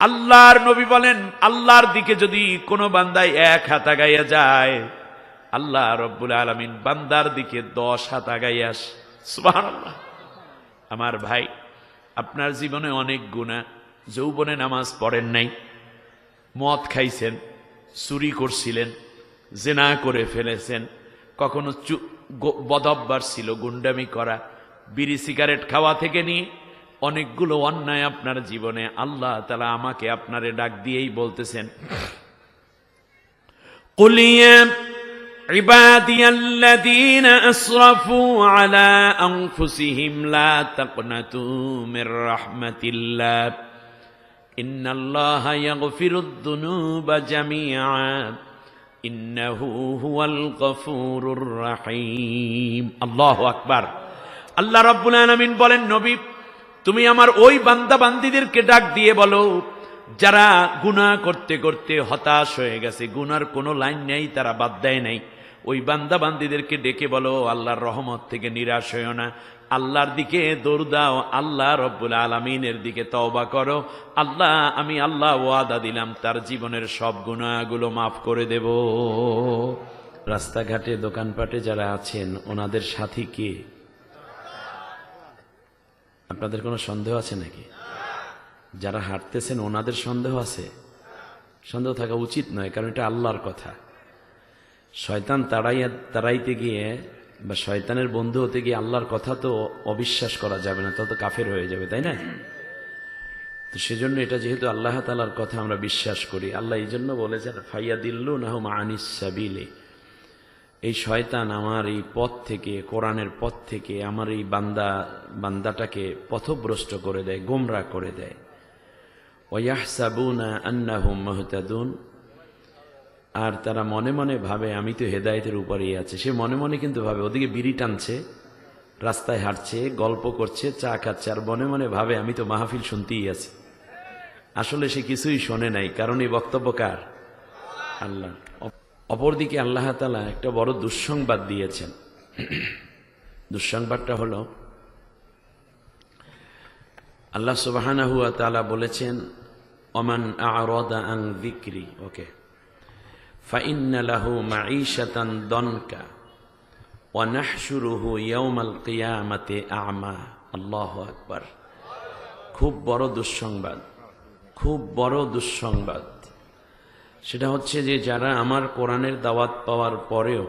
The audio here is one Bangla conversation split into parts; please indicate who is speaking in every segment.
Speaker 1: আল্লাহর নবী বলেন, আল্লাহর দিকে যদি কোনো বান্দায় 1 হাত আগাইয়া যায়, আল্লাহ রব্বুল আলামিন বান্দার দিকে 10 হাত আগাইয়া আসে। সুবহানাল্লাহ। আমার ভাই, আপনার জীবনে অনেক গুনাহ, যৌবনে নামাজ পড়েন নাই, মদ খাইছেন, চুরি করছিলেন, জিনা করে ফেলেছেন, কখনো বদঅভ্যাস ছিল গুন্ডামি করা, বিড়ি সিগারেট খাওয়া থেকে নিয়ে অনেকগুলো অন্যায় আপনার জীবনে। আল্লাহ তাআলা আমাকে আপনারে ডাক দিয়েই বলতেছেন, কুল ইয়া ইবাদিয়াল্লাযীনা আসরাফু আলা আনফুসিহিম লা তাকনাতু মির রাহমাতিল্লাহ ইন্নাল্লাহা ইয়াগফিরুদ যুনুবা জামিআ ইন্নাহু হুয়াল গফুরুর রহিম। আল্লাহু আকবার। আল্লাহ রাব্বুল আলামিন বলেন, নবী তুমি আমার ওই বান্দা বান্দীদেরকে ডাক দিয়ে বলো যারা গুনাহ করতে করতে হতাশ হয়ে গেছে, গুনার কোনো লাইন নেই, তারা বাদ দেয় নাই, ওই বান্দা বান্দীদেরকে ডেকে বলো আল্লাহর রহমত থেকে নিরাশ হইও না, আল্লাহর দিকে দৌড় দাও, আল্লাহ রব্বুল আলামিনের দিকে তওবা করো। আমি আল্লাহ ওয়াদা দিলাম তার জীবনের সব গুনাহগুলো মাফ করে দেব। রাস্তাঘাটে দোকানপাটে যারা আছেন ওনাদের সাথী কে? আপনাদের কোনো সন্দেহ আছে নাকি? যারা হাঁটতেছেন ওনাদের সন্দেহ আছে? সন্দেহ থাকা উচিত নয়, কারণ এটা আল্লাহর কথা। শয়তান তাড়াইতে গিয়ে বা শয়তানের বন্ধু হতে গিয়ে আল্লাহর কথা তো অবিশ্বাস করা যাবে না, তত কাফের হয়ে যাবে, তাই না? তো সেজন্য এটা যেহেতু আল্লাহ তাআলার কথা আমরা বিশ্বাস করি, আল্লাহ এই জন্য বলেছেন ফায়াদিল্লুনাহুম আনিস সাবিলি, এই শয়তান আমার এই পথ থেকে, কোরআনের পথ থেকে আমার এই বান্দাটাকে পথভ্রষ্ট করে দেয়, গোমরা করে দেয়। ওয়াহসাবুনা আন্নাহুম মুহতাদুন, আর তারা মনে মনে ভাবে আমি তো হেদায়েতের উপরেই আছে। সে মনে মনে কিন্তু ভাবে, ওদিকে বিড়ি টানছে, রাস্তায় হাঁটছে, গল্প করছে, চা খাচ্ছে, আর মনে মনে ভাবে আমি তো মাহফিল শুনতেই আছি। আসলে সে কিছুই শোনে নাই, কারণ এই বক্তব্য কার? আল্লাহ। অপরদিকে আল্লাহ তাআলা একটা বড় দুঃসংবাদ দিয়েছেন। দুঃসংবাদটা হলো আল্লাহ সুবহানাহু ওয়া তাআলা বলেছেন, ওমান আ'রাদা আন যিকরি, ওকে, ফাইন্না লাহু মাঈশাতান দনকা ওয়া নাহশুরুহু ইয়াওমাল কিয়ামাতি আ'মা। আল্লাহু আকবার। খুব বড় দুঃসংবাদ, খুব বড় দুঃসংবাদ। সেটা হচ্ছে যে যারা আমার কোরআনের দাওয়াত পাওয়ার পরেও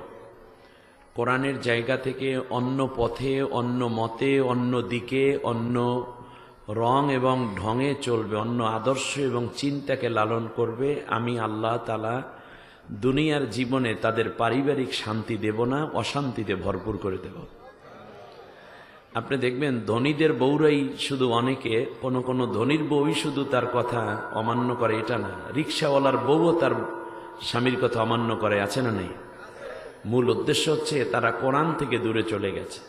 Speaker 1: কোরআনের জায়গা থেকে অন্য পথে, অন্য মতে, অন্য দিকে, অন্য রং এবং ঢঙে চলবে, অন্য আদর্শ এবং চিন্তাকে লালন করবে, আমি আল্লাহ তাআলা দুনিয়ার জীবনে তাদের পারিবারিক শান্তি দেব না, অশান্তিতে ভরপুর করে দেব। আপনি দেখবেন ধনীদের বউরাই শুধু, অনেকে কোনো ধনীর বউই শুধু তার কথা অমান্য করে এটা না, রিক্সাওয়ালার বউও তার স্বামীর কথা অমান্য করে, আছে না নেই? মূল উদ্দেশ্য হচ্ছে তারা কোরআন থেকে দূরে চলে গেছে।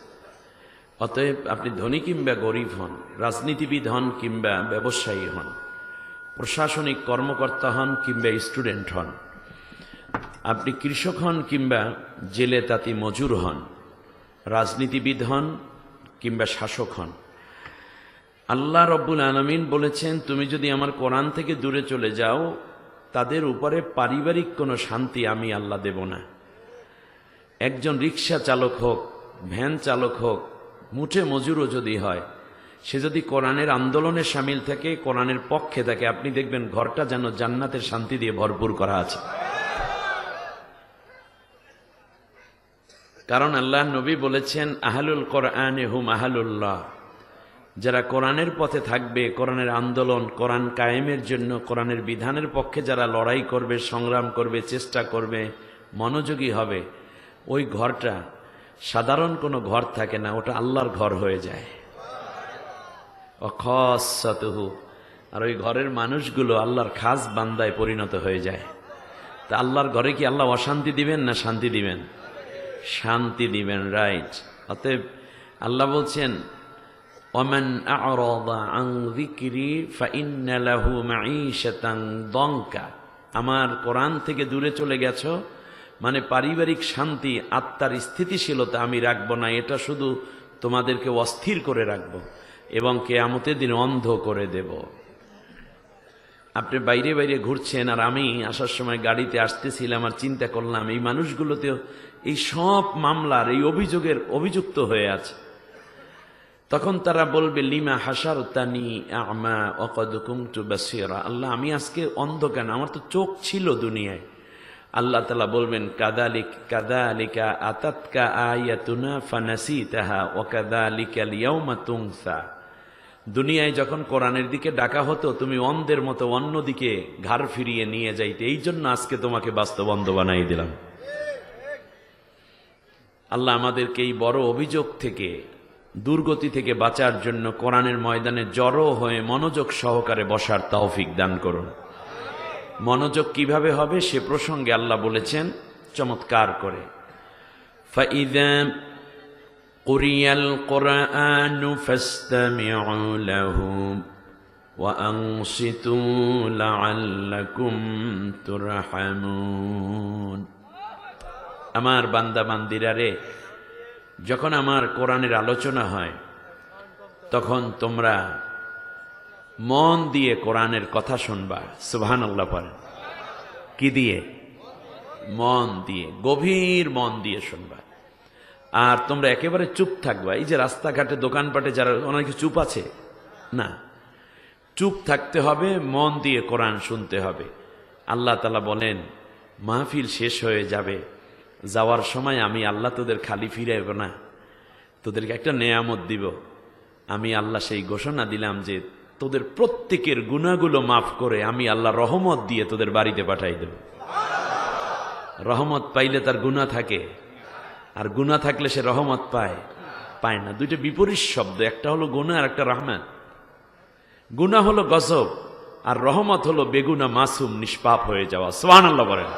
Speaker 1: অতএব আপনি ধনী কিংবা গরিব হন, রাজনীতিবিদ হন কিংবা ব্যবসায়ী হন, প্রশাসনিক কর্মকর্তা হন কিংবা স্টুডেন্ট হন, আপনি কৃষক হন কিংবা জেলে তাঁতি মজুর হন, রাজনীতিবিদ হন কিংবা শাসক হন, আল্লাহ রব্বুল আলামিন বলেছেন তুমি যদি আমার কোরআন থেকে দূরে চলে যাও, তাদের উপরে পারিবারিক কোনো শান্তি আমি আল্লাহ দেব না। একজন রিক্সা চালক হোক, ভ্যান চালক হোক, মুঠে মজুরও যদি হয়, সে যদি কোরআনের আন্দোলনে সামিল থাকে, কোরআনের পক্ষে থাকে, আপনি দেখবেন ঘরটা যেন জান্নাতের শান্তি দিয়ে ভরপুর করা আছে। কারণ আল্লাহ নবী বলেছেন আহলুল কোরআনে হুম আহলুল্লাহ, যারা কোরআনের পথে থাকবে, কোরআনের আন্দোলন, কোরআন কায়েমের জন্য, কোরআনের বিধানের পক্ষে যারা লড়াই করবে, সংগ্রাম করবে, চেষ্টা করবে, মনোযোগী হবে, ওই ঘরটা সাধারণ কোনো ঘর থাকে না, ওটা আল্লাহর ঘর হয়ে যায়। অখাসাতুহু, আর ওই ঘরের মানুষগুলো আল্লাহর খাস বান্দায় পরিণত হয়ে যায়। তা আল্লাহর ঘরে কি আল্লাহ অশান্তি দিবেন না শান্তি দিবেন? শান্তি দিবেন, রাইট। অতএব আল্লাহ বলছেন ওমান আ'রাদা আন যিকরি ফাইন্না লাহু মাঈশাতান দনকা, আমার কোরআন থেকে দূরে চলে গেছো মানে পারিবারিক শান্তি, আত্মার স্থিতিশীলতা আমি রাখবো না, এটা শুধু তোমাদেরকে অস্থির করে রাখবো এবং কিয়ামতের দিন অন্ধ করে দেব। আপনি বাইরে বাইরে ঘুরছেন, আর আমি আসার সময় গাড়িতে আসতেছিলাম, আর চিন্তা করলাম এই মানুষগুলোতেও এই সব মামলার এই অভিযোগের অভিযুক্ত হয়ে আছে। তখন তারা বলবে লিমা হাসারতানি আমা ওয়াকাদ কুনতু বাসীরা, আল্লাহ আমি আজকে অন্ধ কেন, আমার তো চোখ ছিল দুনিয়ায়। আল্লাহ তাআলা বলবেন কাযালিকা আতাতকা আয়াতুনা ফানাসিতাহা ওয়া কাযালিকাল ইয়াওমা তুনসা, দুনিয়ায় যখন কোরআনের দিকে ডাকা হতো তুমি অন্ধের মতো অন্যদিকে ঘাড় ফিরিয়ে নিয়ে যাইতে, এই জন্য আজকে তোমাকে বাস্তব অন্ধ বানাই দিলাম। আল্লাহ আমাদেরকে এই বড় অভিযোগ থেকে, দুর্গতি থেকে বাঁচার জন্য কোরআনের ময়দানে জড়ো হয়ে মনোযোগ সহকারে বসার তৌফিক দান করুন। মনোযোগ কিভাবে হবে সে প্রসঙ্গে আল্লাহ বলেছেন চমৎকার করে, ফাইযা কুরিয়াল কুরআনু ফাসতামিউ লাহু ওয়া আনসিতু লাআল্লাকুম তুরহামুন। আমার বান্দা বান্দিরা রে, যখন আমার কোরআনের আলোচনা হয় তখন তোমরা মন দিয়ে কোরআনের কথা শুনবা। সুবহানাল্লাহ পড়েন। কি দিয়ে? মন দিয়ে, গভীর মন দিয়ে শুনবা। আর তোমরা একেবারে চুপ থাকবা। এই যে রাস্তাঘাটে দোকানপাটে যারা অনেকে চুপ আছে না, চুপ থাকতে হবে, মন দিয়ে কোরআন শুনতে হবে। আল্লাহ তাআলা বলেন মাহফিল শেষ হয়ে যাবে, যাওয়ার সময় আমি আল্লাহ তোদের খালি ফিরাইব না, তোদেরকে একটা নেয়ামত দিব। আমি আল্লাহ সেই ঘোষণা দিলাম যে তোদের প্রত্যেকের গুনাহগুলো মাফ করে আমি আল্লাহ রহমত দিয়ে তোদের বাড়িতে পাঠাই দেব। রহমত পাইলে তার গুনাহ থাকে, আর গুনাহ থাকলে সে রহমত পায় না। দুইটা বিপরীত শব্দ, একটা হলো গুনাহ আর একটা রহমত। গুনাহ হলো গজব, আর রহমত হলো বেগুনা মাসুম নিষ্পাপ হয়ে যাওয়া। সুবহানাল্লাহ বলেন।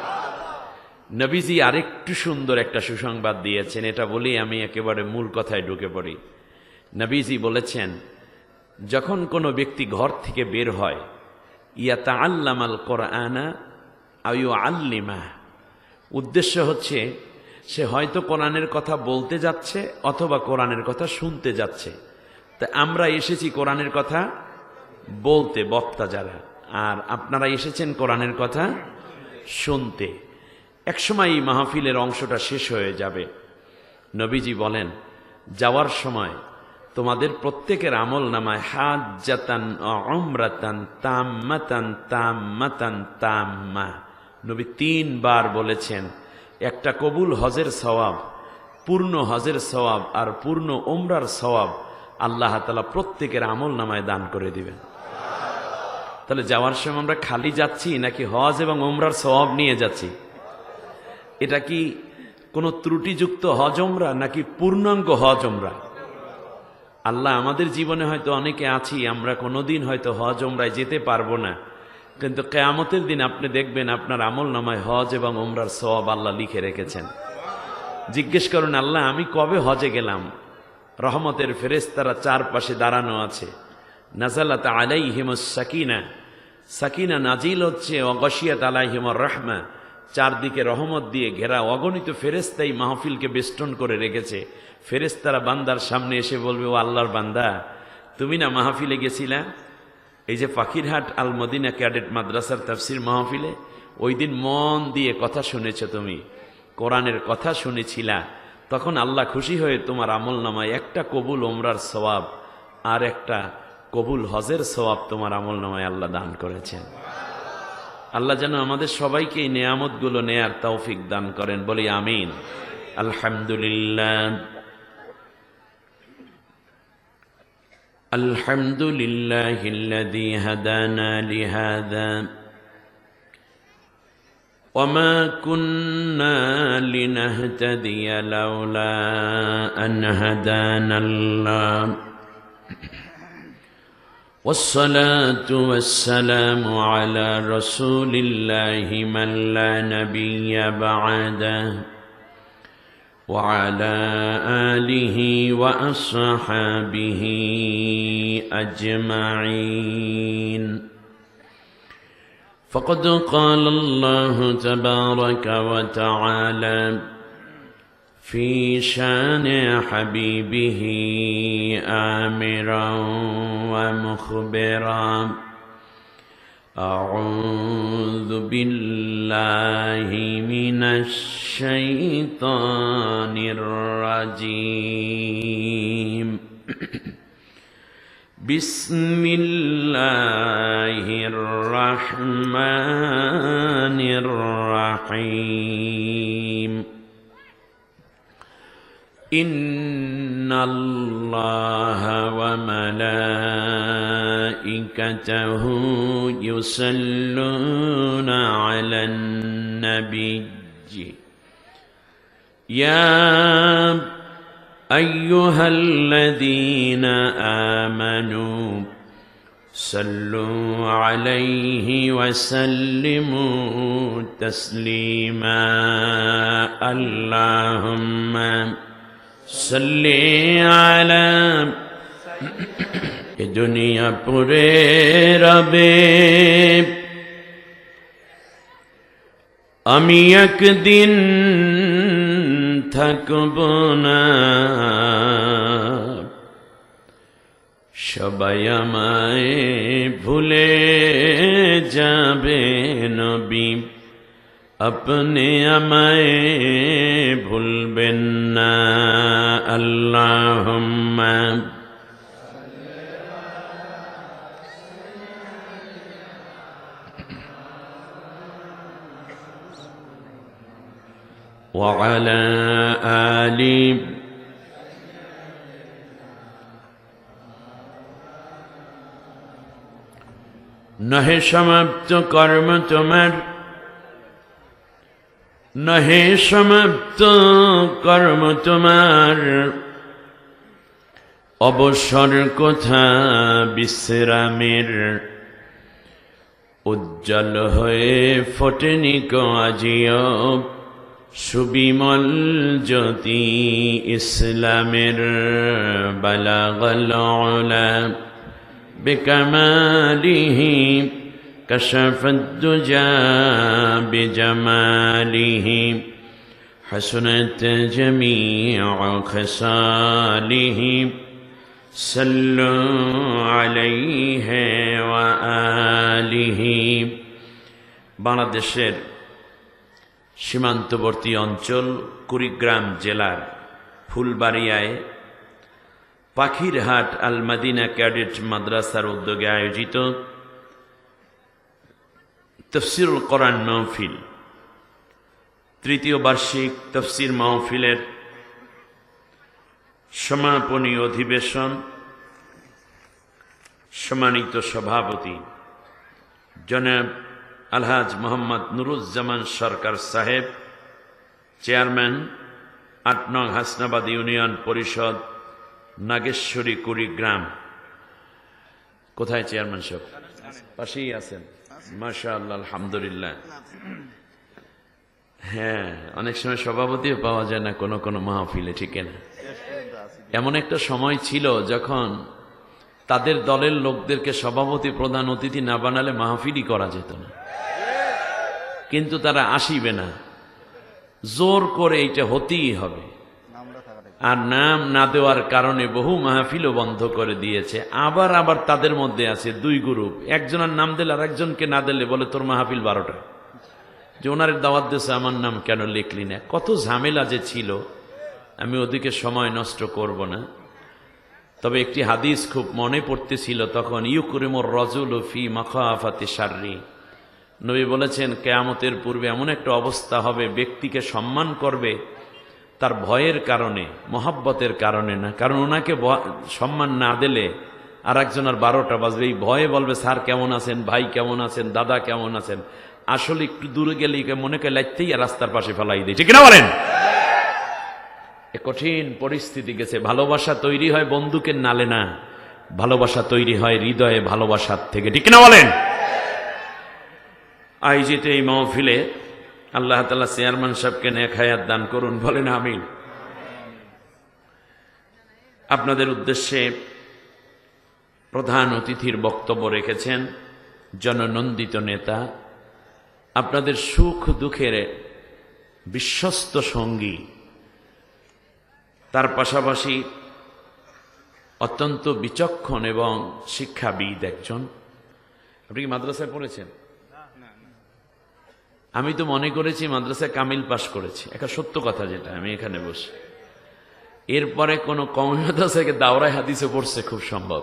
Speaker 1: নবীজি আরেকটু সুন্দর একটা সুসংবাদ দিয়েছেন, এটা বলেই আমি একেবারে মূল কথায় ঢুকে পড়ি। নবীজি বলেছেন যখন কোনো ব্যক্তি ঘর থেকে বের হয়, ইয়াতাআল্লামাল কোরআনা আও ইউআল্লিমা, উদ্দেশ্য হচ্ছে সে হয়তো কোরআনের কথা বলতে যাচ্ছে অথবা কোরআনের কথা শুনতে যাচ্ছে। তা আমরা এসেছি কোরআনের কথা বলতে, বক্তা যারা, আর আপনারা এসেছেন কোরআনের কথা শুনতে। একসময় এই মাহফিলের অংশটা শেষ হয়ে যাবে। নবীজি বলেন যাওয়ার সময় তোমাদের প্রত্যেকের আমল নামায় হাজ্জাতান উমরাতান তাম্মাতান তাম্মাতান তাম্মা, নবী 3 বার বলেছেন, একটা কবুল হজের সওয়াব, পূর্ণ হজের সওয়াব আর পূর্ণ উমরার সওয়াব আল্লাহ তাআলা প্রত্যেকের আমল নামায় দান করে দিবেন। তাহলে যাওয়ার সময় আমরা খালি যাচ্ছি নাকি হজ এবং উমরার সওয়াব নিয়ে যাচ্ছি? এটা কি কোনো ত্রুটিযুক্ত হজ উমরা নাকি পূর্ণাঙ্গ হজ উমরা? আল্লাহ আমাদের জীবনে হয়তো অনেকে আছি আমরা কোনোদিন হয়তো হজ উমরায় যেতে পারবো না, কিন্তু কিয়ামতের দিন আপনি দেখবেন আপনার আমল নামায় হজ এবং উমরার সওয়াব আল্লাহ লিখে রেখেছেন। জিজ্ঞেস করুন আল্লাহ আমি কবে হজে গেলাম? রহমতের ফেরেশতারা চারপাশে দাঁড়ানো আছে। নাজালাত আলাইহিমুস সাকিনা, সাকিনা নাজিল হচ্ছে, ওয়াগাশিয়াত আলাইহিমুর রাহমা, চারদিকে রহমত দিয়ে ঘেরা অগণিত ফেরেশতাই মাহফিলকে বেষ্টন করে রেখেছে। ফেরেশতারা বান্দার সামনে এসে বলবে, ও আল্লাহর বান্দা তুমি না মাহফিলে গেছিলা, এই যে ফাকিরহাট আল মদিনা ক্যাডেট মাদ্রাসার তাফসির মাহফিলে, ওই দিন মন দিয়ে কথা শুনেছ, তুমি কোরআনের কথা শুনেছিলা, তখন আল্লাহ খুশি হয়ে তোমার আমল নামায় একটা কবুল উমরার সওয়াব আর একটা কবুল হজের সওয়াব তোমার আমল নামায় আল্লাহ দান করেছেন। আল্লাহ যেন আমাদের সবাইকে এই নেয়ামতগুলো নেয়ার তৌফিক দান করেন, বলি আমিন। আলহামদুলিল্লাহ, আলহামদুলিল্লাহিল্লাযী হাদানা লিহাযা ওয়ামা কুন্না লিনাহতাদিয়া লাউলা আন হাদানাল্লাহ والصلاة والسلام على رسول الله من لا نبي بعده وعلى آله وأصحابه أجمعين. فقد قال الله تبارك وتعالى في شان حبيبه آمرا ومخبرا أعوذ بالله من الشيطان الرجيم بسم الله الرحمن الرحيم إن الله وملائكته يصلون على النبي يا أيها الذين آمنوا صلوا عليه وسلموا تسليما اللهم صل على এ দুনিয়া পুরে রবে আমি একদিন থাকব না সবাই আমায় ভুলে যাবে নবী আপনি আমায় ভুলবেন না আল্লাহুম্মা ওয়া আলা আলি নহে সমাপ্ত কর্ম তোমার নহে সমাপ্ত কর্ম তোমার অবসর কোথা বিশ্রামের উজ্জ্বল হয়ে ফোটেনি কো আজিও সুবিমল জ্যোতি ইসলামের বালাগাল উলা বিকামালিহি كشف الدجى بجماله حسنت جميع خصاله صلوا عليه وآله বাংলাদেশের সীমান্তবর্তী অঞ্চল কুড়িগ্রাম জেলার ফুলবাড়িয়ায় পাখিরহাট আল মাদিনা ক্যাডেট মাদ্রাসার উদ্যোগে আয়োজিত তফসিরুল কোরআন মাহফিল তৃতীয় বার্ষিক তফসির মাহফিলের সমাপনী অধিবেশন সম্মানিত সভাপতি জনাব আলহাজ মোহাম্মদ নুরুজ্জামান সরকার সাহেব চেয়ারম্যান ৮ নং হাসনাবাদ ইউনিয়ন পরিষদ নাগেশ্বরী কুড়িগ্রাম কোথায় চেয়ারম্যান সাহেব পাশেই আছেন মাশাআল্লাহ আলহামদুলিল্লাহ হ্যাঁ অনেক সময় সভাপতিও পাওয়া যায় না কোনো কোনো মাহফিলে ঠিক না এমন একটা সময় ছিল যখন তাদের দলের লোকদেরকে সভাপতি প্রধান অতিথি না বানালে মাহফিলই করা যেত না কিন্তু তারা আসিবে না জোর করে এটা হতেই হবে আর নাম না দেওয়ার কারণে বহু মাহফিলও বন্ধ করে দিয়েছে আবার আবার তাদের মধ্যে আছে দুই গ্রুপ একজনের নাম দিলে আর একজনকে না দিলে বলে তোর মাহফিল 12টা যে ওনার দাওয়াত দিয়েছে আমার নাম কেন লিখলি না কত ঝামেলা যে ছিল আমি ওদিকে সময় নষ্ট করব না তবে একটি হাদিস খুব মনে পড়তেছিল তখন ইউকরিমুর রাজুলু ফি মাখাফাতি শাররি নবী বলেছেন কিয়ামতের পূর্বে এমন একটা অবস্থা হবে ব্যক্তিকে সম্মান করবে তার ভয়ের কারণে মহব্বতের কারণে না কারণ ওনাকে সম্মান না দিলে আর একজনের 12টা বাজবে এই ভয়ে বলবে স্যার কেমন আছেন ভাই কেমন আছেন দাদা কেমন আছেন আসলে একটু দূরে গেলে মনে করে লাইতেই আর রাস্তার পাশে ফেলাই দিই ঠিক না বলেন এ কঠিন পরিস্থিতি গেছে ভালোবাসা তৈরি হয় বন্দুকের নালে না ভালোবাসা তৈরি হয় হৃদয়ে ভালোবাসার থেকে ঠিক না বলেন আয়োজিত এই মাহফিলে আল্লাহ তাআলা চেয়ারম্যান সাহেবকে নেক হায়াত দান করুন বলেন আমিন আপনাদের উদ্দেশ্যে প্রধান অতিথির বক্তব্য রেখেছেন জননন্দিত নেতা আপনাদের সুখ দুঃখের বিশ্বস্ত সঙ্গী তার পাশাপাশি অত্যন্ত বিচক্ষণ এবং শিক্ষাবিদ একজন আপনি কি মাদ্রাসায় পড়েছেন? আমি তো মনে করেছি মাদ্রাসায় কামিল পাশ করেছি, একটা সত্য কথা যেটা আমি এখানে বসে। এরপরে কোন কওমি মাদ্রাসায় দাওরায়ে হাদিসে পড়ছে খুব সম্ভব।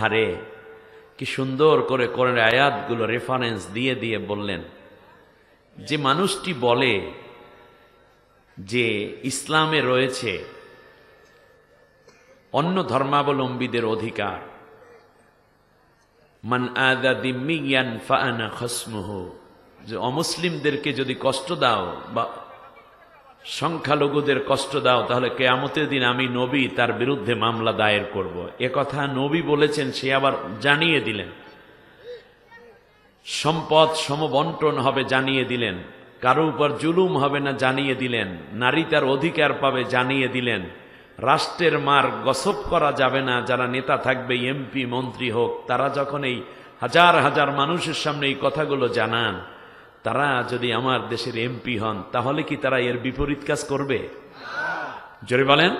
Speaker 1: আরে কি সুন্দর করে কোরআনের আয়াতগুলো রেফারেন্স দিয়ে দিয়ে বললেন যে মানুষটি বলে যে ইসলামে রয়েছে অন্য ধর্মাবলম্বীদের অধিকার, মান আযা যিম্মিয়ান ফাআনা খসমুহু, যে অমুসলিমদেরকে যদি কষ্ট দাও বা সংখ্যালঘুদের কষ্ট দাও তাহলে কিয়ামতের দিন আমি নবী তার বিরুদ্ধে মামলা দায়ের করব। এ কথা নবী বলেছেন, সে আবার জানিয়ে দিলেন। সম্পদ সমবন্টন হবে জানিয়ে দিলেন, কারো উপর জুলুম হবে না জানিয়ে দিলেন, নারী তার অধিকার পাবে জানিয়ে দিলেন, রাষ্ট্রের মার গসব করা যাবে না, যারা নেতা থাকবে এমপি মন্ত্রী হোক তারা যখন এই হাজার হাজার মানুষের সামনে এই কথাগুলো জানান, তারা যদি আমার দেশের এমপি হন তাহলে কি তারা এর বিপরীত কাজ করবে? জোরে বলেন।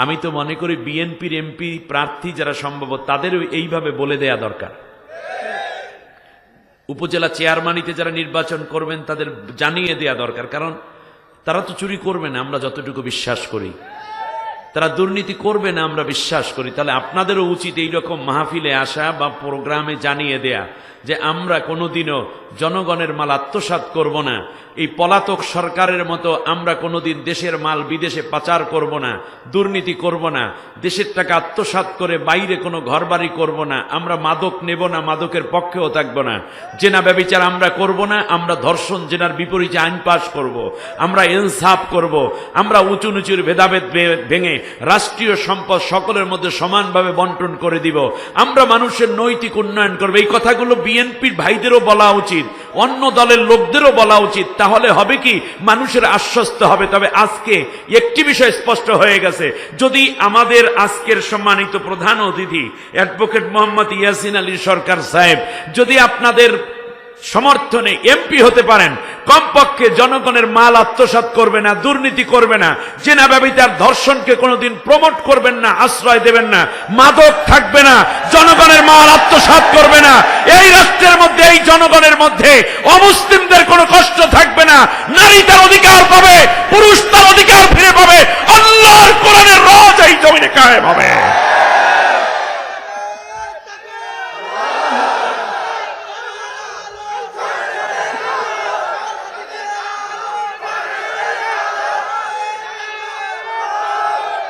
Speaker 1: আমি তো মনে করি বিএনপির এমপি প্রার্থী যারা সম্ভব তাদেরও এইভাবে বলে দেয়া দরকার। উপজেলা চেয়ারম্যানিতে যারা নির্বাচন করবেন তাদের জানিয়ে দেয়া দরকার, কারণ তারা তো চুরি করবে না আমরা যতটুকু বিশ্বাস করি, তারা দুর্নীতি করবে না আমরা বিশ্বাস করি। তাহলে আপনাদেরও উচিত এইরকম মাহফিলে আসা বা প্রোগ্রামে জানিয়ে দেয়া যে আমরা কোনোদিনও জনগণের মাল আত্মসাৎ করব না, এই পলাতক সরকারের মতো আমরা কোনোদিন দেশের মাল বিদেশে পাচার করব না, দুর্নীতি করব না, দেশের টাকা আত্মসাৎ করে বাইরে কোনো ঘরবাড়ি করব না, আমরা মাদক নেব না, মাদকের পক্ষেও থাকব না, জেনা ব্যভিচার আমরা করব না, আমরা ধর্ষণ জেনার বিপরীতে আইন পাশ করব, আমরা ইনসাফ করব, আমরা উঁচু নিচুর ভেদাভেদ ভেঙে রাষ্ট্রীয় সম্পদ সকলের মধ্যে সমানভাবে বন্টন করে দিব, আমরা মানুষের নৈতিক উন্নয়ন করব। এই কথাগুলো বিএনপির ভাইদেরও বলা উচিত, অন্য দলের লোকদেরও বলা উচিত। তাহলে হবে কি, মানুষের আশ্বস্ত হবে। তবে আজকে একটি বিষয় স্পষ্ট হয়ে গেছে, যদি আমাদের আজকের সম্মানিত প্রধান অতিথি অ্যাডভোকেট মোহাম্মদ ইয়াসিন আলী সরকার সাহেব যদি আপনাদের সমর্থনে এমপি হতে পারেন, কমপক্ষে জনগণের মাল আত্মসাৎ করবে না, দুর্নীতি করবে না, জেনা ব্যভিচার ধর্ষণকে কোনোদিন প্রমোট করবেন না, আশ্রয় দেবেন না, মাদক থাকবে না, জনগণের মাল আত্মসাৎ করবে না, এই রাষ্ট্রের মধ্যে এই জনগণের মধ্যে অমুসলিমদের কোনো কষ্ট থাকবে না, নারী তার অধিকার পাবে, পুরুষ তার অধিকার ফিরে পাবে, আল্লাহর কোরআনের রাজ এই জমিনে কায়েম হবে।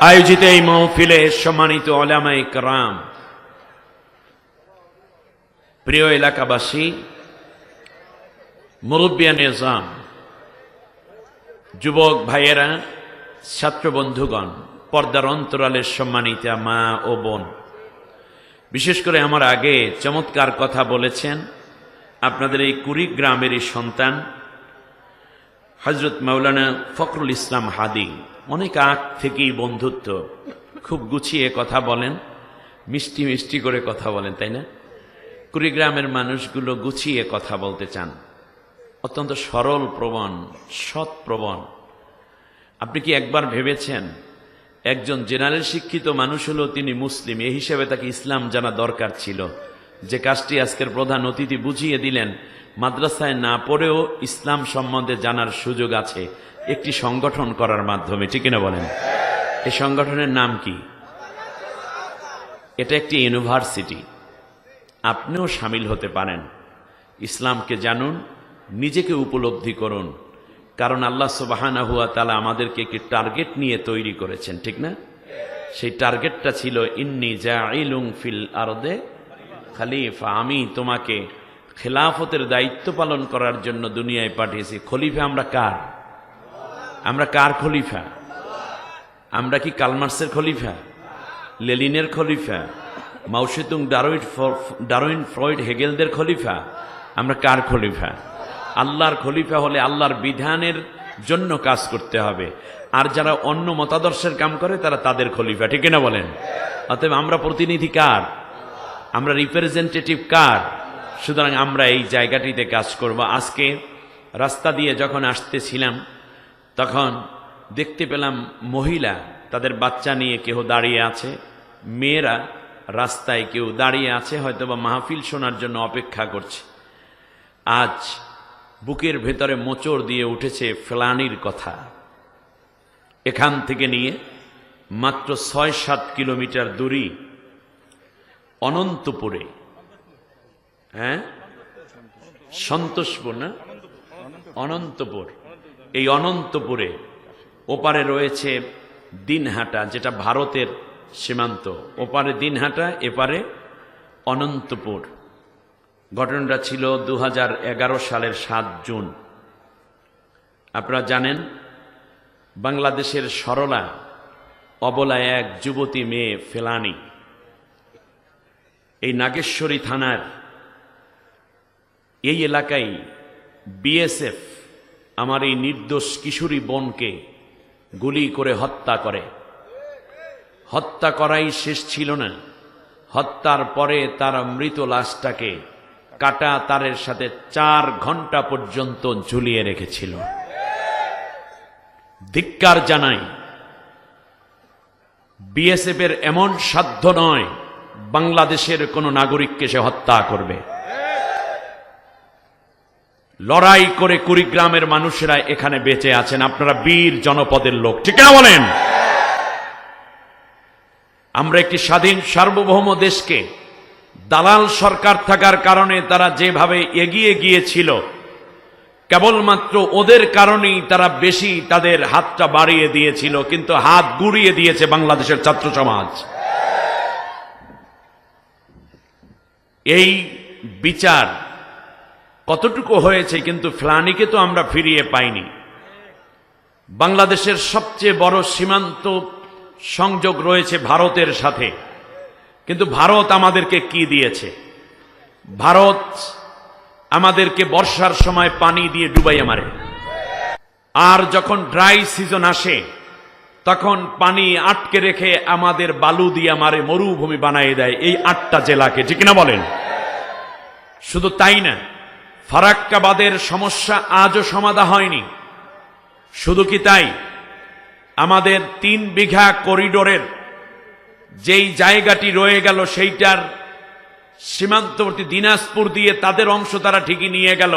Speaker 1: আয়োজিত এই মাহফিলে সম্মানিত উলামায়ে কেরাম, প্রিয় এলাকাবাসী, মুরব্বিয়ানে নিজাম, যুবক ভাইয়েরা, ছাত্র বন্ধুগণ, পর্দার অন্তরালের সম্মানিতা মা ও বোন, বিশেষ করে আমার আগে চমৎকার কথা বলেছেন আপনাদের এই কুড়িগ্রামেরই সন্তান হযরত মাওলানা ফখরুল ইসলাম হাদি। অনেক আগ থেকেই বন্ধুত্ব, খুব গুছিয়ে কথা বলেন, মিষ্টি মিষ্টি করে কথা বলেন, তাই না? কুড়িগ্রামের মানুষগুলো গুছিয়ে কথা বলতে চান, অত্যন্ত সরল প্রবণ, সৎ প্রবণ। আপনি কি একবার ভেবেছেন একজন জেনারেল শিক্ষিত মানুষ হলেও তিনি মুসলিম, এই হিসেবে তাকে ইসলাম জানা দরকার ছিল। যে কাজটি আজকের প্রধান অতিথি বুঝিয়ে দিলেন, মাদ্রাসায় না পড়েও ইসলাম সম্বন্ধে জানার সুযোগ আছে একটি সংগঠন করার মাধ্যমে, ঠিক কিনা বলেন? এই সংগঠনের নাম কি? এটা একটি ইউনিভার্সিটি। আপনিও শামিল হতে পারেন। ইসলামকে জানুন, নিজেকে উপলব্ধি করুন, কারণ আল্লাহ সুবহানাহু ওয়া তাআলা আমাদেরকে একটি টার্গেট নিয়ে তৈরি করেছেন, ঠিক না? সেই টার্গেটটা ছিল ইন্নী জাইলুন ফিল আরদে খলিফা, আমি তোমাকে খেলাফতের দায়িত্ব পালন করার জন্য দুনিয়ায় পাঠিয়েছি। খলিফা আমরা কার? আমরা কার খলিফা? আমরা কি কালমার্সের খলিফা, লেনিনের খলিফা, মাওসেতুং ডারউইন ফ্রয়েড হেগেলদের খলিফা? আমরা কার খলিফা? আল্লাহর খলিফা হলে আল্লাহর বিধানের জন্য কাজ করতে হবে, আর যারা অন্য মতাদর্শের কাম করে তারা তাদের খলিফা, ঠিক না বলেন? অতএব আমরা প্রতিনিধি কার? আমরা রিপ্রেজেন্টেটিভ কার? সুতরাং আমরা এই জায়গাটিতে কাজ করব। আজকে রাস্তা দিয়ে যখন আসতেছিলাম তখন দেখতে পেলাম মহিলা তাদের বাচ্চা নিয়ে কেহ দাঁড়িয়ে আছে, মেয়েরা রাস্তায় কেউ দাঁড়িয়ে আছে, হয়তোবা মাহফিল শোনার জন্য অপেক্ষা করছে। আজ বুকের ভেতরে মোচড় দিয়ে উঠেছে ফেলানির কথা। এখান থেকে নিয়ে মাত্র ৬-৭ কিলোমিটার দূরে অনন্তপুরে, সন্তোষপুর না, অনন্তপুর, এই অনন্তপুরে ওপারে রয়েছে দিনহাটা, যেটা ভারতের সীমান্ত। ওপারে দিনহাটা, এপারে অনন্তপুর। ঘটনাটা ছিল 2011 সালের 7 জুন। আপনারা জানেন, বাংলাদেশের সরলা অবলা এক যুবতী মেয়ে ফেলানি এই নাগেশ্বরী থানার এই এলাকায় বিএসএফ আমার এই নির্দোষ কিশোরী বোনকে গুলি করে হত্যা করে। হত্যা করাই শেষ ছিল না, হত্যার পরে তার মৃত লাশটাকে কাটা তারের সাথে 4 ঘন্টা পর্যন্ত ঝুলিয়ে রেখেছিল। ধিক্কার জানাই, বিএসএফ এর এমন সাধ্য নয় বাংলাদেশের কোন নাগরিককে সে হত্যা করবে। লড়াই করে কুড়িগ্রামের মানুষেরা এখানে বেঁচে আছেন। আপনারা বীর জনপদের লোক, ঠিক না বলেন? আমরা একটি স্বাধীন সার্বভৌম দেশকে দালাল সরকার থাকার কারণে তারা যেভাবে এগিয়ে গিয়েছিল, কেবলমাত্র ওদের কারণেই তারা বেশি তাদের হাতটা বাড়িয়ে দিয়েছিল, কিন্তু হাত গুড়িয়ে দিয়েছে বাংলাদেশের ছাত্র সমাজ। এই বিচার কতটুকু হয়েছে, কিন্তু ফেলানিকে তো আমরা ফিরিয়ে পাইনি। বাংলাদেশের সবচেয়ে বড় সীমান্ত সংযোগ রয়েছে ভারতের সাথে, কিন্তু ভারত আমাদেরকে কি দিয়েছে? ভারত আমাদেরকে বর্ষার সময় পানি দিয়ে ডুবাইয়া মারে, আর যখন ড্রাই সিজন আসে তখন পানি আটকে রেখে আমাদের বালু দিয়া মারে, মরুভূমি বানায় দেয় এই 8টা জেলাকে, ঠিক না বলেন? শুধু তাই না, ফারাক্কাবাদের সমস্যা আজও সমাধা হয়নি। শুধু কি তাই, আমাদের 3 বিঘা করিডোরের যেই জায়গাটি রয়ে গেল সেইটার সীমান্তবর্তী দিনাজপুর দিয়ে তাদের অংশ তারা ঠিকই নিয়ে গেল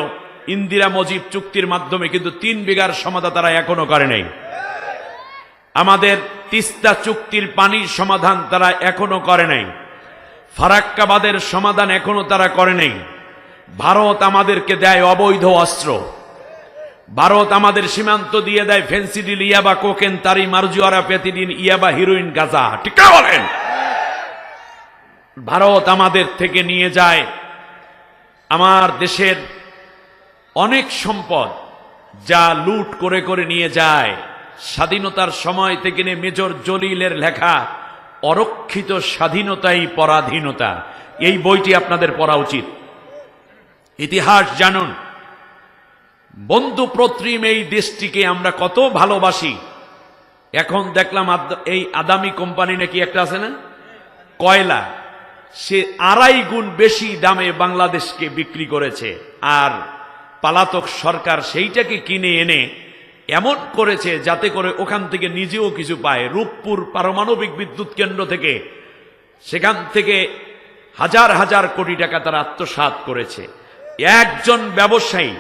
Speaker 1: ইন্দিরা মজিব চুক্তির মাধ্যমে, কিন্তু 3 বিঘার সমাধান তারা এখনো করে নাই। আমাদের তিস্তা চুক্তির পানির সমাধান তারা এখনো করে নাই। ফারাক্কাবাদের সমাধান এখনো তারা করে নাই। ভারত আমাদেরকে দেয় অবৈধ অস্ত্র, ভারত আমাদের সীমান্ত দিয়ে দেয় ফেন্সিডিল, ইয়াবা, কোকেন, তারি, মারজুয়ারা, পেথিডিন, ইয়াবা, হিরোইন, গাঁজা, ঠিক না বলেন? ভারত আমাদের থেকে নিয়ে যায় আমার দেশের অনেক সম্পদ, যা লুট করে করে নিয়ে যায়। স্বাধীনতার সময় থেকে নিয়ে মেজর জলিলের লেখা অরক্ষিত স্বাধীনতাই পরাধীনতা, এই বইটি আপনাদের পড়া উচিত। ইতিহাস জানুন। বন্ধু প্রতিম এই দেশটিকে আমরা কত ভালোবাসি। এখন দেখলাম এই আদামি কোম্পানি নাকি একটা আছে না, কয়লা, সে 2.5 গুণ বেশি দামে বাংলাদেশকে বিক্রি করেছে, আর পালাতক সরকার সেইটাকে কিনে এনে এমন করেছে যাতে করে ওখান থেকে নিজেও কিছু পায়। রূপপুর পারমাণবিক বিদ্যুৎ কেন্দ্র থেকে, সেখান থেকে হাজার হাজার কোটি টাকা তারা আত্মসাৎ করেছে। একজন ব্যবসায়ী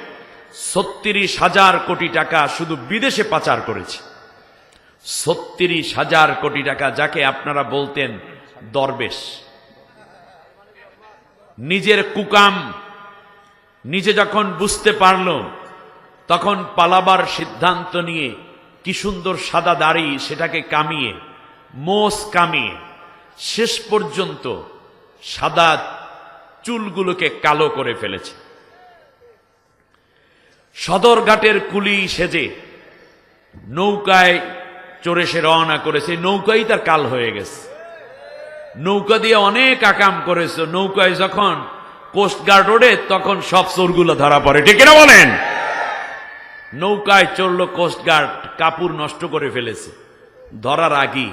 Speaker 1: 36,000 কোটি টাকা শুধু বিদেশে পাচার করেছে। 36,000 কোটি টাকা, যাকে আপনারা বলতেন দরবেশ। নিজের কুকাম নিজে যখন বুঝতে পারল, তখন পালাবার সিদ্ধান্ত নিয়ে কি সুন্দর সাদা দাড়ি সেটাকে কামিয়ে, মোষ কামিয়ে, শেষ পর্যন্ত সাদা চুলগুলোকে কালো করে ফেলেছে। সদরঘাটের কুলি সেজে নৌকায় চড়ে সে রওনা করেছে, নৌকাই তার কাল হয়ে গেছে। নৌকা দিয়ে অনেক আকাম করেছে, নৌকায় যখন কোস্টগার্ড ওঠে তখন সব চোরগুলো ধরা পড়ে, ঠিক না বলেন? নৌকায় চড়লো কোস্টগার্ড, কাপড় নষ্ট করে ফেলেছে ধরার আগেই।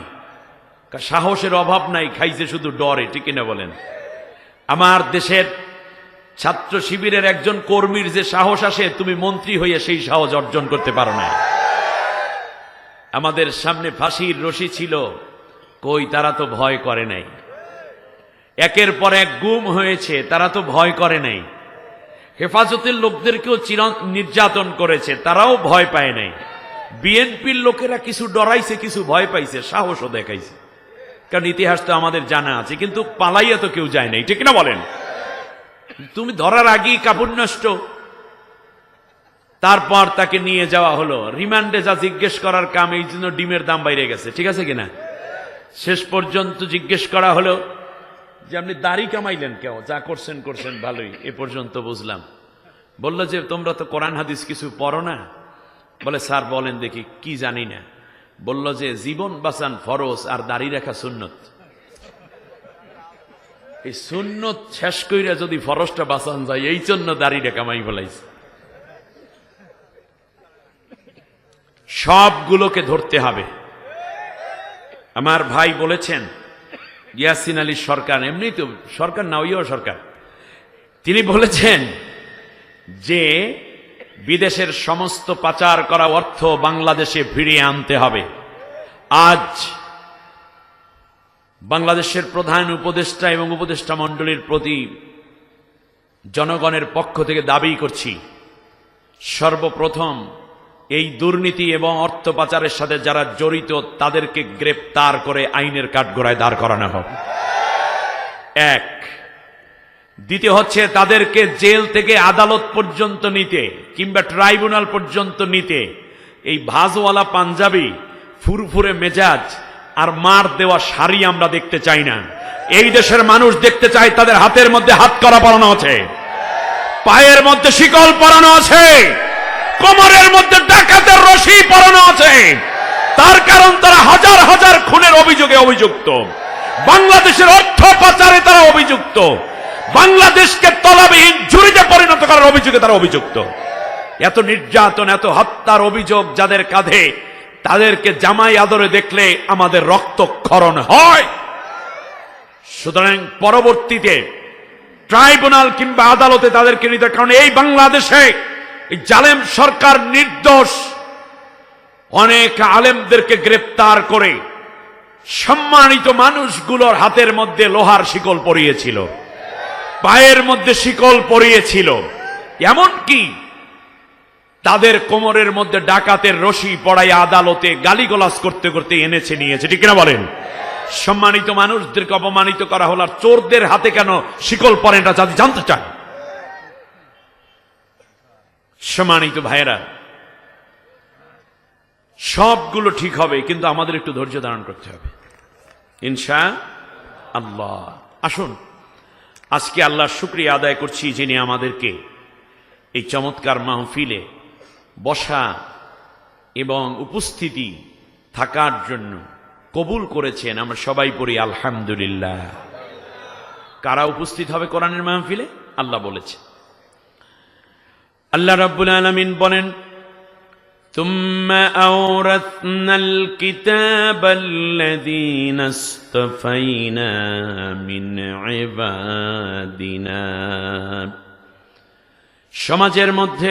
Speaker 1: সাহসের অভাব নাই, খাইছে শুধু ডরে, ঠিক না বলেন? আমার দেশের ছাত্র শিবিরের একজন কর্মীর যে সাহস আসে, তুমি মন্ত্রী হয়ে সেই সাহস অর্জন করতে পারো না। আমাদের সামনে ফাঁসির রশি ছিল, কই, তারা তো ভয় করে নাই। একের পর এক গুম হয়েছে, তারা তো ভয় করে নাই। হেফাজতের লোকদেরকেও নির্যাতন করেছে, তারাও ভয় পায় নাই। বিএনপির লোকেরা কিছু ডরাইছে, কিছু ভয় পাইছে, সাহসও দেখাইছে, কারণ ইতিহাস তো আমাদের জানা আছে। কিন্তু পালাইয়া তো কেউ যায় নাই, ঠিক না বলেন? তুমি ধরার আগেই কাপড় নষ্ট। তারপর তাকে নিয়ে যাওয়া হলো রিমান্ডে, যা জিজ্ঞেস করার কাম, এই জন্য ডিমের দাম বাইরে গেছে, ঠিক আছে কিনা? শেষ পর্যন্ত জিজ্ঞেস করা হলো যে আপনি দাড়ি কামাইলেন কেউ? যা করছেন করছেন ভালোই, এ পর্যন্ত বুঝলাম। বললো যে তোমরা তো কোরআন হাদিস কিছু পড়ো না। বলে স্যার বলেন দেখি। কি জানি না। বলল যে জীবন বাঁচান ফরজ আর দাড়ি রাখা সুন্নত। এই সুন্নত শেষ কইরা যদি ফরজটা বাঁচান যায়, এই জন্য দাড়িটা কামাই বলাইছে। সবগুলোকে ধরতে হবে। আমার ভাই বলেছেন ইয়াসিন আলী সরকার, এমনি তো সরকার না, ওইও সরকার, তিনি বলেছেন যে বিদেশের সমস্ত পাচার করা অর্থ বাংলাদেশে ফিরিয়ে আনতে হবে। আজ বাংলাদেশের প্রধান উপদেষ্টা এবং উপদেষ্টা মণ্ডলীর প্রতি জনগণের পক্ষ থেকে দাবি করছি, সর্বপ্রথম এই দুর্নীতি এবং অর্থ পাচারের সাথে যারা জড়িত তাদেরকে গ্রেপ্তার করে আইনের কাঠগড়ায় দাঁড় করানো হবে। এক। দ্বিতীয় হচ্ছে তাদেরকে জেল থেকে আদালত পর্যন্ত নিতে কিংবা ট্রাইব্যুনাল পর্যন্ত নিতে এই ভাজওয়ালা পাঞ্জাবি, ফুরফুরে মেজাজ আর মার দেওয়া শাড়ি আমরা দেখতে চাই না। এই দেশের মানুষ দেখতে চায় তাদের হাতের মধ্যে হাত করা পরানো আছে, পায়ের মধ্যে শিকল পরানো আছে, কোমরের মধ্যে ডাকাতের রশি পরানো আছে। তার কারণ তারা হাজার হাজার খুনের অভিযোগে অভিযুক্ত, বাংলাদেশের অর্থ পাচারে তারা অভিযুক্ত, বাংলাদেশকে তলাবিহীন ঝুড়িতে পরিণত করার অভিযোগে তারা অভিযুক্ত। এত নির্যাতন, এত হত্যার অভিযোগ যাদের কাঁধে, তাদেরকে জামাই আদরে দেখলে আমাদের রক্তক্ষরণ হয়। সুতরাং পরবর্তীতে ট্রাইব্যুনাল কিংবা আদালতে তাদেরকে নিতে, কারণ এই বাংলাদেশে এই জালেম সরকার নির্দোষ অনেক আলেমদেরকে গ্রেপ্তার করে সম্মানিত মানুষগুলোর হাতের মধ্যে লোহার শিকল পরিয়েছিল, পায়ের মধ্যে শিকল পরিয়েছিল, এমনকি তাদের কোমরের মধ্যে ডাকাতের রশি পড়াই আদালতে গালিগালাজ করতে করতে এনেছে নিয়েছে, ঠিক না বলেন? সম্মানিত মানুষদেরকে অপমানিত করা হলো, আর চোরদের হাতে কেন শিকল পড়ে না জানতে চান? সম্মানিত ভাইয়েরা, সবগুলো ঠিক হবে, কিন্তু আমাদের একটু ধৈর্য ধারণ করতে হবে ইনশাআল্লাহ। আসুন আজকে আল্লাহর শুকরিয়া আদায় করছি যিনি আমাদেরকে এই চমৎকার মাহফিলে বসা এবং উপস্থিতি থাকার জন্য কবুল করেছেন। আমরা সবাই পড়ি আলহামদুলিল্লাহ। কারা উপস্থিত হবে কোরআনের মাহফিলে? আল্লাহ বলেছে। আল্লাহ রাব্বুল আলামিন বলেন, তুম্মা আওরাসনাল কিতাবাল্লাযীনা ইসতাফাইনা মিন ইবাদিনা। সমাজের মধ্যে,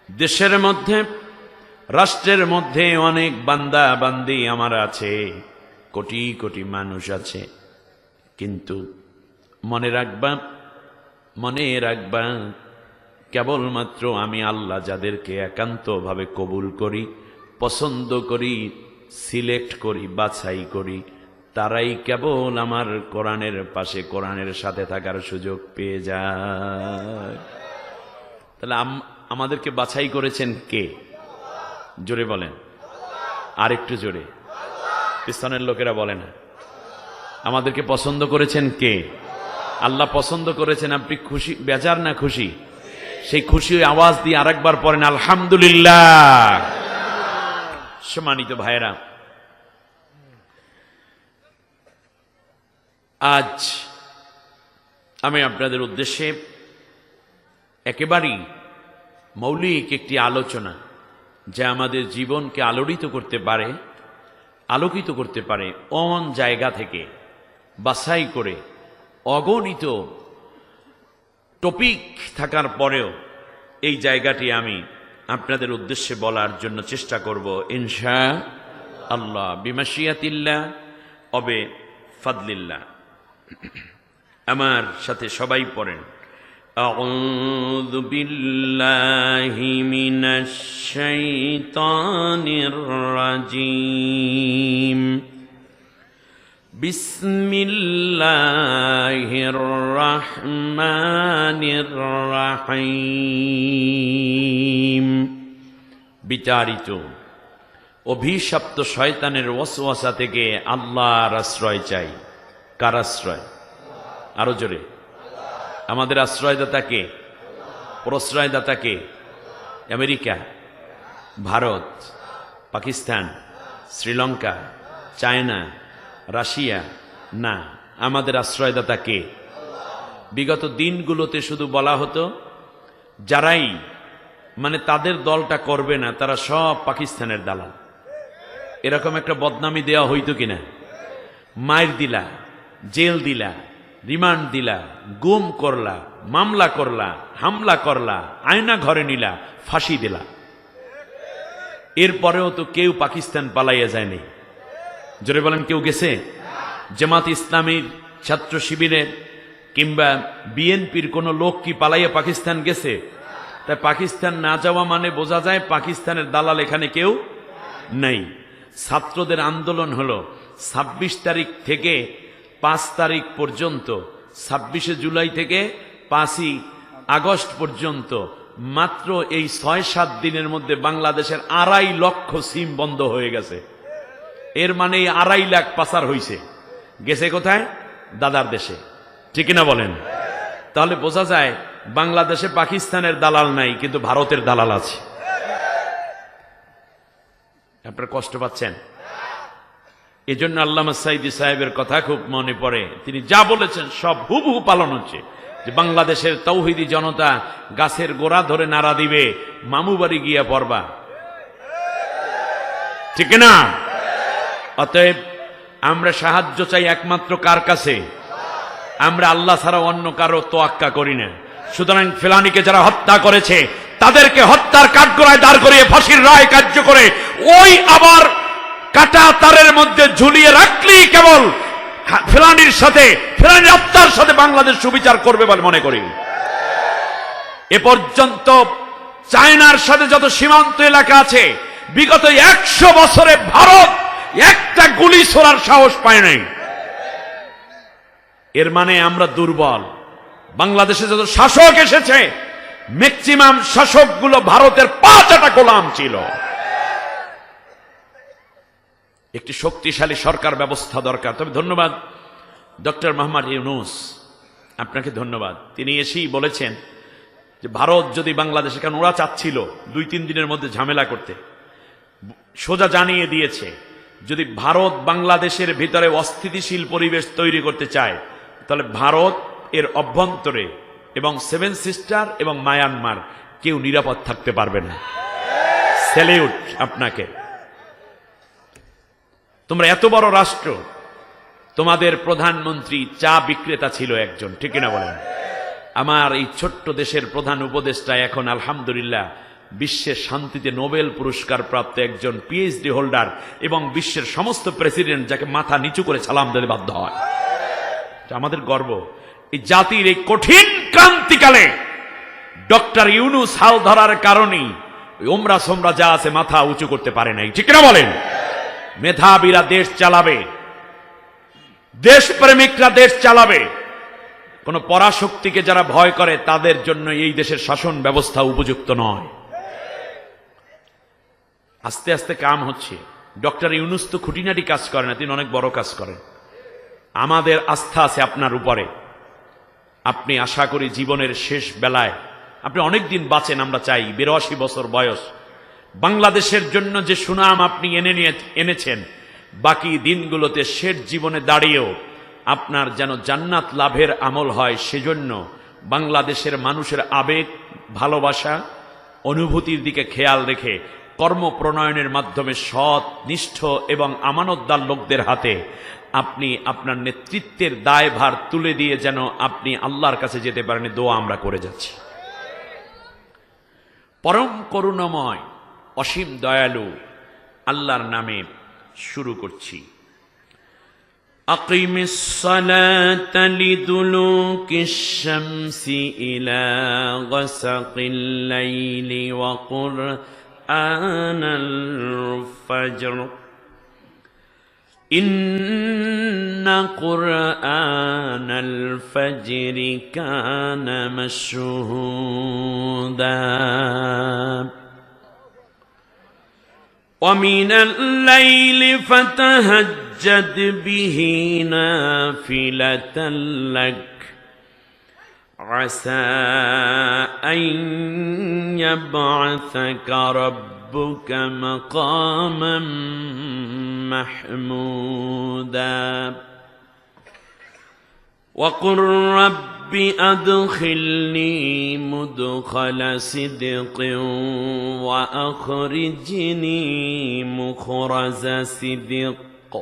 Speaker 1: দেশের মধ্যে, রাষ্ট্রের মধ্যে অনেক বান্দা বান্দি আমার আছে, কোটি কোটি মানুষ আছে, কিন্তু মনে রাখবা কেবলমাত্র আমি আল্লাহ যাদেরকে একান্তভাবে কবুল করি, পছন্দ করি, সিলেক্ট করি, বাছাই করি, তারাই কেবল আমার কোরআনের পাশে, কোরআনের সাথে থাকার সুযোগ পেয়ে যায়। তাহলে আমাদেরকে বাছাই করেছেন কে? জোরে বলেন, আর একটু জোরে। পিছনের লোকেরা বলে না। আমাদেরকে পছন্দ করেছেন কে? আল্লাহ পছন্দ করেছেন। আপনি খুশি, বেজার না খুশি? সেই খুশি আওয়াজ দিয়ে আরেকবার পড়েন আলহামদুলিল্লাহ। সম্মানিত ভাইয়েরা, আজ আমি আপনাদের উদ্দেশ্যে একেবারেই মৌলিক একটি আলোচনা, যা আমাদের জীবনকে আলোড়িত করতে পারে, আলোকিত করতে পারে, অন জায়গা থেকে বাছাই করে অগণিত টপিক থাকার পরেও এই জায়গাটি আমি আপনাদের উদ্দেশ্যে বলার জন্য চেষ্টা করব ইনশাআল্লাহ, বিমাশিয়াতিল্লাহ অবে ফাদলিল্লাহ। আমার সাথে সবাই পড়েন, আউযু বিল্লাহি মিনাশ শাইতানির রাজীম, বিসমিল্লাহির রহমানির রহিম। বিচারিত অভিশপ্ত শয়তানের ওয়াসওয়াসা থেকে আল্লাহর আশ্রয় চাই। কার আশ্রয়? আরো জোরে। আমাদের আশ্রয়দাতা কে? প্রশ্রয়দাতা কে? America, Bharat, Pakistan, Sri Lanka, China, Russia? না, আমাদের আশ্রয়দাতা কে? বিগত দিনগুলোতে শুধু বলা হতো যারাই মানে তাদের দলটা করবে না তারা সব পাকিস্তানের দালাল, এরকম একটা বদনামি দেওয়া হইতো কিনা? মাইর দিলা, জেল দিলা, রিমান্ড দিলা, গুম করলা, মামলা করলা, হামলা করলা, আয়না ঘরে নিলা, ফাঁসি দিলা, এরপরেও তো কেউ পাকিস্তান পালাইয়া যায়নি। জোরে বলেন, কেউ গেছে? জামাত ইসলামীর, ছাত্র শিবিরের কিংবা বিএনপির কোনো লোক কি পালাইয়া পাকিস্তান গেছে? তাই পাকিস্তান না যাওয়া মানে বোঝা যায় পাকিস্তানের দালাল এখানে কেউ নেই। ছাত্রদের আন্দোলন হলো ২৬ তারিখ থেকে ৫ তারিখ পর্যন্ত, ২৬শে জুলাই থেকে ৫ই আগস্ট পর্যন্ত, মাত্র এই ৬-৭ দিনের মধ্যে বাংলাদেশের ২.৫ লক্ষ সিম বন্ধ হয়ে গেছে। এর মানে ২.৫ লাখ পাচার হইছে। গেছে কোথায়? দাদার দেশে। ঠিক না বলেন? তাহলে বোঝা যায় বাংলাদেশে পাকিস্তানের দালাল নাই, কিন্তু ভারতের দালাল আছে। আপনারা কষ্ট পাচ্ছেন? এজন্য আল্লামা সাঈদী সাহেবের কথা খুব মনে পড়ে। তিনি যা বলেছেন সব হুবহু পালন হচ্ছে, যে বাংলাদেশের তৌহিদি জনতা গাছের গোড়া ধরে নাড়া দিবে, মামু বাড়ি গিয়া পড়বা। ঠিক না? অতএব আমরা সাহায্য চাই একমাত্র কার কাছে? আমরা আল্লাহ ছাড়া অন্য কারো তোয়াক্কা করি না। সুতরাং ফেলানীকে যারা হত্যা করেছে তাদেরকে হত্যার কাঠগড়ায় দাঁড় করিয়ে ফাঁসির রায় কার্য করে ওই আবার কাটা তারের মধ্যে ঝুলিয়ে রাখলেই কেবল ফেলানীর সাথে, ফেলানীর হত্যার সাথে বাংলাদেশ সুবিচার করবে বলে মনে করি। এ পর্যন্ত চায়নার সাথে যত সীমান্ত এলাকা আছে, বিগত ১০০ বছরে ভারত একটা গুলি ছোড়ার সাহস পায় নাই। এর মানে আমরা দুর্বল। বাংলাদেশে যত শাসক এসেছে ম্যাক্সিমাম শাসকগুলো ভারতের ৫টা গোলাম ছিল। একটি শক্তিশালী সরকার ব্যবস্থা দরকার। তবে ধন্যবাদ ডক্টর মোহাম্মদ ইউনূস, আপনাকে ধন্যবাদ। তিনি এসেই বলেছেন যে ভারত যদি বাংলাদেশে, কারণ ওরা চাচ্ছিল ২-৩ দিনের মধ্যে ঝামেলা করতে, সোজা জানিয়ে দিয়েছে যদি ভারত বাংলাদেশের ভিতরে অস্থিতিশীল পরিবেশ তৈরি করতে চায় তাহলে ভারত এর অভ্যন্তরে এবং 7 সিস্টার এবং মায়ানমার কেউ নিরাপদ থাকতে পারবে না। স্যালিউট আপনাকে। তোমরা এত বড় রাষ্ট্র, তোমাদের প্রধানমন্ত্রী চা বিক্রেতা ছিল একজন, ঠিক না বলেন? আমার এই ছোট্ট দেশের প্রধান উপদেষ্টা এখন আলহামদুলিল্লাহ বিশ্বের শান্তিতে নোবেল পুরস্কার প্রাপ্ত একজন পিএইচডি হোল্ডার, এবং বিশ্বের সমস্ত প্রেসিডেন্ট যাকে মাথা নিচু করে সালাম দিতে বাধ্য হয়। আমাদের গর্ব। এই জাতির এই কঠিন ক্রান্তিকালে ডক্টর ইউনূস হাল ধরার কারণেই ওমরা সোমরা যা আছে মাথা উঁচু করতে পারে নাই, ঠিক না বলেন? মেধাবীরা দেশ চালাবে, দেশপ্রেমিকরা দেশ চালাবে। কোন পরাশক্তিকে যারা ভয় করে তাদের জন্য এই দেশের শাসন ব্যবস্থা উপযুক্ত নয়। আস্তে আস্তে কাম হচ্ছে। ডক্টর ইউনূস তো খুঁটিনাটি কাজ করে না, তিনি অনেক বড় কাজ করেন। আমাদের আস্থা আছে আপনার উপরে। আপনি আশা করি জীবনের শেষ বেলায় আপনি অনেক দিন বাঁচেন, আমরা চাই। ৮২ বছর বয়স, বাংলাদেশের জন্য যে সুনাম আপনি এনেছেন, বাকি দিনগুলোতে শেষ জীবনে দাঁড়িয়েও আপনার যেন জান্নাত লাভের আমল হয়, সেজন্য বাংলাদেশের মানুষের আবেগ, ভালোবাসা, অনুভূতির দিকে খেয়াল রেখে কর্ম প্রণয়নের মাধ্যমে সৎ, নিষ্ঠ এবং আমানতদার লোকদের হাতে আপনি আপনার নেতৃত্বের দায়ভার তুলে দিয়ে যেন আপনি আল্লাহর কাছে যেতে পারেন, দোয়া আমরা করে যাচ্ছি। পরম করুণাময়, অসীম দয়ালু আল্লাহর নামে শুরু করছি। أقم الصلاة لدلوك الشمس إلى غسق الليل وقرآن الفجر إن قرآن الفجر كان مشهودا ومن الليل فتهجد به نافلة لك عسى أن يبعثك ربك مقاما محمودا وقل رب أدخلني مدخل صدق وأخرجني مخرج صدق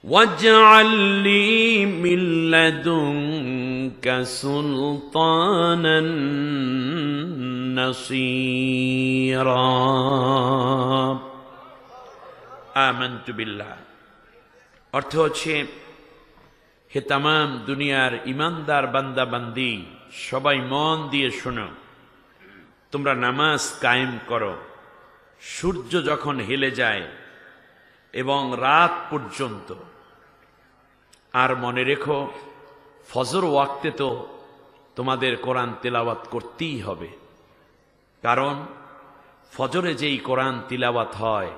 Speaker 1: واجعل لي من لدنك سلطانا نصيرا آمنت بالله অর্থ হচ্ছে হে তামাম দুনিয়ার ইমানদার বান্দা বান্দি সবাই মন দিয়ে শোনো, তোমরা নামাজ কায়েম করো সূর্য যখন হেলে যায় এবং রাত পর্যন্ত। আর মনে রেখো ফজর ওয়াক্তে তো তোমাদের কোরআন তিলাওয়াত করতেই হবে, কারণ ফজরে যেই কোরআন তিলাওয়াত হয়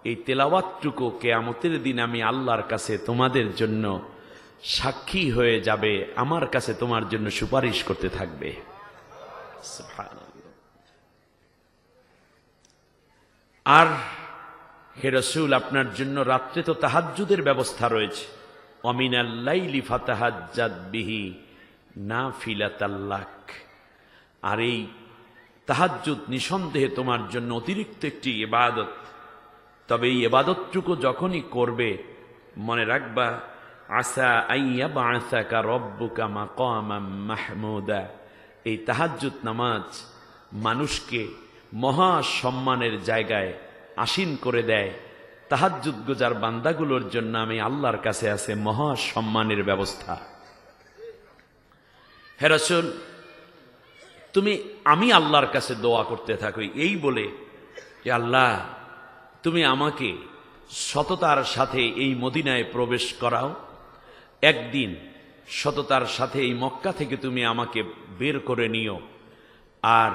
Speaker 1: এই তিলাওয়াতটুকু কিয়ামতের দিন আমি আল্লাহর কাছে তোমাদের জন্য সাক্ষী হয়ে যাবে, আমার কাছে তোমার জন্য সুপারিশ করতে থাকবে। আর হে রাসূল, আপনার জন্য রাত্রে তো তাহাজ্জুদের ব্যবস্থা রয়েছে। ওয়ামিনাল লাইলি ফাতাহাজ্জাদ বিহি নাফিলাতাল লাক। আর এই তাহাজ্জুদ নিঃসন্দেহে তোমার জন্য অতিরিক্ত একটি ইবাদত। তবে এই ইবাদতটুকু যখনই করবে মনে রাখবা আসা আইয়া বাআসাকা রব্বুকা মাকামাম মাহমুদা। এই তাহাজ্জুদ নামাজ মানুষকে মহা সম্মানের জায়গায় আসীন করে দেয়। তাহাজ্জুদ গুজার বান্দাগুলোর জন্য আমি আল্লাহর কাছে আছে মহা সম্মানের ব্যবস্থা। হে রাসূল, আমি আল্লাহর কাছে দোয়া করতে থাকি এই বলে যে আল্লাহ তুমি আমাকে সততার সাথে এই মদিনায় প্রবেশ করাও, একদিন সততার সাথে এই মক্কা থেকে তুমি আমাকে বের করে নিও, আর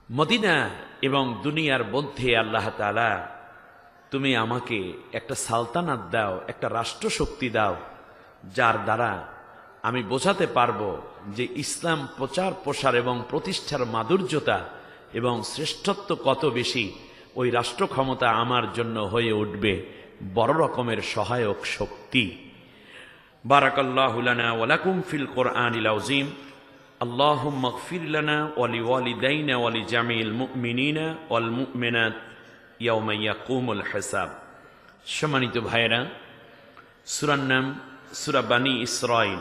Speaker 1: মদিনা এবং দুনিয়ার মধ্যে আল্লাহ তাআলা তুমি আমাকে একটা সালতানাত দাও, একটা রাষ্ট্রশক্তি দাও, যার দ্বারা আমি বোঝাতে পারবো যে ইসলাম প্রচার প্রসার এবং প্রতিষ্ঠার মাধুর্যতা এবং শ্রেষ্ঠত্ব কত বেশি। ওই রাষ্ট্র ক্ষমতা আমার জন্য হয়ে উঠবে বড় রকমের সহায়ক শক্তি। বারাকাল্লাহু লানা ওয়া লাকুম ফিল কোরআনিল আযীম। আল্লাহুম্মা ইগফির লানা ওয়া লিওয়ালিদাইনা ওয়া লিজামিল মুমিনিনা ওয়াল মুমিনাত ইয়াওমা ইয়াকুমুল হিসাব। সম্মানিত ভাইয়েরা, সূরার নাম সূরা বানী ইসরাঈল।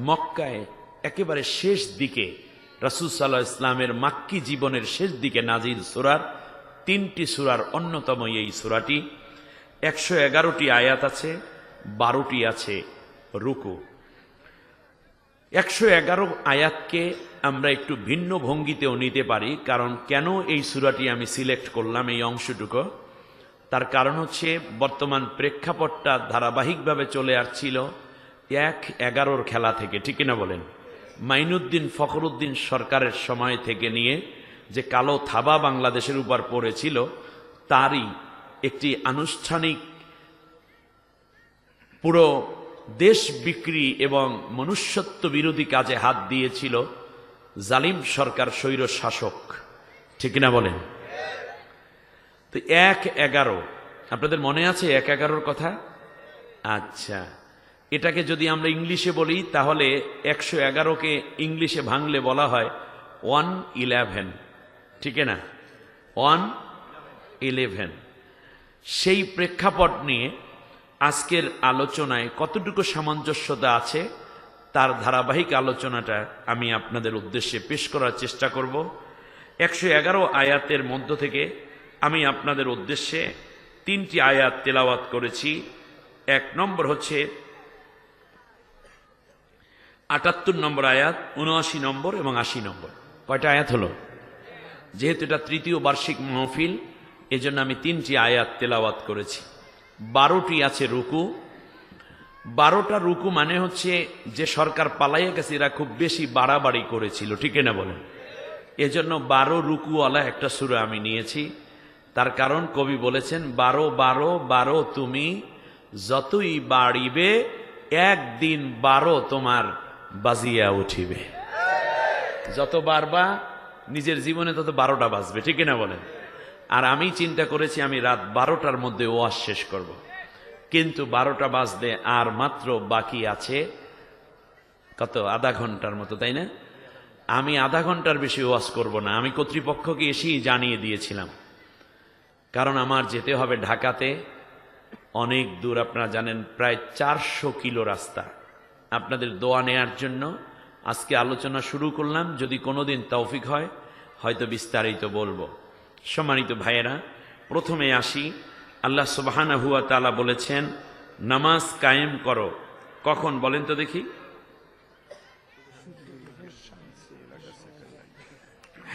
Speaker 1: মক্কায় একেবারে শেষ দিকে রাসূল সাল্লাল্লাহু আলাইহি ওয়াসাল্লামের মাক্কি জীবনের শেষ দিকে নাজিল সূরার 3টি সূরার অন্যতম এই সূরাটি। 111টি আয়াত আছে, 12টি আছে রুকু। 111 আয়াতকে আমরা একটু ভিন্ন ভঙ্গিতেও নিতে পারি, কারণ কেন এই সূরাটি আমি সিলেক্ট করলাম এই অংশটুকু, তার কারণ হচ্ছে বর্তমান প্রেক্ষাপটটা ধারাবাহিকভাবে চলে আসছিল 1-11 খেলা থেকে, ঠিক না বলেন? মাইনুদ্দিন ফখরুদ্দিন সরকারের সময় থেকে নিয়ে যে কালো থাবা বাংলাদেশের উপর পড়েছিল তারই একটি আনুষ্ঠানিক পুরো দেশ বিক্রি এবং মনুষ্যত্ব বিরোধী কাজে হাত দিয়েছিল জালিম সরকার, স্বৈর শাসক, ঠিক না বলেন? তো 1-11 আপনাদের মনে আছে 1-11 কথা? আচ্ছা, এটাকে যদি আমরা ইংলিশে বলি তাহলে 111কে ইংলিশে ভাঙলে বলা হয় 111, ঠিক না? 111। সেই প্রেক্ষাপট নিয়ে আজকের আলোচনায় কতটুকু সামঞ্জস্যতা আছে তার ধারাবাহিক আলোচনাটা আমি আপনাদের উদ্দেশ্যে পেশ করার চেষ্টা করব। 111 আয়াতের মধ্য থেকে আমি আপনাদের উদ্দেশ্যে 3টি আয়াত তেলাওয়াত করেছি। এক নম্বর হচ্ছে ৭৮ নম্বর আয়াত, ৭৯ নম্বর এবং ৮০ নম্বর। কয়টা আয়াত হলো? যেহেতু এটা তৃতীয় বার্ষিক মাহফিল, এজন্য আমি ৩টি আয়াত তেলাওয়াত করেছি। ১২টি আছে রুকু। ১২টা রুকু মানে হচ্ছে যে সরকার পালাইয়া গেছে এরা খুব বেশি বাড়াবাড়ি করেছিল, ঠিক না বলেন? এজন্য ১২ রুকুওয়ালা একটা সূরা আমি নিয়েছি। তার কারণ কবি বলেছেন ১২ ১২ ১২ তুমি যতই বাড়িবে একদিন ১২ তোমার বাজিয়া উঠিবে। যত বাড়বা নিজের জীবনে তত ১২টা বাজবে, ঠিক না বলেন? আর আমি চিন্তা করেছি আমি রাত ১২টার মধ্যে ওয়াজ শেষ করব, কিন্তু ১২টা বাজতে আর মাত্র বাকি আছে কত, আধা ঘন্টার মতো, তাই না? আমি আধা ঘন্টার বেশি ওয়াজ করব না। আমি কর্তৃপক্ষকে এসেই জানিয়ে দিয়েছিলাম, কারণ আমার যেতে হবে ঢাকাতে, অনেক দূর, আপনারা জানেন প্রায় ৪০০ কিলো রাস্তা। আপনাদের দোয়া নেয়ার জন্য আজকে আলোচনা শুরু করলাম, যদি কোনোদিন তৌফিক হয় হয়তো বিস্তারিত বলবো। সম্মানিত ভাইয়েরা, প্রথমে আসি, আল্লাহ সুবহানাহু ওয়া তাআলা বলেছেন নামাজ কায়েম করো। কখন বলেন তো দেখি?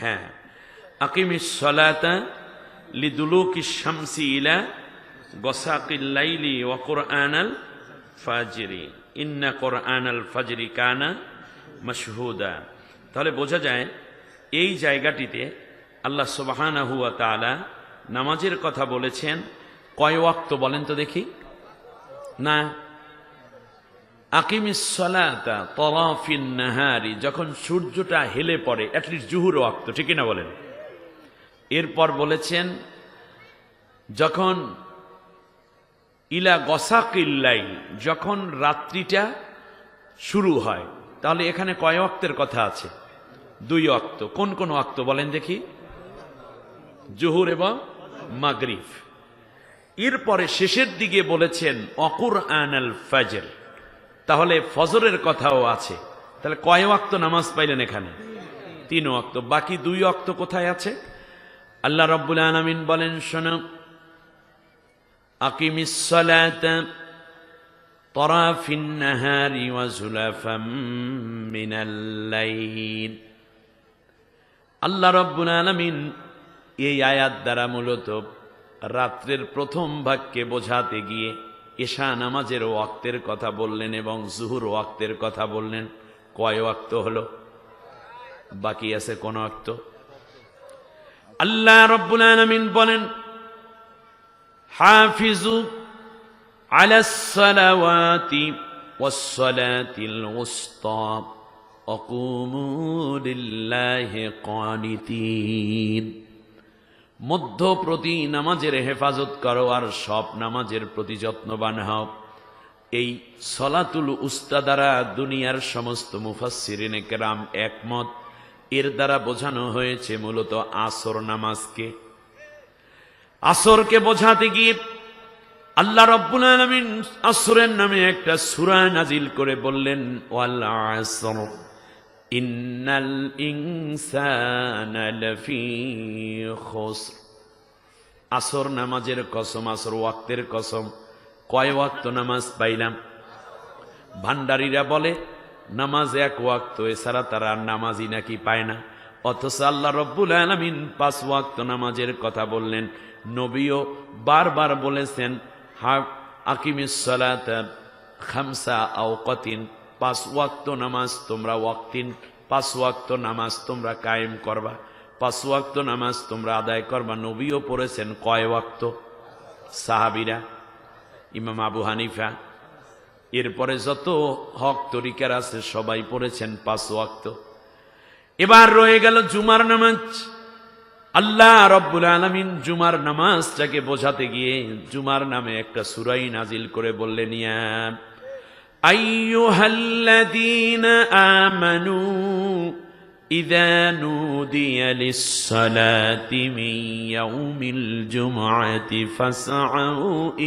Speaker 1: হ্যাঁ, আকিমিস সালাতা লিদুলুকিশ শামসি ইলা গসাকিল লাইলি ওয়া কুরআনাল ফাজরি ইন্না কুরআনাল ফাজরি কানা মাশহুদা। তাহলে বোঝা যায় এই জায়গাটিতে আল্লাহ সুবহানাহু ওয়া তাআলা নামাজের কথা বলেছেন। কয় ওয়াক্ত বলেন তো দেখি? না, আকিমিস সালাতা তরাফিন নাহারি, যখন সূর্যটা হেলে পড়ে, অ্যাটলিস্ট জুহুর ওয়াক্ত, ঠিক না বলেন? এরপর বলেছেন যখন ইলা গসাকিল লাইল, যখন রাত্রিটা শুরু হয়। তাহলে এখানে কয় ওয়াক্তের কথা আছে? 2 ওয়াক্ত। কোন কোন ওয়াক্ত বলেন দেখি? জুহুর এবং মাগরিব। এরপরে শেষের দিকে বলেছেন অকুরআনাল ফাজর, তাহলে ফজরের কথাও আছে। তাহলে কয় ওয়াক্ত নামাজ পাইলেন এখানে? 3 ওয়াক্ত। বাকি 2 ওয়াক্ত কোথায় আছে? আল্লাহ রাব্বুল আলামিন বলেন শোনো, আকিমিস সালাতা তরাফিন নাহারি ওয়া যুলাফাম মিনাল লাইল। আল্লাহ রাব্বুল আলামিন এই আয়াত দ্বারা মূলত রাত্রের প্রথম ভাগকে বোঝাতে গিয়ে এশা নামাজের ওয়াক্তের কথা বললেন এবং জুহুর ওয়াক্তের কথা বললেন। কয় ওয়াক্ত হলো? বাকি আছে কোন ওয়াক্ত? আল্লাহ রাব্বুল আলামিন বলেন হাফিজু আলাস সালাওয়াতি ওয়াস সালাতিল উসতা ওয়া কুমু লিল্লাহি কানিতিন। মধ্যপ্রতি নামাজের হেফাজত করো আর সব নামাজের প্রতি যত্নবান হও। এই সলাতুল উস্তা দ্বারা দুনিয়ার সমস্ত মুফাসসিরিনে কেরাম একমত। এর দ্বারা বোঝানো হয়েছে মূলত আসর নামাজকে। আসরকে বোঝাতে গিয়ে আল্লাহ রাব্বুল আলামিন আসরের নামে একটা সূরা নাজিল করে বললেন ওয়াল আসর ইন্নাল ইনসানা লাফি খুসর। আসর নামাজের কসম, আসর ওয়াক্তের কসম। কয় ওয়াক্ত নামাজ পাইলাম? ভান্ডারীরা বলে নামাজ 1 ওয়াক্ত, এছাড়া তারা নামাজই নাকি পায় না। অথচ আল্লাহ রাব্বুল আলামিন 5 ওয়াক্ত নামাজের কথা বললেন। নবীও বারবার বলেছেন আকিমিস সালাতা খামসা আওকাতিন, 5 ওয়াক্ত নামাজ তোমরা ওয়াক্তিন, 5 ওয়াক্ত নামাজ তোমরা কায়েম করবা, 5 ওয়াক্ত নামাজ তোমরা আদায় করবা। নবীও পড়েছেন কয় ওয়াক্ত? সাহাবীরা, ইমাম আবু হানিফা, এরপরে যত হক তরিকার আছে সবাই পড়েছেন 5 ওয়াক্ত। এবার রয়ে গেল জুমার নামাজ। আল্লাহ রাব্বুল আলামিন জুমার নামাজটাকে বোঝাতে গিয়ে জুমার নামে একটা সূরাই নাজিল করে বললেন ইয়া আইয়ুহাল্লাযীনা আমানু ইযা নুদিয়া লিস-সালাতি মিন ইয়াউমিল জুমআতি ফাসআউ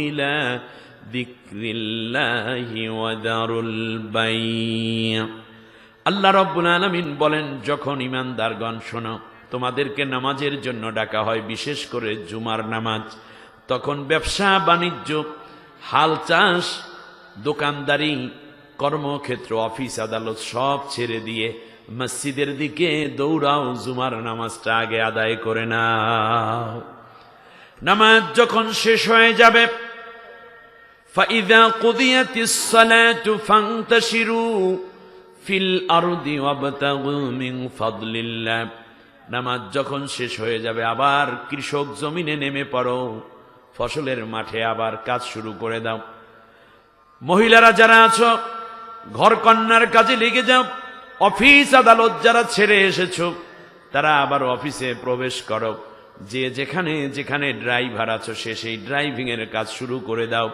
Speaker 1: ইলা যিকরিল্লাহি ওয়া দারুল বাই'। আল্লাহ রাব্বুল আলামিন বলেন যখন ঈমানদারগণ শোনো তোমাদেরকে নামাজের জন্য ডাকা হয়, বিশেষ করে জুমার নামাজ, তখন ব্যবসা বাণিজ্য হাল চাষ, দোকানদারি, কর্মক্ষেত্র, অফিস আদালত সব ছেড়ে দিয়ে মসজিদের দিকে দৌড়াও, জুমার নামাজটা আগে আদায় করে নাও। নামাজ যখন শেষ হয়ে যাবে, فَإِذَا قُضِيَتِ الصَّلَاةُ فَانْتَشِرُوا فِي الْأَرْضِ وَابْتَغُوا مِنْ فَضْلِ اللَّهِ। নামাজ যখন শেষ হয়ে যাবে, আবার কৃষক জমিনে নেমে পড়ো, ফসলের মাঠে আবার কাজ শুরু করে দাও। মহিলারা যারা আছো, ঘর কন্যার কাজে লেগে যাও। অফিস আদালত যারা ছেড়ে এসেছো, তারা আবার অফিসে প্রবেশ করো। যে যেখানে যেখানে ড্রাইভার আছো, সে সেই ড্রাইভিং এর কাজ শুরু করে দাও।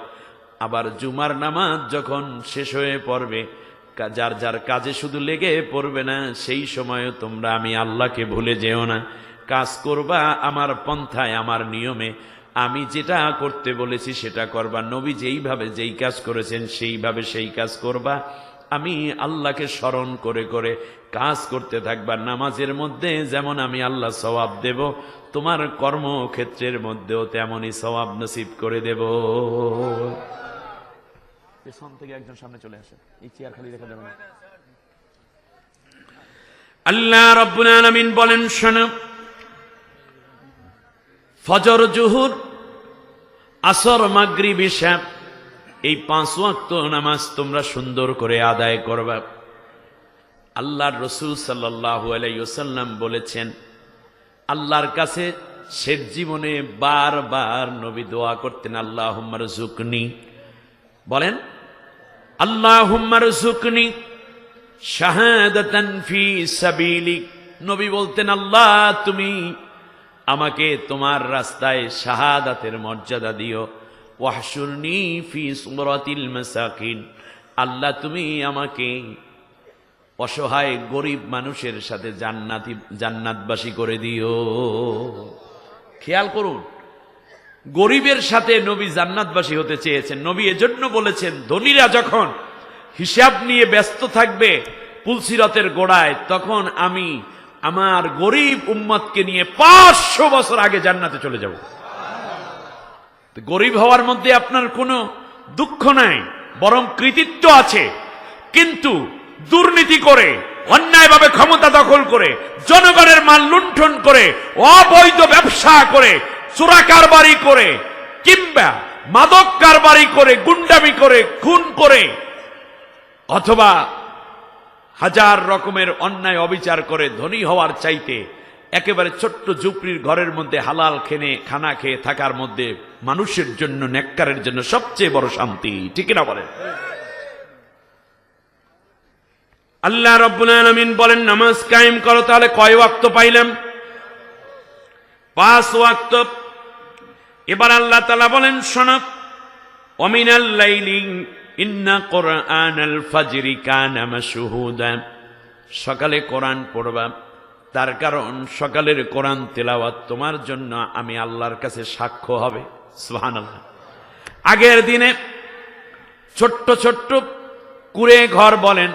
Speaker 1: আবার জুমার নামাজ যখন শেষ হয়ে পড়বে, যার যার কাজে শুধু লেগে পড়বে না, সেই সময়ও তোমরা আমি আল্লাহকে ভুলে যেও না। কাজ করবা আমার পন্থায়, আমার নিয়মে। আমি যেটা করতে বলেছি সেটা করবা। নবী যেইভাবে যেই কাজ করেছেন সেইভাবে সেই কাজ করবা। আমি আল্লাহকে স্মরণ করে করে কাজ করতে থাকবা। নামাজের মধ্যে যেমন আমি আল্লাহ সওয়াব দেব, তোমার কর্মক্ষেত্রের মধ্যেও তেমনই সওয়াব নসিব করে দেব। পেছন থেকে একজন সামনে চলে আসে, এই চেয়ার খালি দেখা যাবে না। আল্লাহ রাব্বুল আলামিন বলেন, শোনো, ফজর, জোহর, আসর, মাগরিব, ইশা, এই 5 ওয়াক্ত নামাজ তোমরা সুন্দর করে আদায় করবা। আল্লাহর রাসূল সাল্লাল্লাহু আলাইহি ওয়াসাল্লাম বলেছেন, আল্লাহর কাছে শেষ জীবনে বারবার নবী দোয়া করতেন, আল্লাহুম্মা রযুকনি, বলেন আল্লাহুম্মা রযুকনি শাহাদাতান ফি সাবিলিক। নবী বলতেন, আল্লাহ তুমি আমাকে তোমার রাস্তায় শাহাদাতের মর্যাদা দিও। ওয়াহশুরনি ফি সুরাতিল মাসাকিন, আল্লাহ তুমি আমাকে অসহায় গরিব মানুষের সাথে জান্নাতবাসী করে দিও। খেয়াল করুন, গরিবের সাথে নবী জান্নাতবাসী হতে চেয়েছেন। নবী এজন্য বলেছেন, ধনীরা যখন হিসাব নিয়ে ব্যস্ত থাকবে পুলসিরাতের গোড়ায়, তখন আমি আমার গরিব উম্মতকে নিয়ে 500 বছর আগে জান্নাতে চলে যাব। গরিব হওয়ার মধ্যে আপনার কোনো দুঃখ নাই, বরং কৃতিত্ব আছে। কিন্তু দুর্নীতি করে, অন্যায়ভাবে ক্ষমতা দখল করে, জনগণের মাল লুণ্ঠন করে, অবৈধ ব্যবসা করে, চোরা কারবারি করে, কিংবা মাদক কারবারি করে, গুন্ডামি করে, খুন করে, অথবা হাজার রকমের অন্যায় অবিচার করে ধনী হওয়ার চাইতে একেবারে ছোট্ট ঝুপড়ির ঘরের মধ্যে হালাল খানা খেয়ে থাকার মধ্যে মানুষের জন্য, নেককারের জন্য সবচেয়ে বড় শান্তি। ঠিক না বলেন? আল্লাহ রাব্বুল আলামিন বলেন, নামাজ কায়েম করো। তাহলে কয় ওয়াক্ত পাইলাম? 5 ওয়াক্ত। এবার আল্লাহ তাআলা বলেন, শোনো, ওয়ামিনাল লাইলি ইন্না কুরআনাল ফাজরি কানা মাশহুদা। সকালে কোরআন পড়বা, তার কারণ সকালের কোরআন তেলাওয়াত তোমার জন্য আমি আল্লাহর কাছে সাক্ষ্য হবে। সুবহানাল্লাহ। আগের দিনে ছোট্ট ছোট্ট কুঁড়ে ঘর বলেন,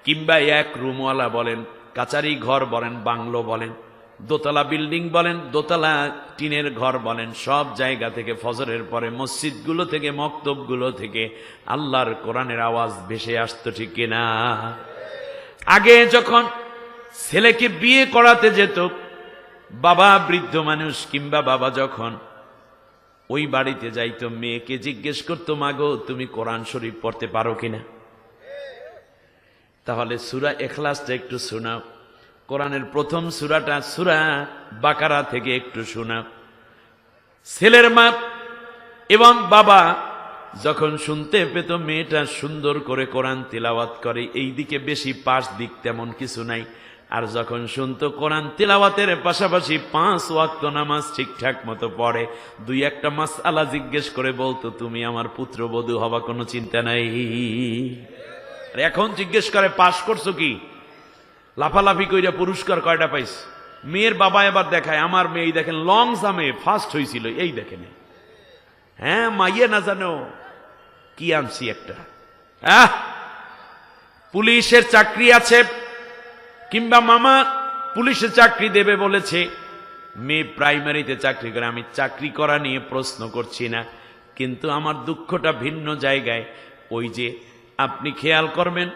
Speaker 1: কিংবা এক রুমওয়ালা বলেন, কাচারি ঘর বলেন, বাংলো বলেন, দোতলা বিল্ডিং বলেন, দোতলা টিনের ঘর বলেন, সব জায়গা থেকে ফজরের পরে মসজিদগুলো থেকে, মক্তবগুলো থেকে আল্লাহর কোরআনের আওয়াজ ভেসে আসতো। ঠিক কিনা? আগে যখন ছেলেকে বিয়ে করাতে যেত, বাবা বৃদ্ধ মানুষ কিংবা বাবা যখন ওই বাড়িতে যাইতো, মেয়েকে জিজ্ঞেস করতো, মাগো তুমি কোরআন শরীফ পড়তে পারো কিনা? তাহলে সূরা ইখলাসটা একটু শোনাও, কোরআনের প্রথম সূরাটা সূরা বাকারা থেকে একটু শোনাও। ছেলের মা এবং বাবা যখন শুনতে পেত মেয়েটা সুন্দর করে কোরআন তিলাওয়াত করে, এই দিকে বেশি পাশ দিক তেমন কিছু নাই, আর যখন শুনতো কোরআন তিলাওয়াতের পাশাপাশি 5 ওয়াক্ত নামাজ ঠিকঠাক মতো পড়ে, 2-1টা মাসআলা জিজ্ঞেস করে বলতো, তুমি আমার পুত্রবধূ হবা, কোনো চিন্তা নাই। এখন জিজ্ঞেস করে, পাশ করছো কি? লাফালাফি কইরা পুরস্কার কয়টা পাইছ? মেয়ের বাবা এবার দেখায়, আমার মেয়ে দেখেন লং জামে ফার্স্ট হয়েছিল, এই দেখেন। হ্যাঁ, মাইয়ে না জানো কি আনছি একটা। পুলিশের চাকরি আছে, কিংবা মামা পুলিশের চাকরি দেবে বলেছে, মেয়ে প্রাইমারিতে চাকরি করে। আমি চাকরি করা নিয়ে প্রশ্ন করছি না, কিন্তু আমার দুঃখটা ভিন্ন জায়গায়। ওই যে আপনি খেয়াল করবেন,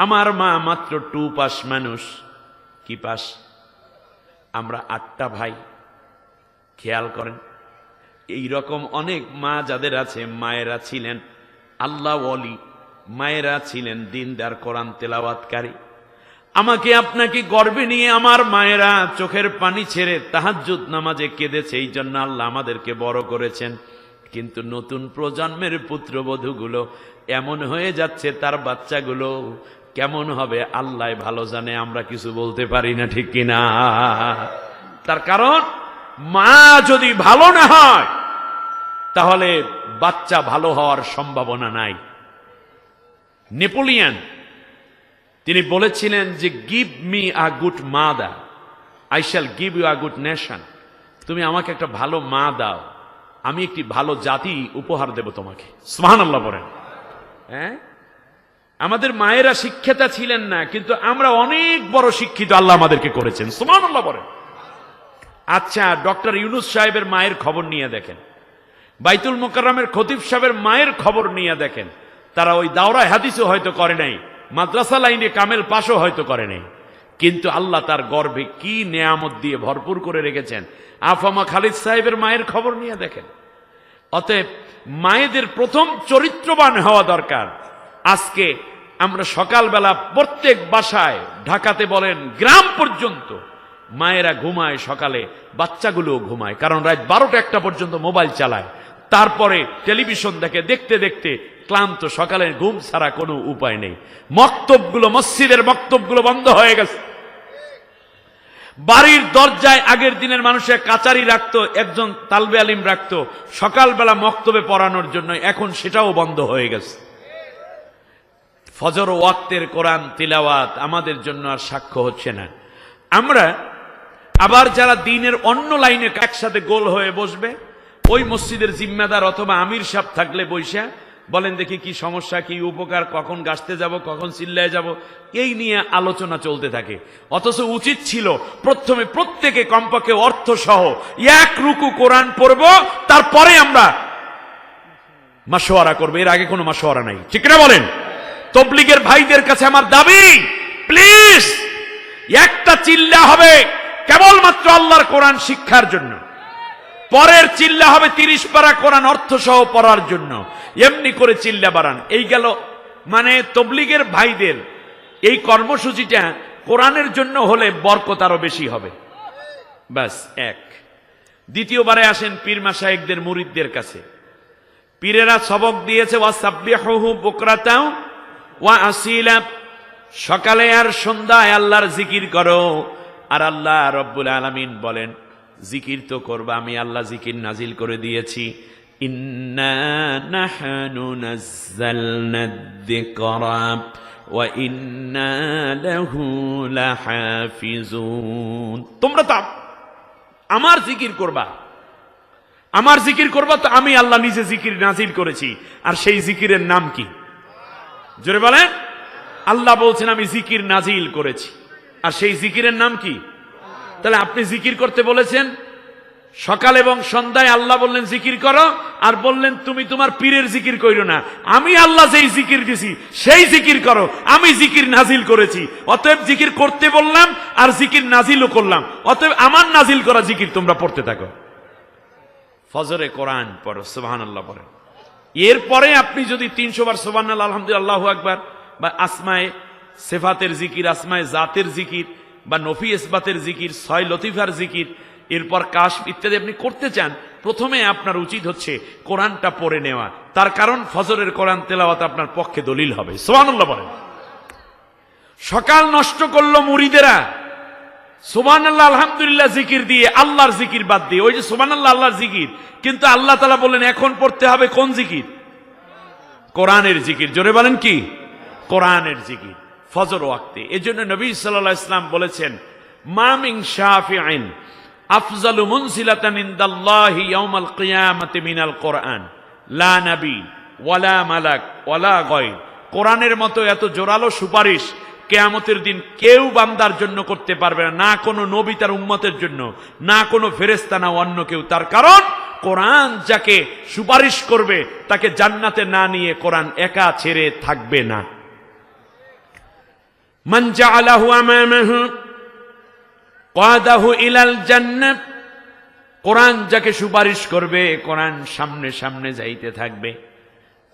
Speaker 1: আমার মা মাত্র 2 পাস মানুষ। কি পাস? আমরা 8টা ভাই। খেয়াল করেন, এই রকম অনেক মা যাদের আছে, মায়েরা ছিলেন আল্লাহ ওয়ালি, মায়েরা ছিলেন দিনদার, কোরআন তেলাওয়াতকারী। আমাকে আপনাকে গর্বে নিয়ে আমার মায়েরা চোখের পানি ছেড়ে তাহাজ্জুদ নামাজে কেঁদেছে, এই জন্য আল্লাহ আমাদেরকে বড় করেছেন। কিন্তু নতুন প্রজন্মের পুত্রবধূগুলো এমন হয়ে যাচ্ছে, তার বাচ্চাগুলো কেমন হবে আল্লাহ ভালো জানে, আমরা কিছু বলতে পারি না, ঠিক কিনা? তার কারণ মা যদি ভালো না হয় তাহলে বাচ্চা ভালো হওয়ার সম্ভাবনা নাই। নেপোলিয়ন তিনি বলেছিলেন যে give me a good mother, I shall give you a good nation. তুমি আমাকে একটা ভালো মা দাও, আমি একটি ভালো জাতি উপহার দেব তোমাকে। সুবহানাল্লাহ বলেন। হ্যাঁ, আমাদের মায়েরা শিক্ষিতা ছিলেন না, কিন্তু আমরা অনেক বড় শিক্ষিত আল্লাহ আমাদেরকে করেছেন। সুবহানাল্লাহ বলেন। আচ্ছা, ডক্টর ইউনুস সাহেবের মায়ের খবর নিয়ে দেখেন, বাইতুল মুকাররমের খতিব সাহেবের মায়ের খবর নিয়ে দেখেন। তারা ওই দাওরা হাদিসও হয়তো করে নাই, মাদ্রাসা লাইনে কামেল পাশও হয়তো করে নাই, কিন্তু আল্লাহ তার গর্ভে কি নেয়ামত দিয়ে ভরপুর করে রেখেছেন। আফামা খালিদ সাহেবের মায়ের খবর নিয়ে দেখেন। অতএব মায়েদের প্রথম চরিত্রবান হওয়া দরকার। আজকে আমরা সকালবেলা প্রত্যেক বাসায়, ঢাকাতে বলেন গ্রাম পর্যন্ত, মায়েরা ঘুমায় সকালে, বাচ্চাগুলোও ঘুমায়, কারণ রাত 12টা-1টা পর্যন্ত মোবাইল চালায়, তারপরে টেলিভিশন দেখে, দেখতে দেখতে ক্লান্ত, সকালের ঘুম ছাড়া কোনো উপায় নেই। মক্তবগুলো, মসজিদের মক্তবগুলো বন্ধ হয়ে গেছে। বাড়ির দরজায় আগের দিনের মানুষের কাচারি রাখতো, একজন তালবে আলিম রাখতো সকালবেলা মক্তবে পড়ানোর জন্য, এখন সেটাও বন্ধ হয়ে গেছে। ফজর ওয়াক্তের কোরআন তিলাওয়াত আমাদের জন্য আর সাক্ষ্য হচ্ছে না। আমরা আবার যারা দিনের অন্য লাইনে একসাথে গোল হয়ে বসবে, ওই মসজিদের জিম্মাদার অথবা আমির সাহেব থাকলে বৈশা বলেন দেখি কি সমস্যা, কি উপকার, কখন গাছতে যাব, কখন চিল্লায় যাব, এই নিয়ে আলোচনা চলতে থাকে। অথচ উচিত ছিল প্রথমে প্রত্যেকে কমপক্ষে অর্থ সহ 1 রুকু কোরআন পড়ব, তারপরে আমরা মাশওয়ারা করব। এর আগে কোনো মাশওয়ারা নাই, ঠিক না বলেন? তবলিগের ভাইদের কাছে আমার দাবি, প্লিজ একটা চিল্লা হবে কেবলমাত্র আল্লাহর কোরআন শিক্ষার জন্য, পরের চিল্লা হবে 30 পারা কোরআন অর্থ সহ পড়ার জন্য। এমনি করে চিল্লা বাড়ান। এই গেল মানে তবলিগের ভাইদের এই কর্মসূচিটা কোরআনের জন্য হলে বরকত আরো বেশি হবে। ব্যাস এক। দ্বিতীয়বারে আসেন পীর মাশায়েখদের মুরিদদের কাছে। পীরেরা সবক দিয়েছে ওয়াসাব্বিহুহু বুকরাতাও ওয়া আসিলা, সকালে আর সন্ধ্যায় আল্লাহর জিকির করো। আর আল্লাহ রব্বুল আলামিন বলেন জিকির তো করবা, আমি আল্লাহ জিকির নাজিল করে দিয়েছি। ইন্না নাহনু নাযালনা যিকরা ওয়া ইন্না লাহু লাহাফিজুন। তোমরা তো আমার জিকির করবা, আমার জিকির করবা, তো আমি আল্লাহ নিজে জিকির নাজিল করেছি। আর সেই জিকিরের নাম কি? জোরে বলেন। আল্লাহ বলছেন আমি জিকির নাজিল করেছি, আর সেই জিকিরের নাম কি? তাহলে আপনি জিকির করতে বলেছেন সকাল এবং সন্ধ্যায়, আল্লাহ বললেন জিকির করো, আর বললেন তুমি তোমার পীরের জিকির কইরো না। আমি আল্লাহ যেই জিকির দিছি সেই জিকির করো, আমি জিকির নাজিল করেছি। অতএব জিকির করতে বললাম আর জিকির নাজিলও করলাম, অতএব আমার নাজিল করা জিকির তোমরা পড়তে থাকো। ফজরে কোরআন পড়ো, সুবহানাল্লাহ পড়ো। এরপরে আপনি যদি 300 বার সুবহানাল্লাহ, আলহামদুলিল্লাহ, আল্লাহু আকবার, বা আসমায়ে সিফাতের জিকির, আসমায়ে জাতের জিকির, বা নফি ইসবাতের জিকির, 6 লতিফার জিকির, এরপর কাশ ইত্যাদি আপনি করতে চান, প্রথমে আপনার উচিত হচ্ছে কোরআনটা পড়ে নেওয়া। তার কারণ ফজরের কোরআন তেলাওয়াত আপনার পক্ষে দলিল হবে। সুবহানাল্লাহ বলেন। সকাল নষ্ট করলো মুরিদেরা সুবহানাল্লাহ আলহামদুলিল্লাহ জিকির দিয়ে, আল্লাহর জিকির বাদ দিয়ে। ওই যে সুবহানাল্লাহ আল্লাহর জিকির, কিন্তু আল্লাহ তাআলা বললেন এখন পড়তে হবে কোন জিকির? কোরআনের জিকির। জোরে বলেন কি? কোরআনের জিকির ফজর ওয়াক্তে। এজন্য নবী সাল্লাল্লাহু আলাইহি ওয়াসাল্লাম বলেছেন মা মিন শাফিঈন আফজালু মুনজিলাতান ইনদাল্লাহি ইয়াউমাল কিয়ামাতি মিনাল কোরআন, লা নবী ওয়ালা মালাক ওয়ালা গায়র। কোরআনের মতো এত জোরালো সুপারিশ কিয়ামতের দিন কেউ বান্দার জন্য করতে পারবে না, না কোনো নবী তার উম্মতের জন্য, না কোনো ফেরেশতা, না অন্য কেউ। তার কারণ কোরআন যাকে সুপারিশ করবে তাকে জান্নাতে না নিয়ে কোরআন একা ছেড়ে থাকবে না। মান জাআলাহু আমামাহু কাদাহু ইলাল জান্নাহ, কোরআন যাকে সুপারিশ করবে, কোরআন সামনে সামনে যাইতে থাকবে,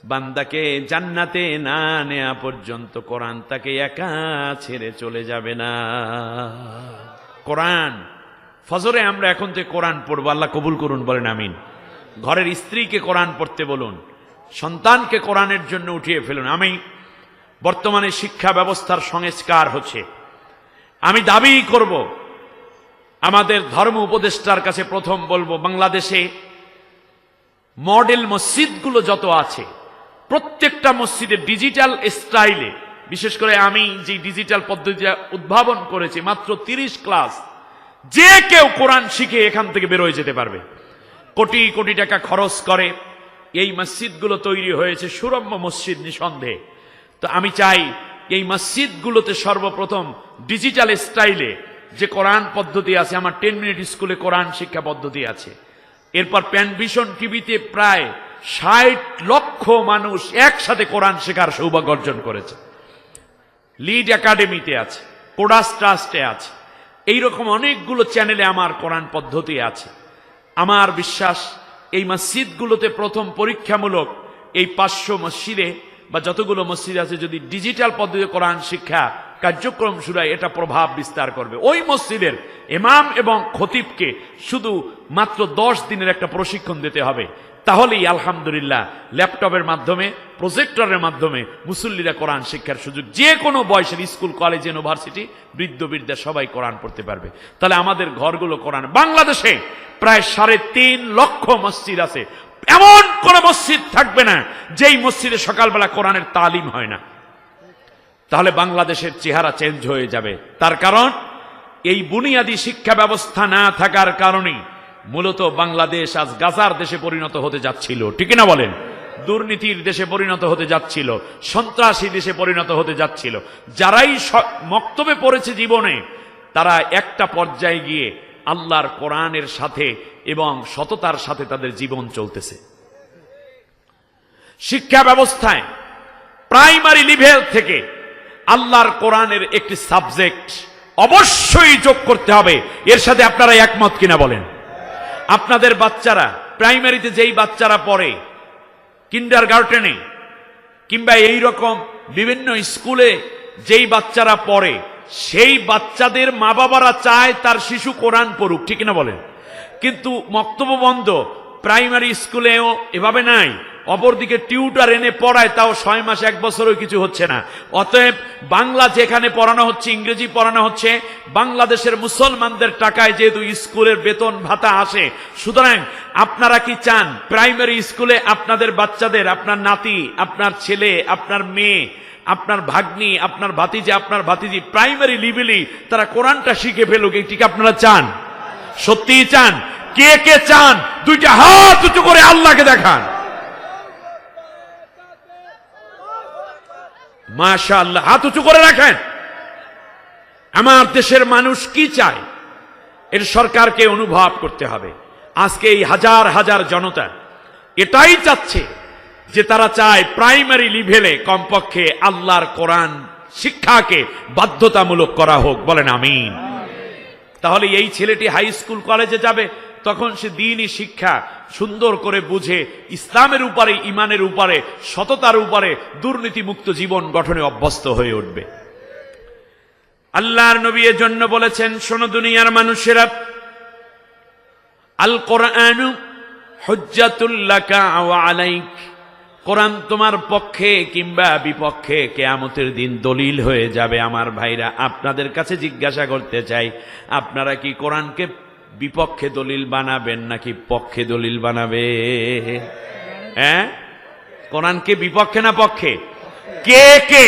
Speaker 1: বান্দাকে জান্নাতে না নেয়া পর্যন্ত কোরআন তাকে একা ছেড়ে চলে যাবে না। কোরআন ফজরে আমরা এখন থেকে কোরআন পড়বো, আল্লাহ কবুল করুন, বলেন আমিন। ঘরের স্ত্রীকে কোরআন পড়তে বলুন, সন্তানকে কোরআনের জন্য উঠিয়ে ফেলুন। আমি বর্তমানে শিক্ষা ব্যবস্থার সংস্কার হচ্ছে, আমি দাবি করব, আমাদের ধর্ম উপদেষ্টার কাছে প্রথম বলবো, বাংলাদেশে মডেল মসজিদগুলো যত আছে প্রত্যেকটা মসজিদে ডিজিটাল স্টাইলে, বিশেষ করে আমি যে ডিজিটাল পদ্ধতিটা উদ্ভাবন করেছি, মাত্র 30 ক্লাস, যে কেউ কোরআন শিখে এখান থেকে বেরোয় যেতে পারবে। কোটি কোটি টাকা খরচ করে এই মসজিদগুলো তৈরি হয়েছে, সুরম্য মসজিদ নিঃসন্দেহে। তো আমি চাই এই মসজিদগুলোতে সর্বপ্রথম ডিজিটাল স্টাইলে যে কোরআন পদ্ধতি আছে, আমার 10 মিনিট স্কুলে কোরআন শিক্ষা পদ্ধতি আছে, এরপর প্যানভিশন টিভিতে প্রায় 60 লক্ষ মানুষ একসাথে কোরআন শেখার সৌভাগ্য অর্জন করেছে, লিড একাডেমিতে আছে, কোডাস ট্রাস্টে আছে, এইরকম অনেকগুলো চ্যানেলে আমার কোরআন পদ্ধতি আছে। আমার বিশ্বাস এই মসজিদগুলোতে প্রথম পরীক্ষামূলক এই 500 মসজিদে বা যতগুলো মসজিদ আছে যদি ডিজিটাল পদ্ধতিতে কোরআন শিক্ষা কার্যক্রম শুরু হয়, এটা প্রভাব বিস্তার করবে। ওই মসজিদের ইমাম এবং খতিবকে শুধু মাত্র 10 দিনের একটা প্রশিক্ষণ দিতে হবে, তাহলেই আলহামদুলিল্লাহ ল্যাপটপের মাধ্যমে, প্রজেক্টরের মাধ্যমে মুসল্লিরা কোরআন শিক্ষার সুযোগ, যে কোনো বয়সের স্কুল, কলেজ, ইউনিভার্সিটি, বৃদ্ধ বৃদ্ধা সবাই কোরআন পড়তে পারবে। তাহলে আমাদের ঘরগুলো কোরআন, বাংলাদেশে প্রায় 3.5 লক্ষ মসজিদ আছে, এমন কোন মসজিদ থাকবে না যেই মসজিদে সকালবেলা কোরআনের তালিম হয় না। তাহলে বাংলাদেশের চেহারা চেঞ্জ হয়ে যাবে। তার কারণ এই বুনিয়াদী শিক্ষা ব্যবস্থা না থাকার কারণেই মূলত বাংলাদেশ আজ গাজার দেশে পরিণত হতে যাচ্ছিল, ঠিক না বলেন? দুর্নীতির দেশে পরিণত হতে যাচ্ছিল, সন্ত্রাসী দেশে পরিণত হতে যাচ্ছিল। যারাই মক্তবে পড়েছে জীবনে, তারা একটা পর্যায়ে গিয়ে আল্লাহর কোরআনের সাথে এবং সততার সাথে তাদের জীবন চলতেছে। শিক্ষা ব্যবস্থায় প্রাইমারি লেভেল থেকে আল্লাহর কোরআনের একটি সাবজেক্ট অবশ্যই যোগ করতে হবে। এর সাথে আপনারা একমত কিনা বলেন? আপনাদের বাচ্চারা প্রাইমারিতে যেই বাচ্চারা পড়ে, কিন্ডারগার্টেনে কিংবা এই রকম বিভিন্ন স্কুলে যেই বাচ্চারা পড়ে, সেই বাচ্চাদের মা বাবারা চায় তার শিশু কোরআন পড়ুক, ঠিক না বলেন? কিন্তু মক্তব্য বন্ধ, প্রাইমারি স্কুলেও এভাবে নাই, অপরদিকে টিউটার এনে পড়ায়, তাও 6 মাস 1 বছরও কিছু হচ্ছে না। অতএব বাংলা যেখানে পড়ানো হচ্ছে, ইংরেজি পড়ানো হচ্ছে, বাংলাদেশের মুসলমানদের টাকায় যেহেতু স্কুলের বেতন ভাতা আসে, সুতরাং আপনারা কি চান প্রাইমারি স্কুলে আপনাদের বাচ্চাদের, আপনার নাতি, আপনার ছেলে, আপনার মেয়ে, আপনার ভাগ্নি, আপনার ভাতিজা, আপনার ভাতিজি প্রাইমারি লেভেলেই তারা কোরআনটা শিখে ফেলুক, এটিকে আপনারা চান? সত্যিই চান? কে কে চান? 2টা হাত উঁচু করে আল্লাহকে দেখান। মাশাআল্লাহ, হাত উঁচু করে রাখেন। আমার দেশের মানুষ কি চায় এর সরকারকে অনুভব করতে হবে। আজকে এই হাজার হাজার জনতা এটাই চাচ্ছে যে তারা চায় প্রাইমারি লেভেলে কমপক্ষে আল্লাহর কোরআন শিক্ষাকে বাধ্যতামূলক করা হোক, বলেন আমিন। তাহলে এই ছেলেটি হাই স্কুল কলেজে যাবে, তখন সে দ্বীনি শিক্ষা সুন্দর করে বুঝে ইসলামের উপরে, ইমানের উপরে, সততার উপরে দুর্নীতিমুক্ত জীবন গঠনে অভ্যস্ত হয়ে উঠবে। আল্লাহর নবী এর জন্য বলেছেন, শোনো দুনিয়ার মানুষেরা, আল কোরআনু হুজ্জাতুল লাকা ওয়া আলাইক, কোরআন তোমার পক্ষে কিংবা বিপক্ষে কিয়ামতের দিন দলিল হয়ে যাবে। আমার ভাইরা, আপনাদের কাছে জিজ্ঞাসা করতে চাই, আপনারা কি কোরআনকে বিপক্ষে দলিল বানাবেন নাকি পক্ষে দলিল বানাবে? হ্যাঁ, কোরআনকে বিপক্ষে না পক্ষে? কে কে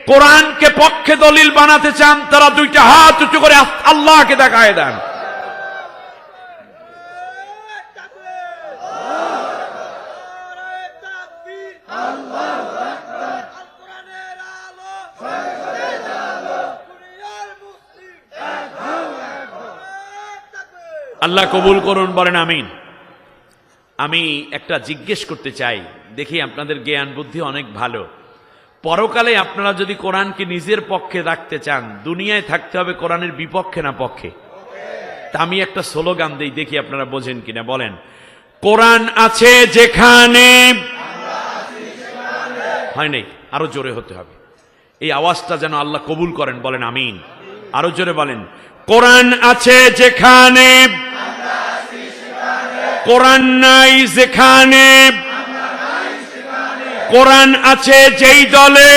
Speaker 1: কোরআনকে পক্ষে দলিল বানাতে চান তারা 2টা হাত উঁচু করে আল্লাহকে দেখায় দেন। আল্লাহ কবুল করুন, বলেন আমিন। আমি একটা জিজ্ঞেস করতে চাই, দেখি আপনাদের জ্ঞান বুদ্ধি অনেক ভালো। পরকালে আপনারা যদি কোরআনকে নিজের পক্ষে রাখতে চান, দুনিয়ায় থাকতে হবে কোরআনের বিপক্ষে না পক্ষে? তা আমি একটা স্লোগান দেই, দেখি আপনারা বোঝেন কিনা। বলেন, কোরআন আছে যেখানে, হয় নাই, আরো জোরে হতে হবে, এই আওয়াজটা যেন আল্লাহ কবুল করেন। বলেন আমিন। আরো জোরে বলেন, কোরআন আছে যেখানে, কোরআন নাই যেখানে, কোরআন আছে যেই দলে,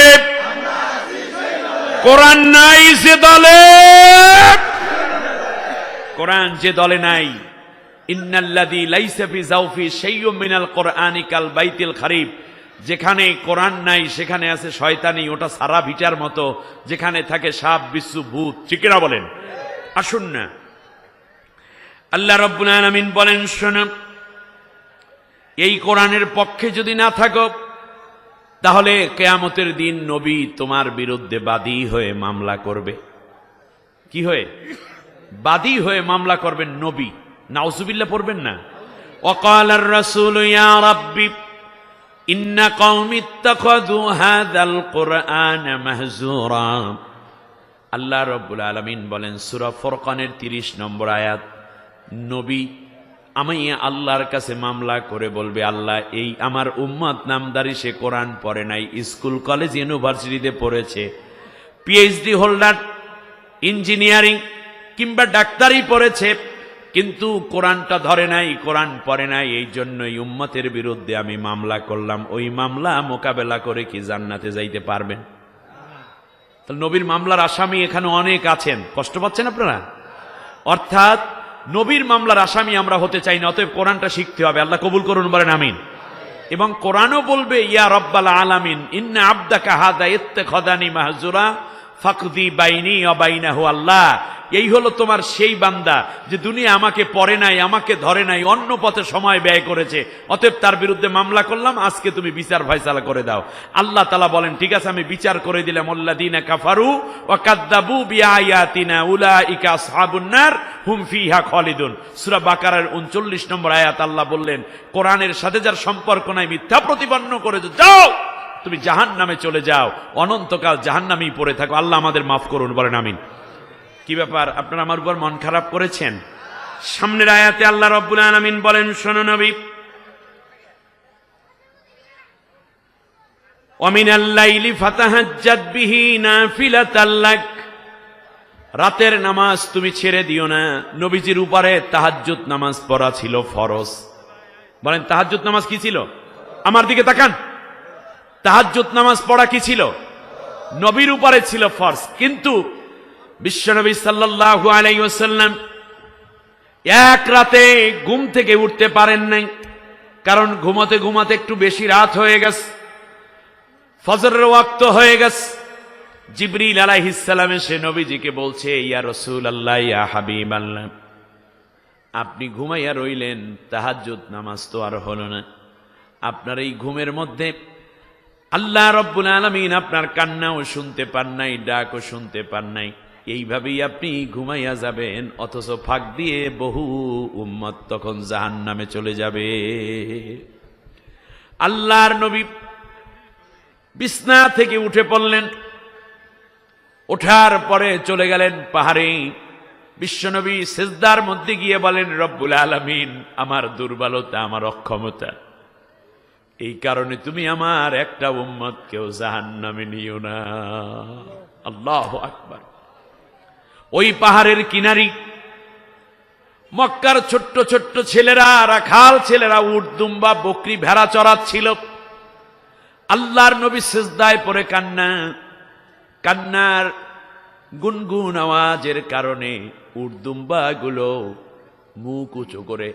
Speaker 1: কোরআন নাই যে দলে, কোরআন যে দলে নাই। ইন্নাল্লাযী লাইসা ফি জাওফি শাইউম মিনাল কোরআনি কাল বাইতিল খারিব, যেখানে কোরআন নাই সেখানে আছে শয়তানি, ওটা সারা ভিটার মতো, যেখানে থাকে সাপ বিচ্ছু ভূত। ঠিক না বলেন? আসুন না, আল্লাহ রাব্বুল আলামিন বলেন, শোনো, এই কোরআনের পক্ষে যদি না থাকো, তাহলে কিয়ামতের দিন নবী তোমার বিরুদ্ধে বাদী হয়ে মামলা করবে। কি হয়ে? বাদী হয়ে মামলা করবেন নবী। নাউজুবিল্লাহ পড়বেন না? ওয়াকালার রাসূলু ইয়া রাব্বি ইন্না কওমি ইত্তাখাযু হাযাল কুরআনা মাহজুরা। আল্লাহ রাব্বুল আলামিন বলেন সূরা ফুরকানের 30 নম্বর আয়াত, নবী আমি আল্লাহর কাছে মামলা করে বলবে, আল্লাহ, এই আমার উম্মত নামদারি, সে কোরআন পড়ে নাই, স্কুল কলেজ ইউনিভার্সিটিতে পড়েছে, পিএইচডি হোল্ডার, ইঞ্জিনিয়ারিং কিংবা ডাক্তারি পড়েছে, কিন্তু কোরআনটা ধরে নাই, কোরআন পড়ে নাই, এই জন্য এই উম্মতের বিরুদ্ধে আমি মামলা করলাম। ওই মামলা মোকাবেলা করে কি জান্নাতে যাইতে পারবেন? তাহলে নবীর মামলার আসামি এখানে অনেক আছেন। কষ্ট পাচ্ছেন আপনারা? অর্থাৎ নবীর মামলার আসামি আমরা হতে চাই না, অতএব কোরআনটা শিখতে হবে। আল্লাহ কবুল করুন, বলেন আমিন। এবং কোরআনও বলবে, ইয়া রব্বাল আলামিন ইন্না আবদাকা হাদা ইত্তাখাযানি মাহজুরা ফাকদি বাইনি ওয়া বাইনাহু। আল্লাহ, এই হলো তোমার সেই বান্দা যে দুনিয়া আমাকে পড়ে নাই, আমাকে ধরে নাই, অন্য পথে সময় ব্যয় করেছে, অতএব তার বিরুদ্ধে মামলা করলাম, আজকে তুমি বিচার ফয়সালা করে দাও। আল্লাহ তাআলা বলেন, ঠিক আছে, আমি বিচার করে দিলাম। আল্লাযীনা কাফারু ওয়া কাযযাবু বিআয়াতিনা উলাইকা আসহাবুন নার হুম ফিহা খালিদুন। সূরা বাকারার 39 নম্বর আয়াত আল্লাহ বললেন, কোরআনের সাথে যার সম্পর্ক নাই, মিথ্যা প্রতিপন্ন করেছো, যাও তুমি জাহান্নামে চলে যাও, অনন্তকাল জাহান্নামেই পড়ে থাকো। আল্লাহ আমাদের মাফ করুন, বলেন আমিন। কি ব্যাপার, আপনারা আমার উপর মন খারাপ করেছেন? সামনের আয়াতে আল্লাহ রাব্বুল আলামিন বলেন, শোনো নবী, ওয়া মিনাল লাইলি ফাতাহাজ্জাদ বিহি নাফিলাতাল লাক। রাতের নামাজ তুমি ছেড়ে দিও না। নবীজির উপরে তাহাজ্জুদ নামাজ পড়া ছিল ফরজ। বলেন, তাহাজ্জুদ নামাজ কি ছিল? আমার দিকে তাকান। তাহাজ্জুদ নামাজ পড়া কি ছিল? নবীর উপরে ছিল ফরজ। কিন্তু বিশ্বনবী সাল্লাল্লাহু আলাইহি ওয়াসাল্লাম এক রাতে ঘুম থেকে উঠতে পারেন নাই, কারণ ঘুমাতে ঘুমাতে একটু বেশি রাত হয়ে গেছে, ফজরের ওয়াক্ত হয়ে গেছে। জিবরিল আলাইহিস সালাম এসে নবীজিকে বলছে, ইয়া রাসূলুল্লাহ, ইয়া হাবিবাল্লাহ, আপনি ঘুমাইয়া রইলেন, তাহাজ্জুদ নামাজ তো আর হলো না। আপনার এই ঘুমের মধ্যে আল্লাহ রাব্বুল আলামিন আপনার কান্নাও শুনতে পান নাই, ডাকও শুনতে পান নাই, এইভাবেই আপনি ঘুমাইয়া যাবেন, অথচ ফাঁক দিয়ে বহু উম্মত তখন জাহান্নামে চলে যাবে। আল্লাহর নবী বিছনা থেকে উঠে পড়লেন, ওঠার পরে চলে গেলেন পাহাড়ে। বিশ্বনবী সিজদার মধ্যে গিয়ে বলেন, রব্বুল আলামিন, আমার দুর্বলতা, আমার অক্ষমতা, এই কারণে তুমি আমার একটা উম্মতকেও জাহান্নামে নিও না। আল্লাহু আকবার। ওই পাহাড়ের কিনারি মক্কার ছোট্ট ছোট্ট ছেলেরা, রাখাল ছেলেরা উট দুম্বা বকরি ভেড়া চড়াচ্ছিল। আল্লাহর নবী সিজদায় পড়ে কান্নার গুনগুন আওয়াজের কারণে উট দুম্বা গুলো মুখ উঁচু করে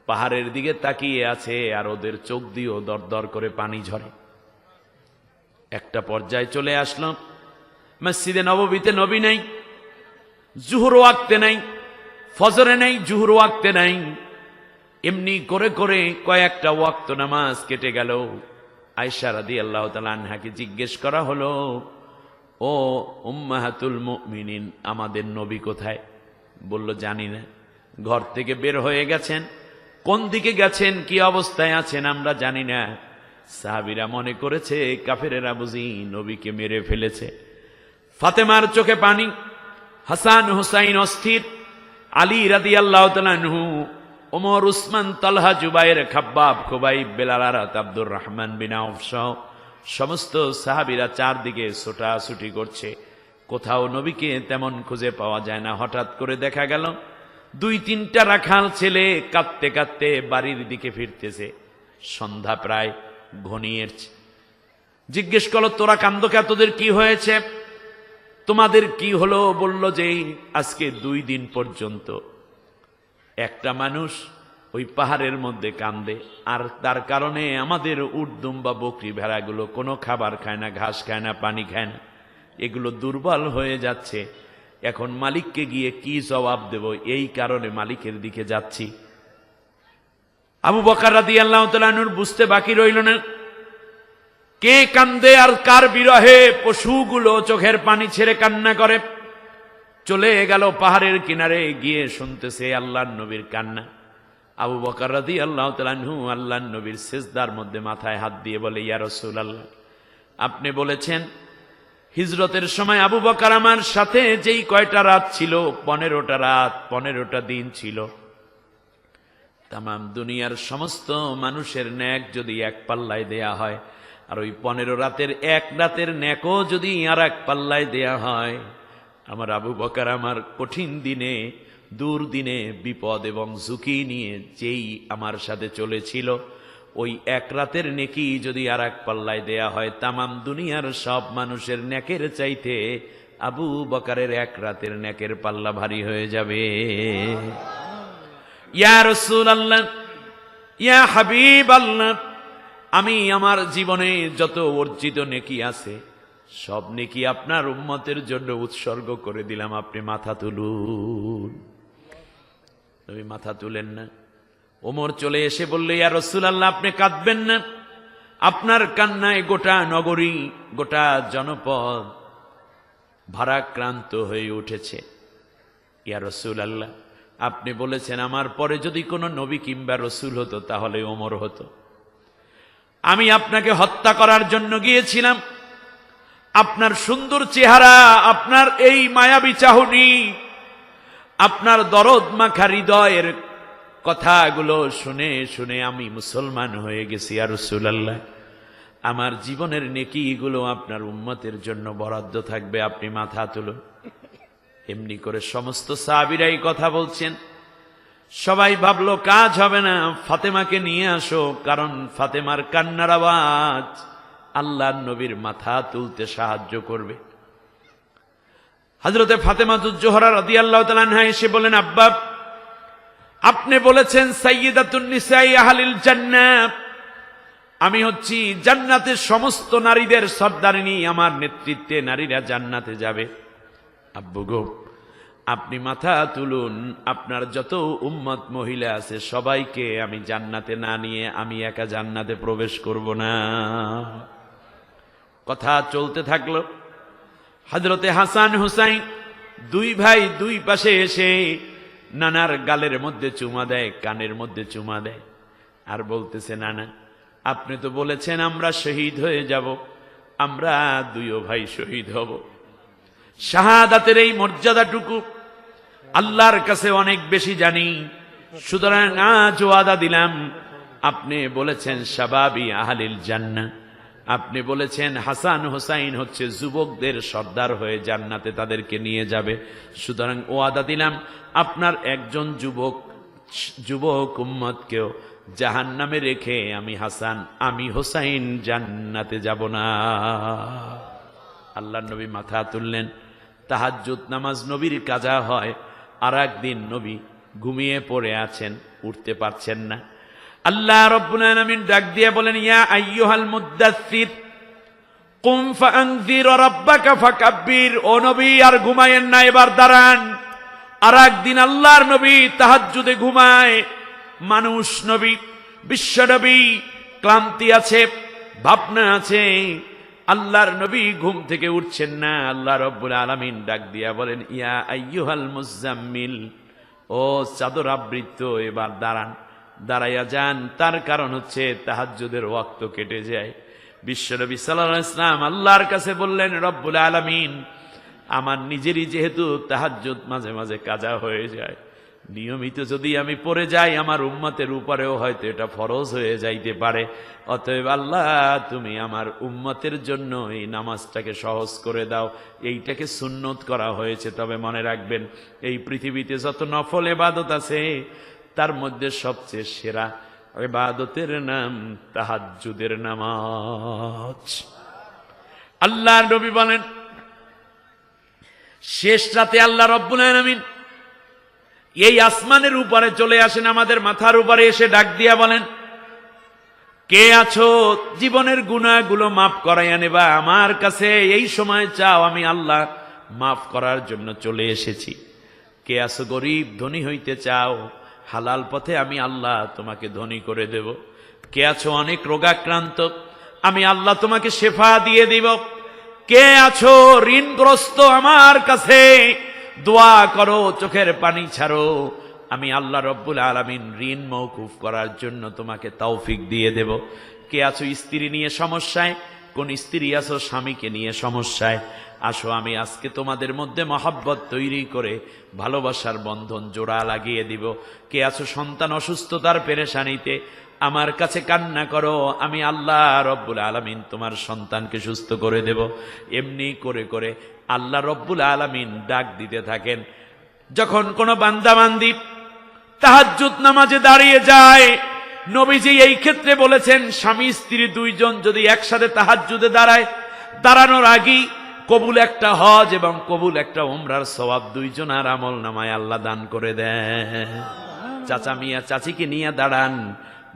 Speaker 1: পাহাড়ের দিকে তাকিয়ে আছে, আর ওদের চোখ দিয়েও দরদর করে পানি ঝরে। একটা পর্যায়ে চলে আসলো, মসজিদে নববীতে নবী নাই, জুহুর ওয়াক্তে নাই, ফজরে নাই, জুহুর ওয়াক্তে নাই, এমনি করে করে কয়েকটা ওয়াক্ত নামাজ কেটে গেল। আয়েশা রাদিয়াল্লাহু তাআলা আনহাকে জিজ্ঞেস করা হলো, ও উম্মাহাতুল মুমিনিন, আমাদের নবী কোথায়? বলল, জানি না, ঘর থেকে বের হয়ে গেছেন, কোন দিকে গেছেন, কি অবস্থায় আছেন আমরা জানি না। সাহাবীরা মনে করেছে কাফেরেরা বুঝি নবীকে মেরে ফেলেছে। ফাতেমার চোখে পানি, হাসান হুসাইন অস্থির, আলী রাদিয়াল্লাহু তাআলা আনহু, ওমর, উসমান, তালহা, জুবাইর, খাব্বাব, খুবাইব, বেলাল, আরাত, আব্দুর রহমান বিন আউফ সহ সমস্ত সাহাবীরা চারদিকে ছোটাছুটি করছে। কোথাও নবীকে তেমন খুঁজে পাওয়া যায় না। হঠাৎ করে দেখা গেল 2-3টা রাখাল ছেলে কাঁদতে কাঁদতে বাড়ির দিকে ফিরতেছে। সন্ধ্যা প্রায় ঘনিয়েছে। জিজ্ঞেস করলো, তোরা কান্দ কে? তোদের কি হয়েছে? তোমাদের কি হলো? বলল যে আজকে 2 দিন পর্যন্ত একটা মানুষ ওই পাহাড়ের মধ্যে কান্দে, আর তার কারণে আমাদের উট, দুম্বা, বকরি, ভেড়াগুলো কোনো খাবার খায় না, ঘাস খায় না, পানি খায় না, এগুলো দুর্বল হয়ে যাচ্ছে। এখন মালিককে গিয়ে কি জবাব দেব, এই কারণে মালিকের দিকে যাচ্ছি। আবু বকর রাদিয়াল্লাহু তাআলা আনহুর বুঝতে বাকি রইল না, কে কান্দে আর কার বিরহে পশুগুলো চোখের পানি ছেড়ে কান্না করে। চলে গেল পাহাড়ের কিনারে, গিয়ে শুনতেছে আল্লাহর নবীর কান্না। আবু বকর রাদিয়াল্লাহু তাআলা আনহু আল্লাহর নবীর সিজদার মধ্যে মাথায় হাত দিয়ে বলে, ইয়া রাসূলুল্লাহ, আপনি বলেছেন হিজরতের সময় আবু বকর আমার সাথে যেই কয়টা রাত ছিল, 15টা রাত, 15টা দিন ছিল, তামাম দুনিয়ার সমস্ত মানুষের ন্যাক যদি এক পাল্লায় দেয়া হয়, আর ওই 15 রাতের এক রাতের ন্যাকও যদি আর এক পাল্লায় দেয়া হয়, আমার আবু বকর আমার কঠিন দিনে, দুর্দিনে, বিপদ এবং ঝুঁকি নিয়ে যেই আমার সাথে চলেছিল, ওই এক রাতের নেকি যদি আর এক পাল্লায় দেয়া হয়, তামাম দুনিয়ার সব মানুষের নেকের চাইতে আবু বকরের এক রাতের নেকের পাল্লা ভারী হয়ে যাবে। ইয়া রাসূলুল্লাহ, ইয়া হাবিবাল্লাহ, আমি আমার জীবনে যত অর্জিত নেকি আছে সব নেকি আপনার উম্মতের জন্য উৎসর্গ করে দিলাম, আপনি মাথা তুলুন। নবী মাথা তুলেন না। ওমর চলে এসে বললে, ইয়া রাসূলুল্লাহ, আপনি কাঁদবেন না, আপনার কান্নায় গোটা নগরী, গোটা জনপদ ভারাক্রান্ত হয়ে উঠেছে। ইয়া রাসূলুল্লাহ, আপনি বলেছেন আমার পরে যদি কোনো নবী কিংবা রসুল হতো তাহলে ওমর হতো। আমি আপনাকে হত্যা করার জন্য গিয়েছিলাম, আপনার সুন্দর চেহারা, আপনার এই মায়াবী চাহনি, আপনার দরদ মাখা হৃদয়ের কথাগুলো শুনে শুনে আমি মুসলমান হয়ে গেছি। ইয়া রাসূলুল্লাহ, আমার জীবনের নেকিগুলো আপনার উম্মতের জন্য বরাদ্দ থাকবে, আপনি মাথা তুলুন। এমনি করে সমস্ত সাহাবীরা এই কথা বলছেন। সবাই ভাবলো কাজ হবে না, ফাতেমাকে নিয়ে আসো, কারণ ফাতেমার কান্নার আওয়াজ আল্লাহর নবীর মাথা তুলতে সাহায্য করবে। হযরতে ফাতেমাতুজ জোহরা রাদিয়াল্লাহু তাআলা আনহা এসে বলেন, আব্বা, আপনি বলেছেন সাইয়্যিদাতুন নিসাই আহলিল জান্নাহ, আমি হচ্ছি জান্নাতের সমস্ত নারীদের সর্দারিনী, আমার নেতৃত্বে নারীরা জান্নাতে যাবে। আব্বু গো, আপনি মাথা তুলুন, আপনার যত উম্মত মহিলা আছে সবাইকে আমি জান্নাতে না নিয়ে আমি একা জান্নাতে প্রবেশ করব না। কথা চলতে থাকলো। হযরতে হাসান হুসাইন 2 ভাই 2 পাশে এসে নানার গালের মধ্যে চুমা দেয়, কানের মধ্যে চুমা দেয়, আর বলতেছে, নানা, আপনি তো বলেছেন আমরা শহীদ হয়ে যাব, আমরা 2 ভাই শহীদ হব। শাহাদাতের এই মর্যাদাটুকু আল্লাহর কাছে অনেক বেশি জানি, সুতরাং আজ ওয়াদা দিলাম, আপনি বলেছেন শাবাবি আহলিল জান্নাহ, আপনি বলেছেন হাসান হোসাইন হচ্ছে যুবকদের সর্দার হয়ে জান্নাতে তাদেরকে নিয়ে যাবে, সুতরাং ওয়াদা দিলাম আপনার একজন যুবক উম্মতকেও জাহান্নামে রেখে আমি হাসান, আমি হোসাইন জান্নাতে যাব না। আল্লাহর নবী মাথা তুললেন। তাহাজ্জুদ নামাজ নবীর কাজা হয়, আর একদিন নবী ঘুমিয়ে পড়ে আছেন, উঠতে পারছেন না। আল্লাহ রাব্বুল আলামিন ডাক দিয়ে বলেন, ইয়া আইয়ুহাল মুদ্দাসসির কুম ফাআনযির রাব্বাকা ফাকাব্বির, ও নবী আর ঘুমায়েন না, এবার দাঁড়ান। আর একদিন আল্লাহর নবী তাহাজ্জুদে ঘুমায়। মানুষ নবী, বিশ্ব নবী, ক্লান্তি আছে, ভাবনা আছে, আল্লাহর নবী ঘুম থেকে উঠছেন না। আল্লাহ রাব্বুল আলামিন ডাক দিয়া বলেন, ইয়া আইয়ুহাল মুজাম্মিল, ও চাদর আবৃত, এবার দাঁড়ান। দাঁড়াইয়া যান, তার কারণ হচ্ছে তাহাজ্জুদের ওয়াক্ত কেটে যায়। বিশ্বনবী সাল্লাল্লাহু আলাইহি ওয়াসাল্লাম আল্লাহর কাছে বললেন, রব্বুল আলামিন, আমার নিজেরই যেহেতু তাহাজ্জুদ মাঝে মাঝে কাজা হয়ে যায়, নিয়মিত যদি আমি পড়ে যাই আমার উম্মতের উপরেও হয়তো এটা ফরজ হয়ে যাইতে পারে। অতএব আল্লাহ, তুমি আমার উম্মতের জন্য এই নামাজটাকে সহজ করে দাও। এইটাকে সুন্নত করা হয়েছে। তবে মনে রাখবেন, এই পৃথিবীতে যত নফল ইবাদত আছে তার মধ্যে সবচেয়ে সেরা ইবাদতের নাম তাহাজ্জুদের নামাজ। আল্লাহর নবী বলেন, শেষ রাতে আল্লাহ রব্বুল আলামিন এই আসমানের উপরে চলে আসেন, আমাদের মাথার উপরে এসে ডাক দিয়া বলেন, কে আছো জীবনের গুনাহগুলো মাফ করাইয়া নেবা? আমার কাছে এই সময় চাও, আমি আল্লাহ মাফ করার জন্য চলে এসেছি। কে আছো গরিব, ধনী হইতে চাও? হালাল পথে আমি আল্লাহ তোমাকে ধনী করে দেব। কে আছো অনেক রোগাক্রান্ত? আমি আল্লাহ তোমাকে শেফা দিয়ে দিব। কে আছো ঋণগ্রস্ত? আমার কাছে দোয়া করো, চোখের পানি ছাড়ো, আমি আল্লাহ রব্বুল আলামিন ঋণ মওকুফ করার জন্য তোমাকে তৌফিক দিয়ে দেব। কে আছো স্ত্রী নিয়ে সমস্যায়? কোন স্ত্রী আছো স্বামীকে নিয়ে সমস্যায়? আসো, আমি আজকে তোমাদের মধ্যে মহব্বত তৈরি করে ভালোবাসার বন্ধন জোড়া লাগিয়ে দিব। কে আছো সন্তান অসুস্থতার পেরেশানিতে? আমার কাছে কান্না করো, আমি আল্লাহ রব্বুল আলামিন তোমার সন্তানকে সুস্থ করে দেব। এমনি করে করে আল্লাহ রব্বুল আলামিন ডাক দিতে থাকেন। যখন কোন বান্দা বান্দি তাহাজ্জুদ নামাজে দাঁড়িয়ে যায়, নবীজি এই ক্ষেত্রে বলেছেন, স্বামী স্ত্রী দুইজন যদি একসাথে তাহাজ্জুদে দাঁড়ায়, দাঁড়ানোর আগেই কবুল একটা হজ এবং কবুল একটা উমরার সওয়াব দুইজনের আমল নামায় আল্লাহ দান করে দেন। চাচা মিয়া চাচিকে নিয়ে দাঁড়ান,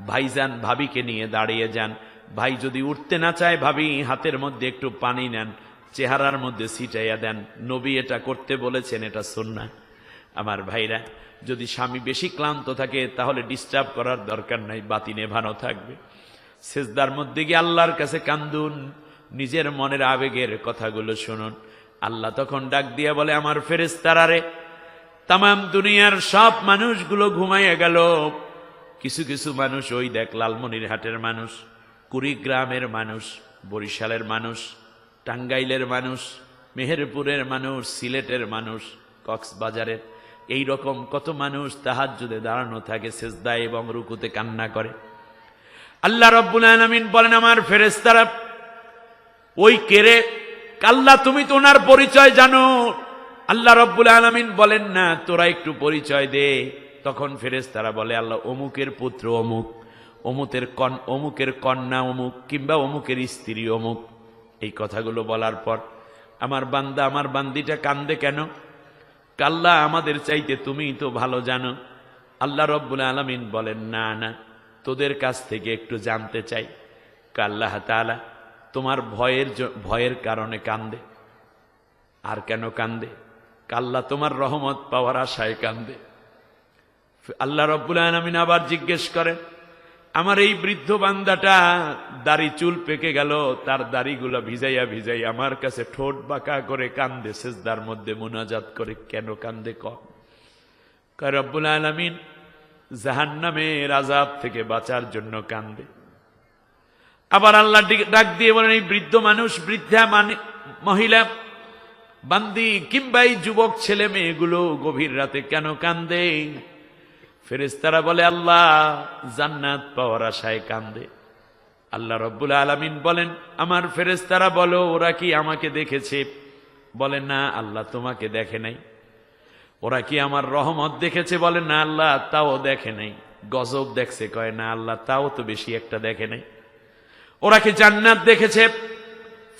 Speaker 1: ভাইজান ভাবিকে নিয়ে দাঁড়িয়ে যান। ভাই যদি উঠতে না চায়, ভাবি হাতের মধ্যে একটু পানি নেন, চেহারার মধ্যে ছিটাইয়া দেন। নবী এটা করতে বলেছেন, এটা সুন্নাহ। আমার ভাইরা, যদি স্বামী বেশি ক্লান্ত থাকে তাহলে ডিস্টার্ব করার দরকার নাই, বাতি নেভানো থাকবে। সেজদার মধ্যে গিয়ে আল্লাহর কাছে কান্দুন, নিজের মনের আবেগের কথাগুলো শুনুন। আল্লাহ তখন ডাক দিয়ে বলে, আমার ফেরেশতারা রে, তামাম দুনিয়ার সব মানুষগুলো ঘুমাইয়া গেল, কিছু কিছু মানুষ, ওই দেখ লালমনিরহাটের মানুষ, কুড়িগ্রামের মানুষ, বরিশালের মানুষ, টাঙ্গাইলের মানুষ, মেহেরপুরের মানুষ, সিলেটের মানুষ, কক্সবাজারের, এই রকম কত মানুষ তাহাজ্জুদে দাঁড়ানো থাকে, সেজদায় এবং রুকুতে কান্না করে। আল্লাহ রব্বুল আলামিন বলেন, আমার ফেরেশতারা, ওই কেরে আল্লাহ, তুমি তো ওনার পরিচয় জানো। আল্লাহ রব্বুল আলামিন বলেন, না, তোরা একটু পরিচয় দে। তখন ফেরেশতারা বলে, আল্লাহ অমুকের পুত্র অমুক, অমুকের কন্যা অমুক, কিংবা অমুকের স্ত্রী অমুক। এই কথাগুলো বলার পর আমার বান্দা, আমার বান্দিটা কান্দে কেন? আল্লাহ, আমাদের চাইতে তুমি তো ভালো জানো। আল্লাহ রব্বুল আলামিন বলেন, না না, তোদের কাছ থেকে একটু জানতে চাই। আল্লাহ তাআলা তোমার ভয়ের কারণে কান্দে। আর কেন কান্দে? আল্লাহ তোমার রহমত পাওয়ার আশায় কান্দে। আল্লাহ রব্বুল আলামিন আবার জিজ্ঞেস করেন, আমার এই বৃদ্ধ বান্দাটা দাড়ি চুল পেকে গেল, তার দাড়িগুলো ভিজাইয়া ভিজাইয়া আমার কাছে ঠোঁট বাঁকা করে কান্দে, সেজদার মধ্যে মুনাজাত করে। কেন কান্দে? কয় রব্বুল আলামিন জাহান্নামের আযাব থেকে বাঁচার জন্য কান্দে। আবার আল্লাহ ডাক দিয়ে বলেন, এই বৃদ্ধ মানুষ, বৃদ্ধা মানে মহিলা বান্দি কিংবা এই যুবক ছেলে মেয়েগুলো গভীর রাতে কেন কান্দে? ফেরেশতারা বলে, আল্লাহ জান্নাত পাওয়ার আশায় কান্দে। আল্লাহ রব্বুল আলামিন বলেন, আমার ফেরেশতারা বলো, ওরা কি আমাকে দেখেছে? বলে, না আল্লাহ, তোমাকে দেখে নাই। ওরা কি আমার রহমত দেখেছে? বলে, না আল্লাহ, তাও দেখে নাই। গজব দেখছে? কয়, না আল্লাহ, তাও তো বেশি একটা দেখে নাই। ওরা কি জান্নাত দেখেছে?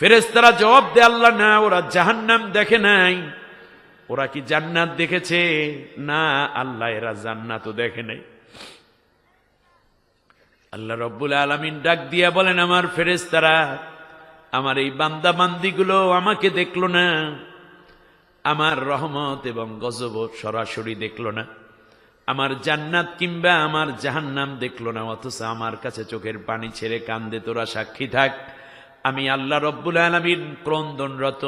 Speaker 1: ফেরেশতারা জবাব দেয়, আল্লাহ না, ওরা জাহান্নাম দেখে নাই। ওরা কি জান্নাত দেখেছে? না আল্লাহ, এরা জান্নাতও দেখে নাই। আল্লাহ রব্বুল আলামিন ডাক দিয়া বলেন, আমার ফেরেশতারা, আমার এই বান্দা বান্দিগুলো আমাকে দেখলো না, আমার রহমত এবং গজব সরাসরি দেখলো না, আমার জান্নাত কিংবা আমার জাহান্নাম দেখলো না, অথচ আমার কাছে চোখের পানি ছেড়ে কান্দে। তোরা সাক্ষী থাক, আমি আল্লাহ রব্বুল আলামিন ক্রন্দনরত,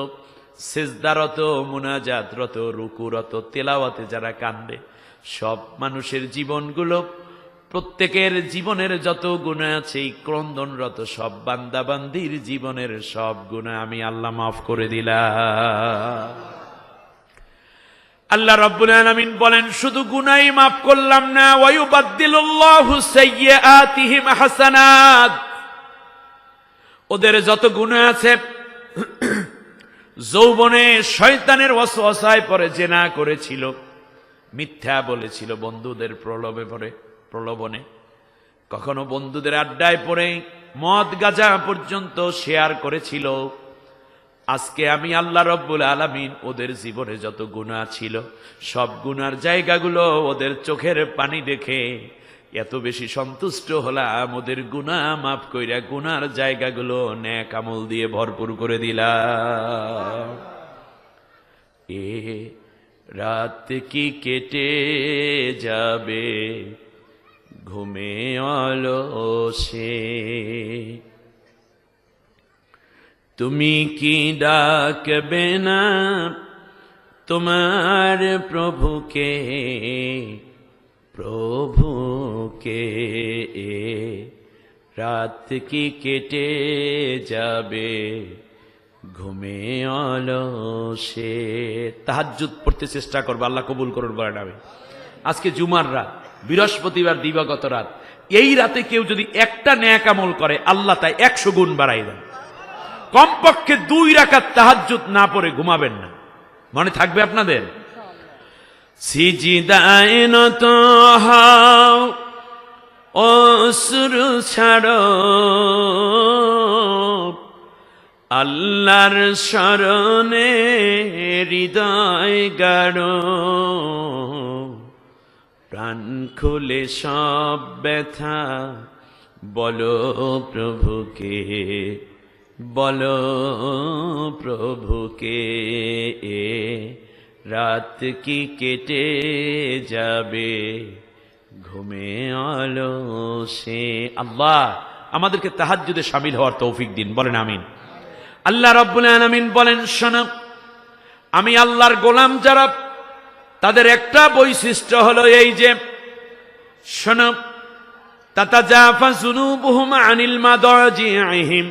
Speaker 1: সেজদারত, মুনাজাতরত, রুকুরত, তেলাওয়াতে যারা কান্দে, সব মানুষের জীবনগুলো প্রত্যেকের জীবনের যত গুনাহ আছে এই ক্রন্দনরত সব বান্দাবান্দির জীবনের সব গুনাহ আমি আল্লাহ মাফ করে দিলাম। আল্লাহ রাব্বুল আলামিন বলেন শুধু গুনাহই মাফ করলাম না, ওয়া ইউবাদদিলুল্লাহু সাইয়্যাতিহিম হাসানাত, ওদের যত গুনাহ আছে, যৌবনে শয়তানের ওয়াসওয়াসায় পড়ে জিনা করেছিল, মিথ্যা বলেছিল, বন্ধুদের প্রলোভনে, কখনো বন্ধুদের আড্ডায় পড়ে মদ গাঁজা পর্যন্ত শেয়ার করেছিল। আজকে আমি আল্লাহ রাব্বুল আলামিন ওদের জীবনে যত গুনাহ ছিল সব গুনার জায়গাগুলো ওদের চোখের পানি দেখে এত বেশি সন্তুষ্ট হলাম, ওদের গুনাহ মাফ কইরা গুনার জায়গাগুলো নেক আমল দিয়ে ভরপুর করে দিলাম। এ রাত কি কেটে যাবে ঘুমে অলসে, তুমি কি ডাকবে না তোমার প্রভুকে, রাত কি কেটে যাবে ঘুমে অলসে। তাহাজ্জুদ পড়তে চেষ্টা করবো, আল্লাহ কবুল করুন বলেন আমি। আজকে জুমার রাত, বৃহস্পতিবার দিবাগত রাত, এই রাতে কেউ যদি একটা নেক আমল করে আল্লাহ তাই 100 গুণ বাড়াই দেন। কমপক্ষে 2 রাকাত তাহাজ্জুদ না পড়ে ঘুমাবেন না, মনে থাকবে আপনাদের। সিজদায়ে নত হও অশ্রু ছাড়ো, আল্লাহর শরণে হৃদয় গাড়ো, প্রাণ খুলে সব ব্যথা বলো প্রভুকে, বলো প্রভুকে, রাত কি কেটে যাবে ঘুমে অলসে। আল্লাহ আমাদেরকে তাহাজ্জুদে শামিল হওয়ার তৌফিক দিন, বলেন আমিন। আল্লাহ রাব্বুল আলামিন বলেন শোনো, আমি আল্লাহর গোলাম যারা তাদের একটা বৈশিষ্ট্য হলো এই যে শোনো, তাতাজাফা যুনুবুহুম আনিল মাদাজিহিম,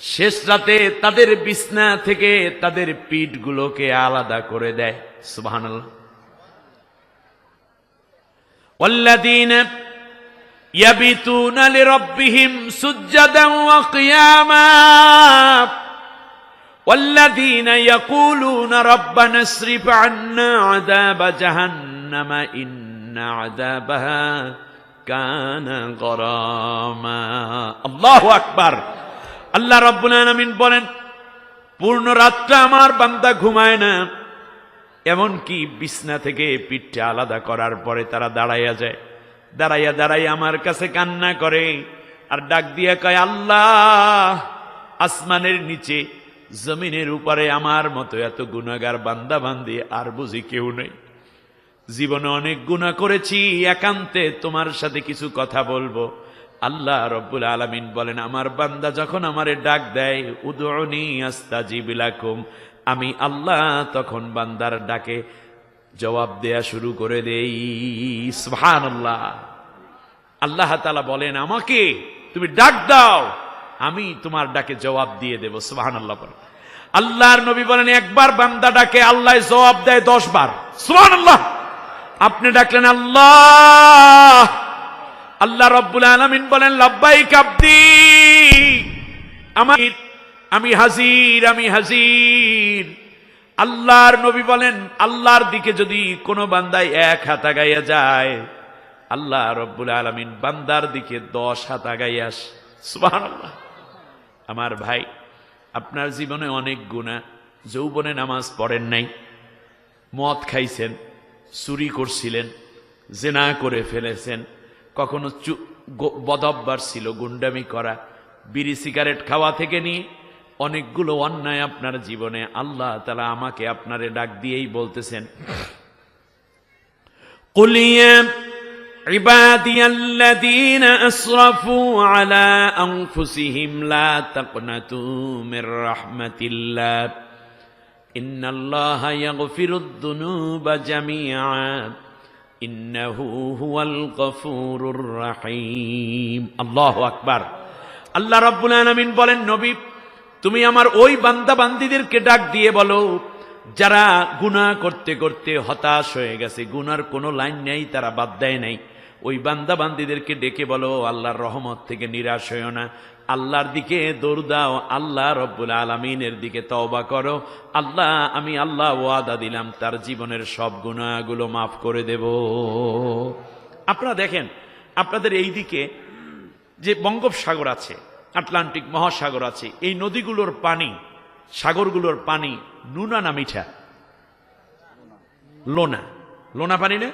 Speaker 1: শেষ রাতে তাদের বিছনা থেকে তাদের পিঠগুলোকে আলাদা করে দেয়। সুবহানাল্লাহ। ওয়াল্লাযীনা ইয়াবিতুনা লিরাব্বিহিম সুজদান ওয়া কিয়ামা ওয়াল্লাযীনা ইয়াকুলুনা রাব্বানা ইসরিফ আন্না আযাবা জাহান্নামা ইন্না আযাবাহা কানা গরামা। আল্লাহু আকবার। আল্লাহ রাব্বুল আলামিন বলেন পূর্ণ রাতটা আমার বান্দা ঘুমায় না, এমনকি বিছনা থেকে পিঠটা আলাদা করার পরে তারা দাঁড়াইয়া যায়, দাঁড়াইয়া আমার কাছে কান্না করে আর ডাক দিয়ে কয়, আল্লাহ আসমানের নিচে জমিনের উপরে আমার মতো এত গুনাহগার বান্দা বান্দি আর বুঝি কেউ নেই, জীবনে অনেক গুনাহ করেছি, একান্তে তোমার সাথে কিছু কথা বলবো। আল্লাহ রব্বুল আলামিন বলেন আমার বান্দা যখন আমারে ডাক দেয়, উদউনি আস্তাজিব লাকুম, আমি আল্লাহ তখন বান্দার ডাকে জবাব দেয়া শুরু করে দেই। সুবহানাল্লাহ। আল্লাহ তাআলা বলেন আমাকে তুমি ডাক দাও, আমি তোমার ডাকে জবাব দিয়ে দেব। সুবহানাল্লাহ। আল্লাহর নবী বলেন একবার বান্দা ডাকে আল্লাহ জবাব দেয় 10 বার। সুবহানাল্লাহ। আপনি ডাকলেন আল্লাহ, আল্লাহ রাব্বুল আলামিন বলেন লাব্বাইক আব্দি, আমি হাজির, আমি হাজির। আল্লাহর নবী বলেন আল্লাহর দিকে যদি কোনো বান্দায় 1 হাত আগাইয়া যায়, আল্লাহ রাব্বুল আলামিন বান্দার দিকে 10 হাত আগাইয়া আসে। সুবহানাল্লাহ। আমার ভাই, আপনার জীবনে অনেক গুনাহ, যৌবনে নামাজ পড়েন নাই, মদ খাইছেন, চুরি করছিলেন, জিনা করে ফেলেছেন, কখনো বদঅভ্যাস ছিল গুন্ডামি করা, বিড়ি সিগারেট খাওয়া থেকে নিয়ে অনেকগুলো অন্যায় আপনার জীবনে। আল্লাহ তাআলা আমাকে আপনারে ডাক দিয়েই বলতেছেন, কুল ইয়া ইবাদিয়াল্লাযীনা আসরাফু আলা আনফুসিহিম লা তাকনাতু মির রাহমাতিল্লাহ ইন্নাল্লাহা ইয়াগফিরুদ যুনুবা জামিআ ইন্নাহু হুয়াল গফুরুর রহিম। আল্লাহু আকবার। আল্লাহ রাব্বুল আলামিন বলেন, নবী তুমি আমার ওই বান্দা বান্দীদেরকে ডাক দিয়ে বলো যারা গুনাহ করতে করতে হতাশ হয়ে গেছে, গুনার কোনো লাইন নেই, তারা বাদ দেয় নাই, ওই বান্দা বান্দীদেরকে ডেকে বলো আল্লাহর রহমত থেকে নিরাশ হইও না, আল্লাহর দিকে দৌড় দাও, আল্লাহ রব্বুল আলামিনের দিকে তওবা করো। আমি আল্লাহ ওয়াদা দিলাম তার জীবনের সব গুনাহগুলো মাফ করে দেব। আপনারা দেখেন, আপনাদের এই দিকে যে বঙ্গোপসাগর আছে, আটলান্টিক মহাসাগর আছে, এই নদীগুলোর পানি, সাগরগুলোর পানি নুনা না মিঠা? লোনা। লোনা পানি না?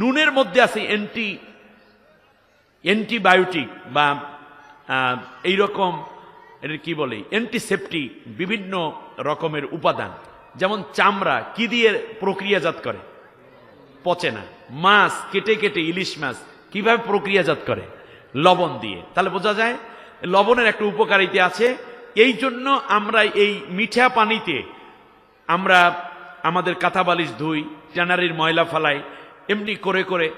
Speaker 1: নুনের মধ্যে আছে অ্যান্টিবায়োটিক বা এইরকম কি বলে অ্যান্টিসেপটিক বিভিন্ন রকমের উপাদান। যেমন চামড়া কি দিয়ে প্রক্রিয়াজাত করে? পচে না। মাছ কেটে কেটে, ইলিশ মাছ কিভাবে প্রক্রিয়াজাত করে? লবণ দিয়ে। তাহলে বোঝা যায় লবণের একটা উপকারিতা আছে। এই জন্য আমরা এই মিঠা পানিতে আমরা আমাদের কাঁথা বালিশ ধুই, ট্যানারির ময়লা ফালাই, এমনি করে করে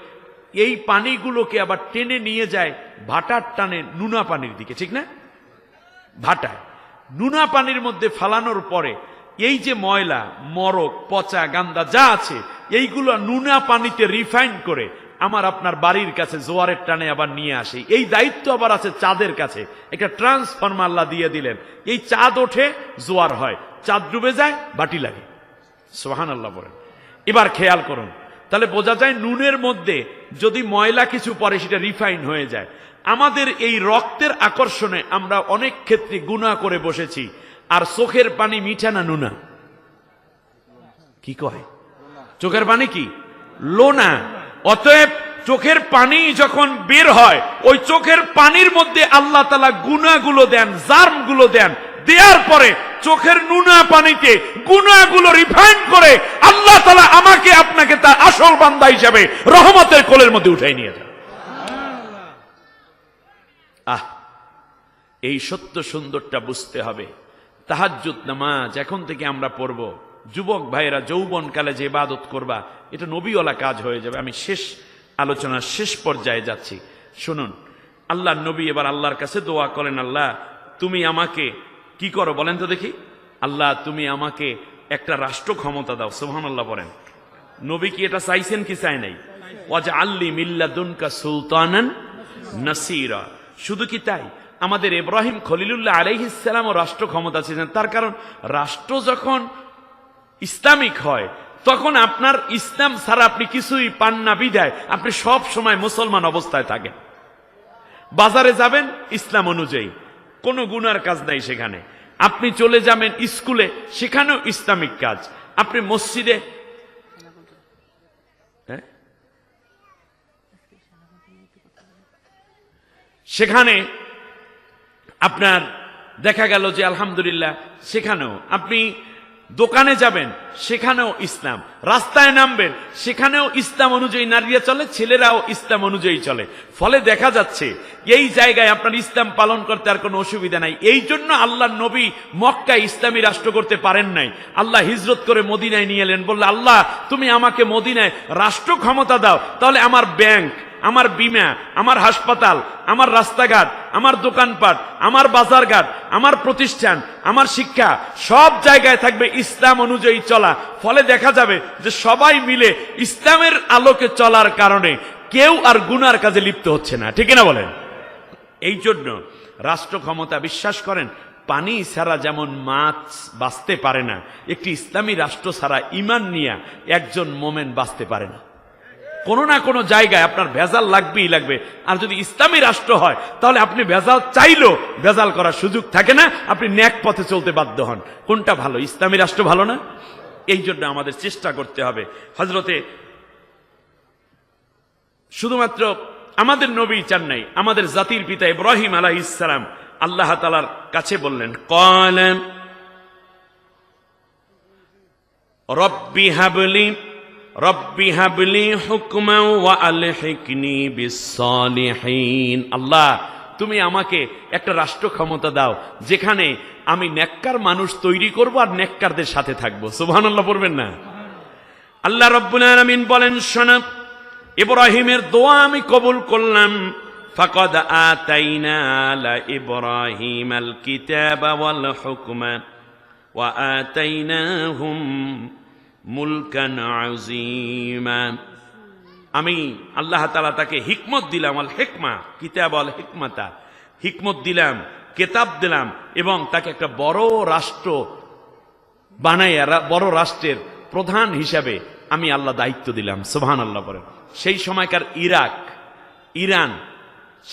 Speaker 1: এই পানিগুলোকে আবার টেনে নিয়ে যায় ভাটার টানে নুনা পানির দিকে, ঠিক না? ভাটায় নুনা পানির মধ্যে ফালানোর পরে এই যে ময়লা, মরক, পচা, গান্দা যা আছে, এইগুলো নুনা পানিতে রিফাইন করে আমার আপনার বাড়ির কাছে জোয়ারের টানে আবার নিয়ে আসে। এই দায়িত্ব আবার আছে চাঁদের কাছে। একটা ট্রান্সফরমার আল্লাহ দিয়ে দিলেন, এই চাঁদ ওঠে জোয়ার হয়, চাঁদ ডুবে যায় বাটি লাগে। সুবহানাল্লাহ বলেন। এবার খেয়াল করুন, তাহলে বোঝা যায় নুনের মধ্যে যদি ময়লা কিছু পড়ে সেটা রিফাইন হয়ে যায়। আমাদের এই রক্তের আকর্ষণে আমরা অনেক ক্ষেত্রে গুনাহ করে বসেছি। আর চোখের পানি মিঠা না নুনা? কি কয়? চোখের পানি কি? লোনা। অতএব চোখের পানি যখন বের হয়, ওই চোখের পানির মধ্যে আল্লাহ তাআলা গুনাহগুলো দেন, জার্মগুলো দেন, দেওয়ার পরে চোখের নুনা পানিতে গুনাহগুলো রিফাইন করে আল্লাহ তাআলা আমাকে আপনাকে তার আসল বান্দা হিসাবে রহমতের কোলের মধ্যে উঠাই নিয়ে যান। এই সত্য সুন্দরটা বুঝতে হবে। তাহাজ্জুদ নামাজ এখন থেকে আমরা পড়ব। যুবক ভাইরা যৌবন কালে যে ইবাদত করবা, এটা নবীওয়ালা কাজ হয়ে যাবে। আমি শেষ আলোচনার শেষ পর্যায়ে যাচ্ছি, শুনুন। আল্লাহ নবী এবার আল্লাহর কাছে দোয়া করেন, আল্লাহ তুমি আমাকে কি করো বলেন তো দেখি? আল্লাহ তুমি আমাকে একটা রাষ্ট্র ক্ষমতা দাও। সুবহানাল্লাহ বলেন। নবী কি এটা চাইছেন কি চাই নাই? ওয়াজআলনি মিন লাদুনকা সুলতানান নাসীরা। শুধু কি তাই, আমাদের ইব্রাহিম খলিলুল্লাহ আলাইহিস সালামও রাষ্ট্র ক্ষমতা ছিলেন। তার কারণ রাষ্ট্র যখন ইসলামিক হয় তখন আপনার ইসলাম ছাড়া আপনি কিছুই পান না, বিধায় আপনি সব সময় মুসলমান অবস্থায় থাকেন। বাজারে যাবেন ইসলাম অনুযায়ী, কোনো গুনার কাজ নাই সেখানে। আপনি চলে যাবেন স্কুলে, সেখানেও ইসলামিক কাজ। আপনি মসজিদে, সেখানে আপনার দেখা গেল যে আলহামদুলিল্লাহ, সেখানেও আপনি দোকানে যাবেন, সেখানেও ইসলাম। রাস্তায় নামবেন, সেখানেও ইসলাম অনুযায়ী নারীরা চলে, ছেলেরাও ইসলাম অনুযায়ী চলে। ফলে দেখা যাচ্ছে এই জায়গায় আপনার ইসলাম পালন করতে আর কোনো অসুবিধা নাই। এই জন্য আল্লাহ নবী মক্কায় ইসলামী রাষ্ট্র করতে পারেন নাই। আল্লাহ হিজরত করে মদিনায় নিয়ে এলেন। বললে আল্লাহ তুমি আমাকে মদিনায় রাষ্ট্র ক্ষমতা দাও, তাহলে আমার ব্যাংক, আমার বিমা, আমার হাসপাতাল, আমার রাস্তাঘাট, আমার দোকানপাট, আমার বাজারঘাট, আমার প্রতিষ্ঠান, আমার শিক্ষা সব জায়গায় থাকবে ইসলাম অনুযায়ী চলা। ফলে দেখা যাবে যে সবাই মিলে ইসলামের আলোকে চলার কারণে কেউ আর গুনার কাজে লিপ্ত হচ্ছে না, ঠিক না বলেন? এই জন্য রাষ্ট্র ক্ষমতা, বিশ্বাস করেন, পানি ছাড়া যেমন মাছ বাঁচতে পারে না, একটি ইসলামী রাষ্ট্র ছাড়া ঈমান নিয়ে একজন মোমেন বাঁচতে পারে না। কোনো না কোনো জায়গায় আপনার ভেজাল লাগবেই লাগবে। আর যদি ইসলামী রাষ্ট্র হয় তাহলে আপনি ভেজাল চাইলেও ভেজাল করার সুযোগ থাকে না, আপনি ন্যাক পথে চলতে বাধ্য হন। কোনটা ভালো? ইসলামী রাষ্ট্র ভালো না? এই জন্য আমাদের চেষ্টা করতে হবে। হযরতে শুধুমাত্র আমাদের নবী চান নাই, আমাদের জাতির পিতা ইব্রাহিম আলাইহিস সালাম আল্লাহ তাআলার কাছে বললেন, ক্বালা রব্বি হাবলি হুকমান ওয়া আলহিকনি বিসসালিহিন। আল্লাহ তুমি আমাকে একটা রাষ্ট্র ক্ষমতা দাও যেখানে আমি নেককার মানুষ তৈরি করব আর নেককারদের সাথে থাকবো। সুবহানাল্লাহ পড়বেন না? আল্লাহ রাব্বুল আলামিন বলেন, শোনো ইব্রাহিমের দোয়া আমি কবুল করলাম। ফাকাদ আতাইনা আলা ইব্রাহিমাল কিতাবা ওয়াল হুকমা ওয়া আতাইনাহুম মুলকান আযীমা। আমি আল্লাহ তাআলা তাকে হিকমত দিলাম, আল হিকমা, কিতাব আল হিকমাতা, হিকমত দিলাম, কিতাব দিলাম, এবং তাকে একটা বড় রাষ্ট্র বানাইয়া, বড় রাষ্ট্রের প্রধান হিসাবে আমি আল্লাহ দায়িত্ব দিলাম। সুবহানাল্লাহ বলেন। সেই সময়কার ইরাক, ইরান,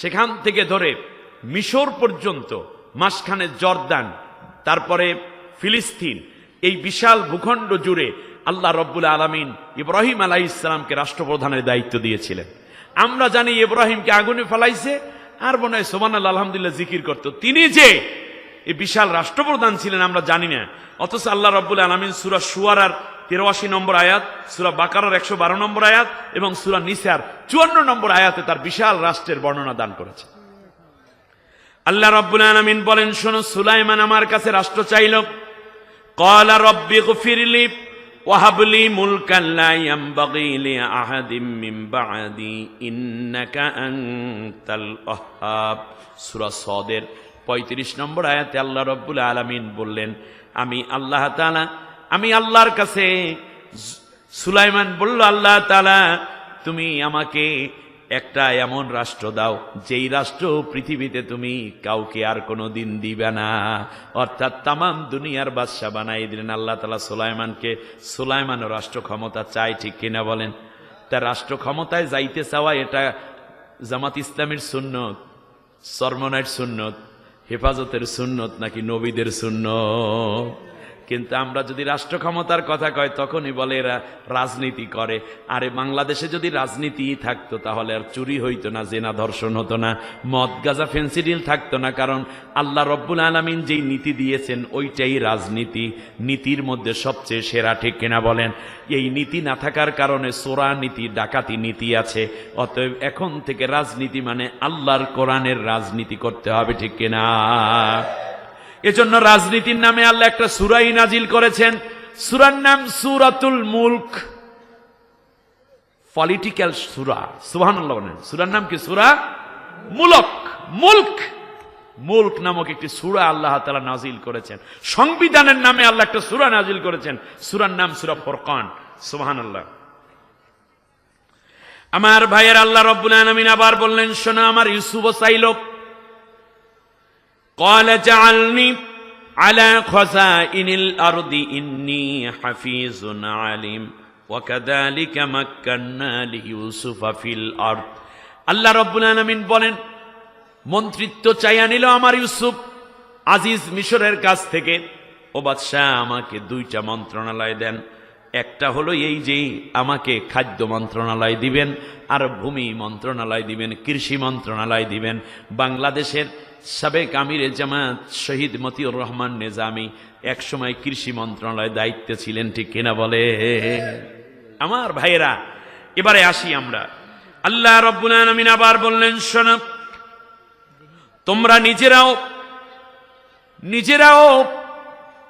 Speaker 1: সেখান থেকে ধরে মিশর পর্যন্ত, মাঝখানে জর্দান, তারপরে ফিলিস্তিন, এই বিশাল ভূখণ্ড জুড়ে আল্লাহ রব্বুল আলামিন ইব্রাহিম আলাইহিস সালামকে রাষ্ট্রপ্রধানের দায়িত্ব দিয়েছিলেন। আমরা জানি ইব্রাহিমকে আগুনে ফেলাইছে, আর মনে হয় সুবহানাল্লাহ আলহামদুলিল্লাহ জিকির করত। তিনি যে এই বিশাল রাষ্ট্রপ্রধান ছিলেন আমরা জানি না, অথচ আল্লাহ রব্বুল আলামিন সূরা শুআরার 83 নম্বর আয়াত, সূরা বাকারার 112 নম্বর আয়াত এবং সূরা নিসার 54 নম্বর আয়াতে তার বিশাল রাষ্ট্রের বর্ণনা দান করেছে। আল্লাহ রব্বুল আলামিন বলেন, শোনো, সুলাইমান আমার কাছে রাষ্ট্র চাইল। ক্বালা রব্বি গফিরলি ওয়াহাবলি মুলকান লা ইয়ানবাগি লিআহাদিম মিন বা'দি ইন্নাকা আনতাল ওয়াহ্হাব। সূরা সদের 35 নম্বর আয়াতে আল্লাহ রব্বুল আলামিন বললেন, আমি আল্লাহ তাআলা, আমি আল্লাহর কাছে, সুলাইমান বলল, আল্লাহ তাআলা তুমি আমাকে একটা এমন রাষ্ট্র দাও যেই রাষ্ট্র পৃথিবীতে তুমি কাউকে আর কোনো দিন দিবে না, অর্থাৎ তামাম দুনিয়ার বাদশা বানাই দিলেন আল্লাহ তাআলা সুলাইমানকে। সুলাইমানও রাষ্ট্র ক্ষমতা চাই, ঠিক কিনা বলেন? তার রাষ্ট্র ক্ষমতায় যাইতে চাওয়া এটা জামাত ইসলামের সুন্নত, চরমনাইর সুন্নত, হেফাজতের সুন্নত নাকি নবীদের সুন্নত? কিন্তু আমরা যদি রাষ্ট্র ক্ষমতার কথা কয় তখনই বলে এরা রাজনীতি করে। আরে বাংলাদেশে যদি রাজনীতি থাকতো তাহলে আর চুরি হইতো না, জেনা ধর্ষণ হতো না, মদ গাঁজা ফেন্সিডিল থাকতো না। কারণ আল্লাহ রব্বুল আলামিন যেই নীতি দিয়েছেন ওইটাই রাজনীতি, নীতির মধ্যে সবচেয়ে সেরা, ঠিক কিনা বলেন? এই নীতি না থাকার কারণে চোরা নীতি, ডাকাতি নীতি আছে। অতএব এখন থেকে রাজনীতি মানে আল্লাহর কোরআনের রাজনীতি করতে হবে, ঠিক কিনা? এজন্য রাজনীতির নামে আল্লাহ একটা সূরাই নাজিল করেছেন। সূরার নাম সূরাতুল মুলক, পলিটিক্যাল সূরা। সুবহানাল্লাহ বলেন। সূরার নাম কি? সূরা মুলক। মুলক, মুলক নামক একটি সূরা আল্লাহ তাআলা নাজিল করেছেন। সংবিধানের নামে আল্লাহ একটা সূরা নাজিল করেছেন। সূরার নাম সূরা ফুরকান। সুবহানাল্লাহ। আমার ভাইয়ের, আল্লাহ রাব্বুল আলামিন আবার বললেন, শোনো, আমার ইউসুফ চাইল, قال جعلني على خزائن الأرض إني حفيظ عليم وكذلك مكنا ليوسف في الأرض। আল্লাহ রাব্বুল আলামিন বলেন, মন্ত্রিত্ব চাইয়া নিল আমার ইউসুফ আজিজ মিশরের কাছ থেকে। ও বাদশাহ, আমাকে 2টা মন্ত্রণালয় দেন। একটা হলো এই যে আমাকে খাদ্য মন্ত্রণালয় দিবেন, আর ভূমি মন্ত্রণালয় দিবেন, কৃষি মন্ত্রণালয় দিবেন। বাংলাদেশের সাবেক আমিরে জামাত শহীদ মতিউর রহমান নিজামী একসময় কৃষি মন্ত্রণালয়ের দায়িত্বে ছিলেন, ঠিক কিনা বলে? আমার ভাইয়েরা, এবারে আসি আমরা। আল্লাহ রাব্বুল আলামিন আবার বললেন, শোনো, তোমরা নিজেরাও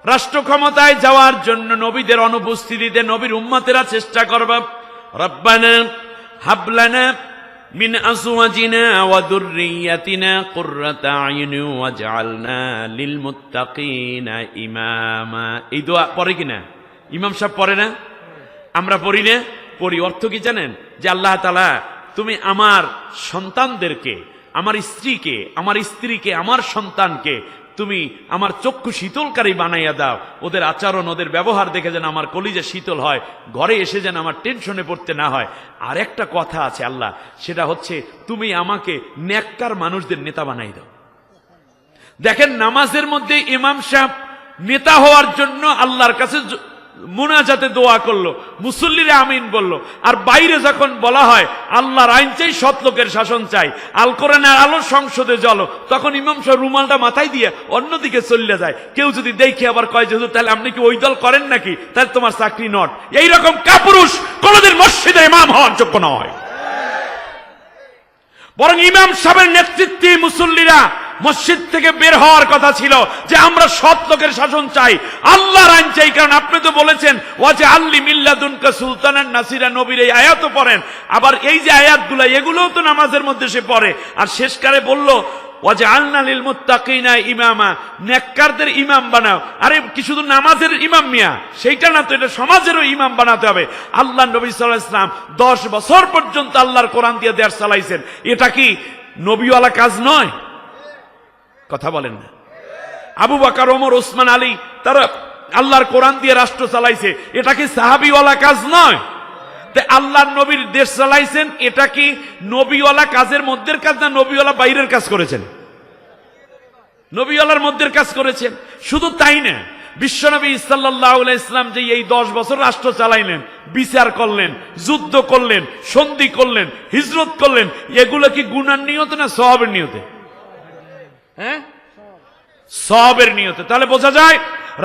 Speaker 1: রাষ্ট্র ক্ষমতায় যাওয়ার জন্য নবীদের অনুপস্থিতিতে নবীর উম্মতেরা চেষ্টা করবা। রব্বানা হাব লানা মিন আজওয়াজিনা ওয়া যুররিয়াতিনা কুররাতা আয়ুন ওয়াজআলনা লিল মুত্তাকিনা ইমামা। এই দোয়া পড়ে কিনা? ইমাম সাহেব পড়ে না? আমরা পড়ি না? পড়ি। অর্থ কি জানেন? যে আল্লাহ তাআলা তুমি আমার সন্তানদেরকে, আমার স্ত্রীকে, আমার সন্তানকে তুমি আমার চক্ষু শীতলকারী বানাইয়া দাও। ওদের আচরণ, ওদের ব্যবহার দেখে যেন আমার কলিজা শীতল হয়, ঘরে এসে যেন আমার টেনশনে পড়তে না হয়। আর একটা কথা আছে আল্লাহ, সেটা হচ্ছে তুমি আমাকে নেককার মানুষদের নেতা বানাই দাও। দেখেন, নামাজের মধ্যে ইমাম সাহেব নেতা হওয়ার জন্য আল্লাহর কাছে মুনাজাতে দোয়া করলো, মুসল্লিরা আমিন বলল। আর বাইরে যখন বলা হয় আল্লাহর আইন চাই, সৎ লোকের শাসন চাই, আল কোরআনের আলো সংসদে চলো, তখন ইমাম সাহেব রুমালটা মাথায় দিয়ে অন্যদিকে চলে যায়। কেউ যদি দেখে আবার কয় যে হুজুর, তাহলে আপনি কি ওই দল করেন নাকি? তাহলে তোমার চাকরি নট। এইরকম কাপুরুষ কোনদিন মসজিদে ইমাম হওয়ার যোগ্য নয়। বরং ইমাম সাহেবের নেতৃত্বে মুসল্লিরা মসজিদ থেকে বের হওয়ার কথা ছিল যে আমরা সৎ লোকের শাসন চাই, আল্লাহর আইন চাই। কারণ আপনি তো বলেছেন ওয়াজে আল্লি মিল্লাদুনকা সুলতানান নাসিরা, নবীর এই আয়াতও পড়েন। আবার এই যে আয়াতগুলো, এগুলোও তো নামাজের মধ্যে সে পড়ে। আর শেষকারে বলল ওয়াজআলনা লিল মুত্তাকিনা ইমামা, নেককারদের ইমাম বানাও। আরে কি শুধু নামাজের ইমাম মিয়া? সেইটা না তো, এটা সমাজেরও ইমাম বানাতে হবে। আল্লাহ নবী সাল্লাল্লাহু আলাইহি ওয়াসাল্লাম 10 বছর পর্যন্ত আল্লাহর কোরআন দিয়ে দেশ চালাইছেন। এটা কি নবীওয়ালা কাজ নয়? কথা বলেন না? আবু বকর, ওমর, ওসমান, আলী তারা আল্লাহর কোরআন দিয়ে রাষ্ট্র চালাইছে। এটা কি সাহাবীওয়ালা কাজ নয়? আল্লাহর নবীর দেশ চালাইছেন, এটা কি নবীওয়ালা কাজের মধ্যের কাজ না নবীওয়ালা বাইরের কাজ করেছেন? নবীওয়ালার মধ্যের কাজ করেছেন। শুধু তাই না, বিশ্বনবী সাল্লাল্লাহু আলাইহি ওয়াসাল্লাম যে এই 10 বছর রাষ্ট্র চালাইলেন, বিচার করলেন, যুদ্ধ করলেন, সন্ধি করলেন, হিজরত করলেন, এগুলো কি গুনার নিয়তে না সওয়াবের নিয়তে? হ্যাঁ, সওয়াবের নিয়তে। তাহলে বোঝা যায়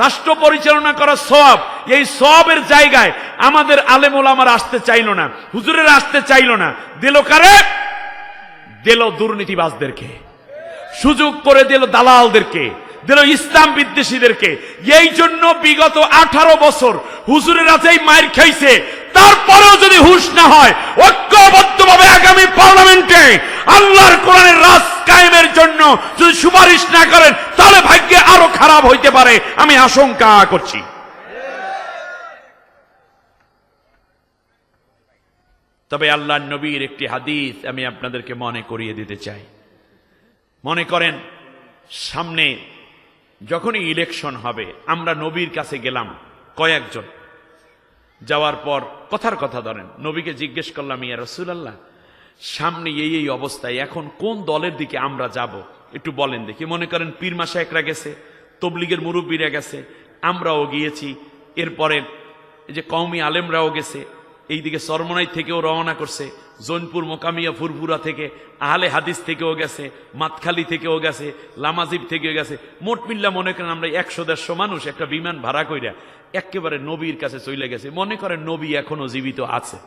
Speaker 1: রাষ্ট্র পরিচালনা করা সওয়াব। এই সওয়াবের জায়গায় আমাদের আলেম ওলামারা আসতে চাইল না, হুজুরেরা আসতে চাইল না। দিল কারে? দিল দুর্নীতিবাজদেরকে, সুযোগ করে দিল দালালদেরকে, দিল ইসলাম বিদ্বেষীদেরকে। এই জন্য বিগত 18 বছর হুজুরেরা যেই মাইর খাইছে, তারপরেও যদি হুঁশ না হয়, ঐক্যবদ্ধভাবে আগামী পার্লামেন্টে আল্লাহর কোরআনের রাজ কায়েমের জন্য যদি সুপারিশ না করেন, তাহলে ভাগ্যে আরো খারাপ হইতে পারে, আমি আশঙ্কা করছি। তবে আল্লাহর নবীর একটি হাদিস আমি আপনাদেরকে মনে করিয়ে দিতে চাই। মনে করেন সামনে যখনই ইলেকশন হবে, আমরা নবীর কাছে গেলাম কয়েকজন, যাওয়ার পর কথার কথা ধরেন, নবীকে জিজ্ঞেস করলাম, ইয়া রাসূলুল্লাহ, সামনে এই অবস্থায় এখন কোন দলের দিকে আমরা যাব, একটু বলেন দেখি। মনে করেন পীর মাশায়েখরা গেছে, তবলিগের মুরব্বীরা গেছে, আমরাও গিয়েছি, এরপরে এই যে কওমি আলেমরাও গেছে, এইদিকে চরমনাই থেকেও রওনা করছে, জৈনপুর মোকামিয়া ফুরফুরা থেকে, আহলে হাদিস থেকেও গেছে, মাতখালি থেকেও গেছে, লামাজিব থেকেও গেছে। মোট মিল্লা মনে করেন আমরা 100-150 মানুষ একটা বিমান ভাড়া কইরা একেবারে নবীর কাছে চলে গেছে। মনে করেন নবী এখনো জীবিত আছে,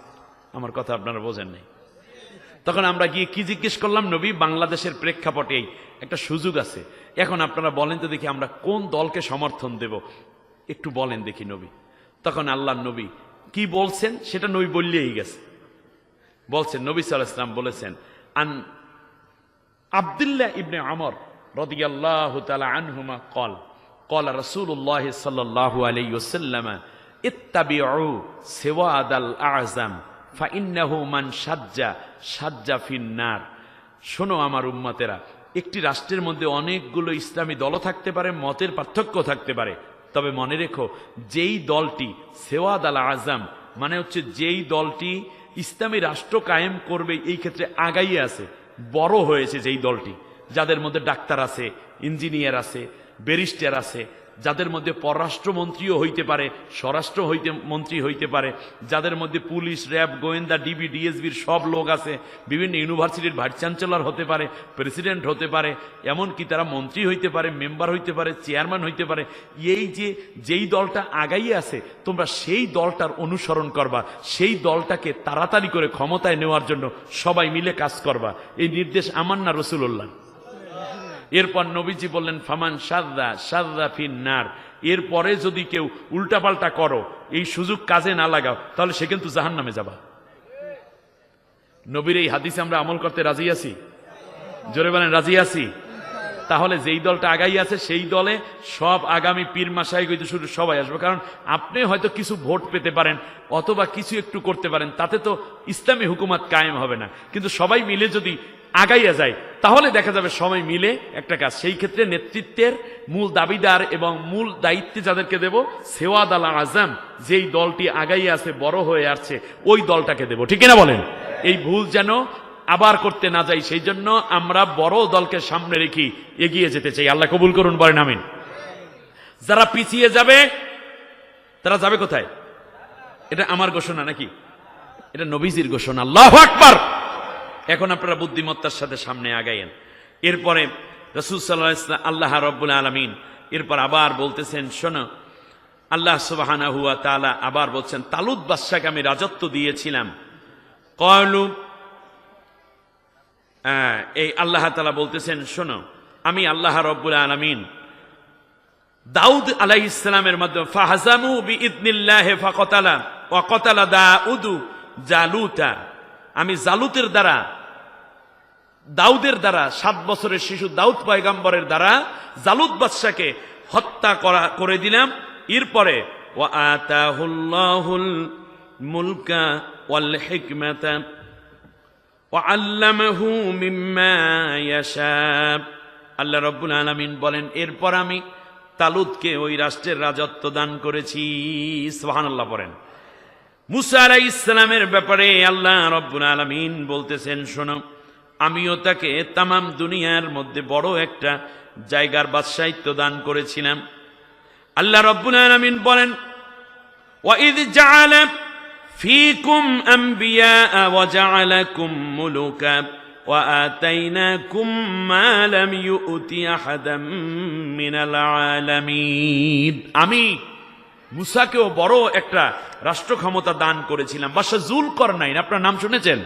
Speaker 1: আমার কথা আপনারা বোঝেন নাই। তখন আমরা গিয়ে কি জিজ্ঞেস করলাম, নবী বাংলাদেশের প্রেক্ষাপটেই একটা সুযোগ আছে, এখন আপনারা বলেন তো দেখি আমরা কোন দলকে সমর্থন দেব, একটু বলেন দেখি নবী। তখন আল্লাহর নবী কি বলছেন সেটা নবী বললেই গেছে। বলছেন নবী সাল্লাল্লাহু আলাইহি ওয়াসাল্লাম বলেছেন, আন আব্দুল্লাহ ইবনে আমর রাদিয়াল্লাহু তাআলা আনহুমা قال قال رسول الله صلى الله عليه وسلم اتبعوا سواد الاعظم فانه من شج في النار। শোনো আমার উম্মতেরা, একটি রাষ্ট্রের মধ্যে অনেকগুলো ইসলামী দল থাকতে পারে, মতের পার্থক্য থাকতে পারে, তবে মনে রেখো যেই দলটি সেওয়াদ আল আজম মানে হচ্ছে যেই দলটি ইসলামী রাষ্ট্র কায়েম করবে এই ক্ষেত্রে আগাইয়ে আছে, বড় হয়েছে যেই দলটি, যাদের মধ্যে ডাক্তার আছে, ইঞ্জিনিয়ার আছে, ব্যারিস্টার আছে, যাদের মধ্যে পররাষ্ট্রমন্ত্রীও হইতে পারে, স্বরাষ্ট্র মন্ত্রী হইতে পারে, যাদের মধ্যে পুলিশ, র্যাব, গোয়েন্দা, ডিবি, ডিএসবির সব লোক আছে, বিভিন্ন ইউনিভার্সিটির ভাইস চ্যান্সেলর হতে পারে, প্রেসিডেন্ট হতে পারে, এমনকি তারা মন্ত্রী হইতে পারে, মেম্বার হইতে পারে, চেয়ারম্যান হইতে পারে। এই যে যেই দলটা আগাইয়ে আছে, তোমরা সেই দলটার অনুসরণ করবা, সেই দলটাকে তাড়াতাড়ি করে ক্ষমতায় নেওয়ার জন্য সবাই মিলে কাজ করবা। এই নির্দেশ আমার না রাসূলুল্লাহ। এরপর নবীজি বললেন, ফামান শাযযা ফিন নার, এরপরে যদি কেউ উল্টাপাল্টা করো, এই সুযোগ কাজে না লাগাও, তাহলে সে কিন্তু জাহান্নামে যাবা। নবীর এই হাদিসে আমরা আমল করতে রাজি আছি? জোরে বলেন রাজি আছি? তাহলে যেই দলটা আগাই আছে সেই দলে সব আগামী পীর মাশায়েখ হইতে শুরু সবাই আসবে। কারণ আপনি হয়তো কিছু ভোট পেতে পারেন অথবা কিছু একটু করতে পারেন, তাতে তো ইসলামী হুকুমত কায়েম হবে না। কিন্তু সবাই মিলে যদি আগাইয়া যায় তাহলে দেখা যাবে সবাই মিলে একটা কাজ। সেই ক্ষেত্রে নেতৃত্বের মূল দাবিদার এবং মূল দায়িত্বে যাদেরকে দেব, সেওয়াদ আল আজম, যেই দলটি আগাইয়া আছে, বড় হয়ে আসছে, ওই দলটাকে দেব। ঠিক না বলেন? এই ভুল যেন আবার করতে না যাই, সেই জন্য আমরা বড় দলকে সামনে রেখে এগিয়ে যেতে চাই। আল্লাহ কবুল করুন, বলেন আমিন। যারা পিছিয়ে যাবে তারা যাবে কোথায়? এটা আমার ঘোষণা নাকি? এটা নবীজির ঘোষণা। আল্লাহু আকবার। এখন আপনারা বুদ্ধিমত্তার সাথে সামনে আগাইয়েন। এরপরে রাসূল সাল্লাল্লাহু আলাইহি ওয়াসাল্লাম, আল্লাহ রাব্বুল আলামিন এরপর আবার বলতেছেন, শোনো, আল্লাহ সুবহানাহু ওয়া তাআলা আবার বলছেন, তালুত বাদশাকে আমি রাজত্ব দিয়েছিলাম। ক্বালু, এই আল্লাহ তাআলা বলতেছেন, শোনো, আমি আল্লাহ রাব্বুল আলামিন দাউদ আলাইহিস সালামের মাধ্যমে ফাহাজামু বিইذনিল্লাহি ফাকাতালা ওয়া কাতালা দাউদু জালুতা, আমি জালুতের দ্বারা, দাউদের দ্বারা, 7 বছরের শিশু দাউদ পয়গম্বরের দ্বারা জালুত বাদশাকে হত্যা করে দিলাম। এরপরে ওয়া আতাহুল্লাহুল মুলকা ওয়াল হিকমাতা ওয়া আল্লামাহু মিম্মা ইয়াশা। আল্লাহ রাব্বুল আলামিন বলেন, এরপর আমি তালুতকে ওই রাষ্ট্রের রাজত্ব দান করেছি। সুবহানাল্লাহ পড়েন। মুসা আলাইহিস সালামের ব্যাপারে আল্লাহ রাব্বুল আলামিন বলতেছেন, শোনো, আমিও তাকে তামাম দুনিয়ার মধ্যে বড় একটা জায়গার বাদশাহিত্ব দান করেছিলাম। আল্লাহ রাব্বুল আলামিন বলেন, ওয়াইদ জাআলা ফীকুম আম্বিয়া ওয়া জাআলাকুম মুলুকা ওয়া আতাইনাকুম মা লাম ইউতি আহাদাম মিনাল আলামিন। আমি মুসাকেও বড় একটা রাষ্ট্র ক্ষমতা দান করেছিলাম। বাদশা যুলকারনাইন, আপনার নাম শুনেছেন?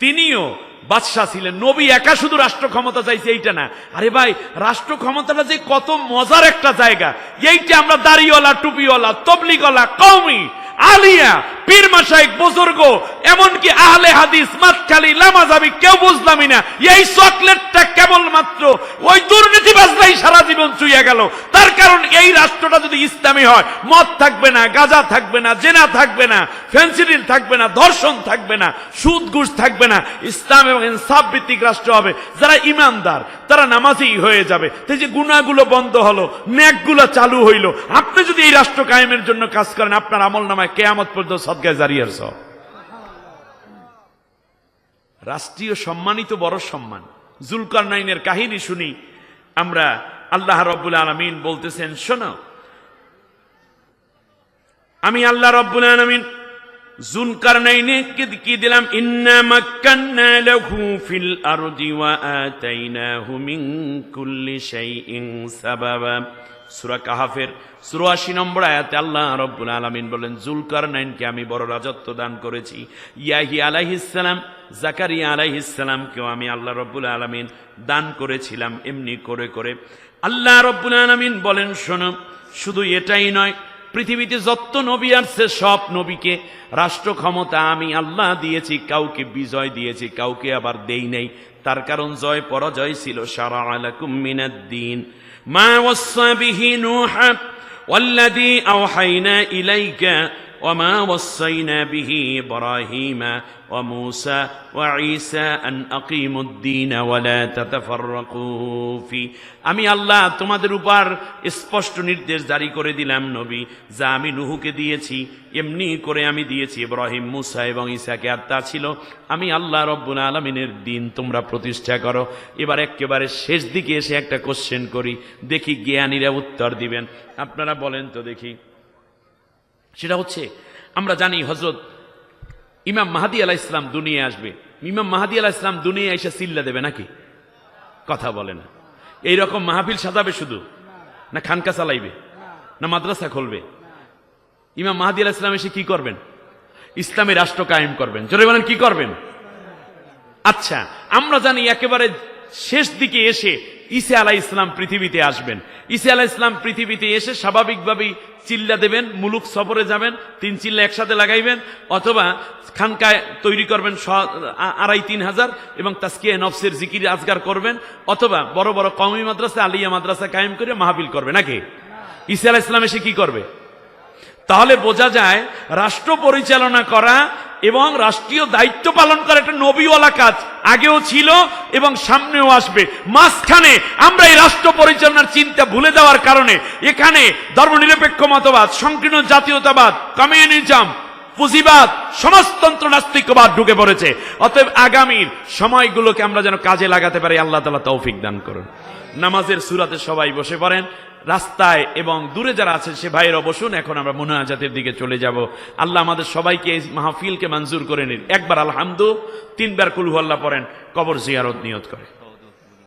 Speaker 1: তিনিও বাদশাহ ছিলেন। নবী একা শুধু রাষ্ট্র ক্ষমতা চাইছে এইটা না। আরে ভাই, রাষ্ট্র ক্ষমতাটা যে কত মজার একটা জায়গা, এইটা আমরা দাড়িওয়ালা, টুপিওয়ালা, তবলিগওয়ালা, কওমি, আলিয়া, পীর মাশায়েখ, বুজুর্গ, এমনকি আহলে হাদিস, মাতখালী, লামাযাবি কেউ বুঝলামই না। এই চকলেটটা কেবলমাত্র ওই দুর্নীতিবাজরাই সারা জীবন চুইয়া গেল। তার কারণ এই রাষ্ট্রটা যদি ইসলামী হয়, মদ থাকবে না, গাঁজা থাকবে না, জেনা থাকবে না, ফেন্সিডিল থাকবে না, ধর্ষণ থাকবে না, সুদ ঘুষ থাকবে না। ইসলাম এবং ইনসাফ ভিত্তিক রাষ্ট্র হবে। যারা ইমানদার তারা নামাজি হয়ে যাবে। এই যে গুনাহগুলো বন্ধ হলো, নেকগুলো চালু হইল। আপনি যদি এই রাষ্ট্র কায়েমের জন্য কাজ করেন, আপনার আমলনামায় কিয়ামত পর্যন্ত সদকায়ে জারিয়ার সব। রাষ্ট্রীয় সম্মানিত বড় সম্মান। যুলকারনাইনের কাহিনী শুনি আমরা। আল্লাহ রাব্বুল আলামিন বলতেছেন, শোনো, আমি আল্লাহ রাব্বুল আলামিন যুলকারনাইনকে কি দিলাম? ইন্না মাক্কান্না লাহু ফিল আরদি ওয়া আতাইনাহু মিন কুল্লি শাইইন সাবাবা। সূরা কাহাফের ৮৪ নম্বর আয়াতে আল্লাহ রাব্বুল আলামিন বলেন, যুলকারনাইনকে আমি বড় রাজত্ব দান করেছি। ইয়াহিয়া আলাইহিস সালাম, জাকারিয়া আলাইহিস সালামকেও আমি আল্লাহ রাব্বুল আলামিন দান করেছিলাম। এমনি করে করে আল্লাহ রাব্বুল আলামিন বলেন, শোনো, শুধু এটাই নয়, পৃথিবীতে যত নবী আসছে সব নবীকে রাষ্ট্র ক্ষমতা আমি আল্লাহ দিয়েছি। কাউকে বিজয় দিয়েছি, কাউকে আবার দেই নাই। তার কারণ জয় পরাজয় ছিল। শারা'a লাকুম মিনাদ-দীন মা ওয়াসসা বিহি নূহা ওয়াল্লাযী আওহাইনা ইলাইকা ওয়া মা ওয়াসাইনা বিহি ইব্রাহিমা ওয়া মূসা ওয়া ঈসা আন আকিমুদ-দীন ওয়া লা তাতাফাররাকু ফি। আমি আল্লাহ তোমাদের উপর স্পষ্ট নির্দেশ জারি করে দিলাম নবী, যা আমি নূহকে দিয়েছি এমনি করে আমি দিয়েছি ইব্রাহিম, মূসা এবং ঈসাকে। আর তা ছিল আমি আল্লাহ রাব্বুল আলামিনের দ্বীন তোমরা প্রতিষ্ঠা করো। এবার একেবারে শেষ দিকে এসে একটা কোশ্চেন করি, দেখি জ্ঞানীরা উত্তর দিবেন। আপনারা বলেন তো দেখি। সেটা হচ্ছে, আমরা জানি হযরত ইমাম মাহদী আলাইহিস সালাম দুনিয়ায় আসবে। ইমাম মাহদী আলাইহিস সালাম দুনিয়ায় এসে সিল্লা দেবে নাকি? কথা বলে না। এইরকম মাহফিল সাজাবে শুধু, না খানকা চালাইবে, না মাদ্রাসা খুলবে? ইমাম মাহদী আলাইহিস সালাম এসে কি করবেন? ইসলামী রাষ্ট্র কায়েম করবেন। জোরে বলেন, কি করবেন? আচ্ছা, আমরা জানি একেবারে শেষ দিকে এসে ঈসা আলাইহিস সালাম পৃথিবীতে আসবেন। ঈসা আলাইহিস সালাম পৃথিবীতে এসে স্বাভাবিকভাবেই চিল্লা দেবেন, মুলুক সফরে যাবেন, 3 চিল্লা একসাথে লাগাইবেন, অথবা খানকায় তৈরি করবেন 2,500-3 হাজার এবং তাজকিয়া নফসের জিকির আজগার করবেন, অথবা বড় বড় কওমি মাদ্রাসা, আলিয়া মাদ্রাসা কায়েম করে মাহফিল করবে নাকি? ঈসা আলাইহিস সালাম এসে কি করবে? তাহলে বোঝা যায় রাষ্ট্র পরিচালনা করা এবং রাষ্ট্রীয় দায়িত্ব পালন করা একটা নবীওয়ালা কাজ। আগেও ছিল এবং সামনেও আসবে। মাঝখানে আমরা এই রাষ্ট্র পরিচালনার চিন্তা ভুলে যাওয়ার কারণে এখানে ধর্মনিরপেক্ষ মতবাদ, সংকীর্ণ জাতীয়তাবাদ, কমিউনিজম, পুঁজিবাদ, সমাজতন্ত্র, নাস্তিকবাদ ঢুকে পড়েছে। অতএব আগামীর সময়গুলোকে আমরা যেন কাজে লাগাতে পারি, আল্লাহ তাআলা তৌফিক দান করুন। নামাজের সূরাতে সবাই বসে পড়েন। রাস্তায় এবং দূরে যারা আছেন সে ভাইয়েরা বসুন। এখন আমরা মুনাজাতের দিকে চলে যাব। আল্লাহ আমাদের সবাইকে এই মাহফিলকে মঞ্জুর করে নিন। একবার আলহামদু, 3 বার কুল হু আল্লাহ পড়েন, কবর জিয়ারত নিয়ত করে।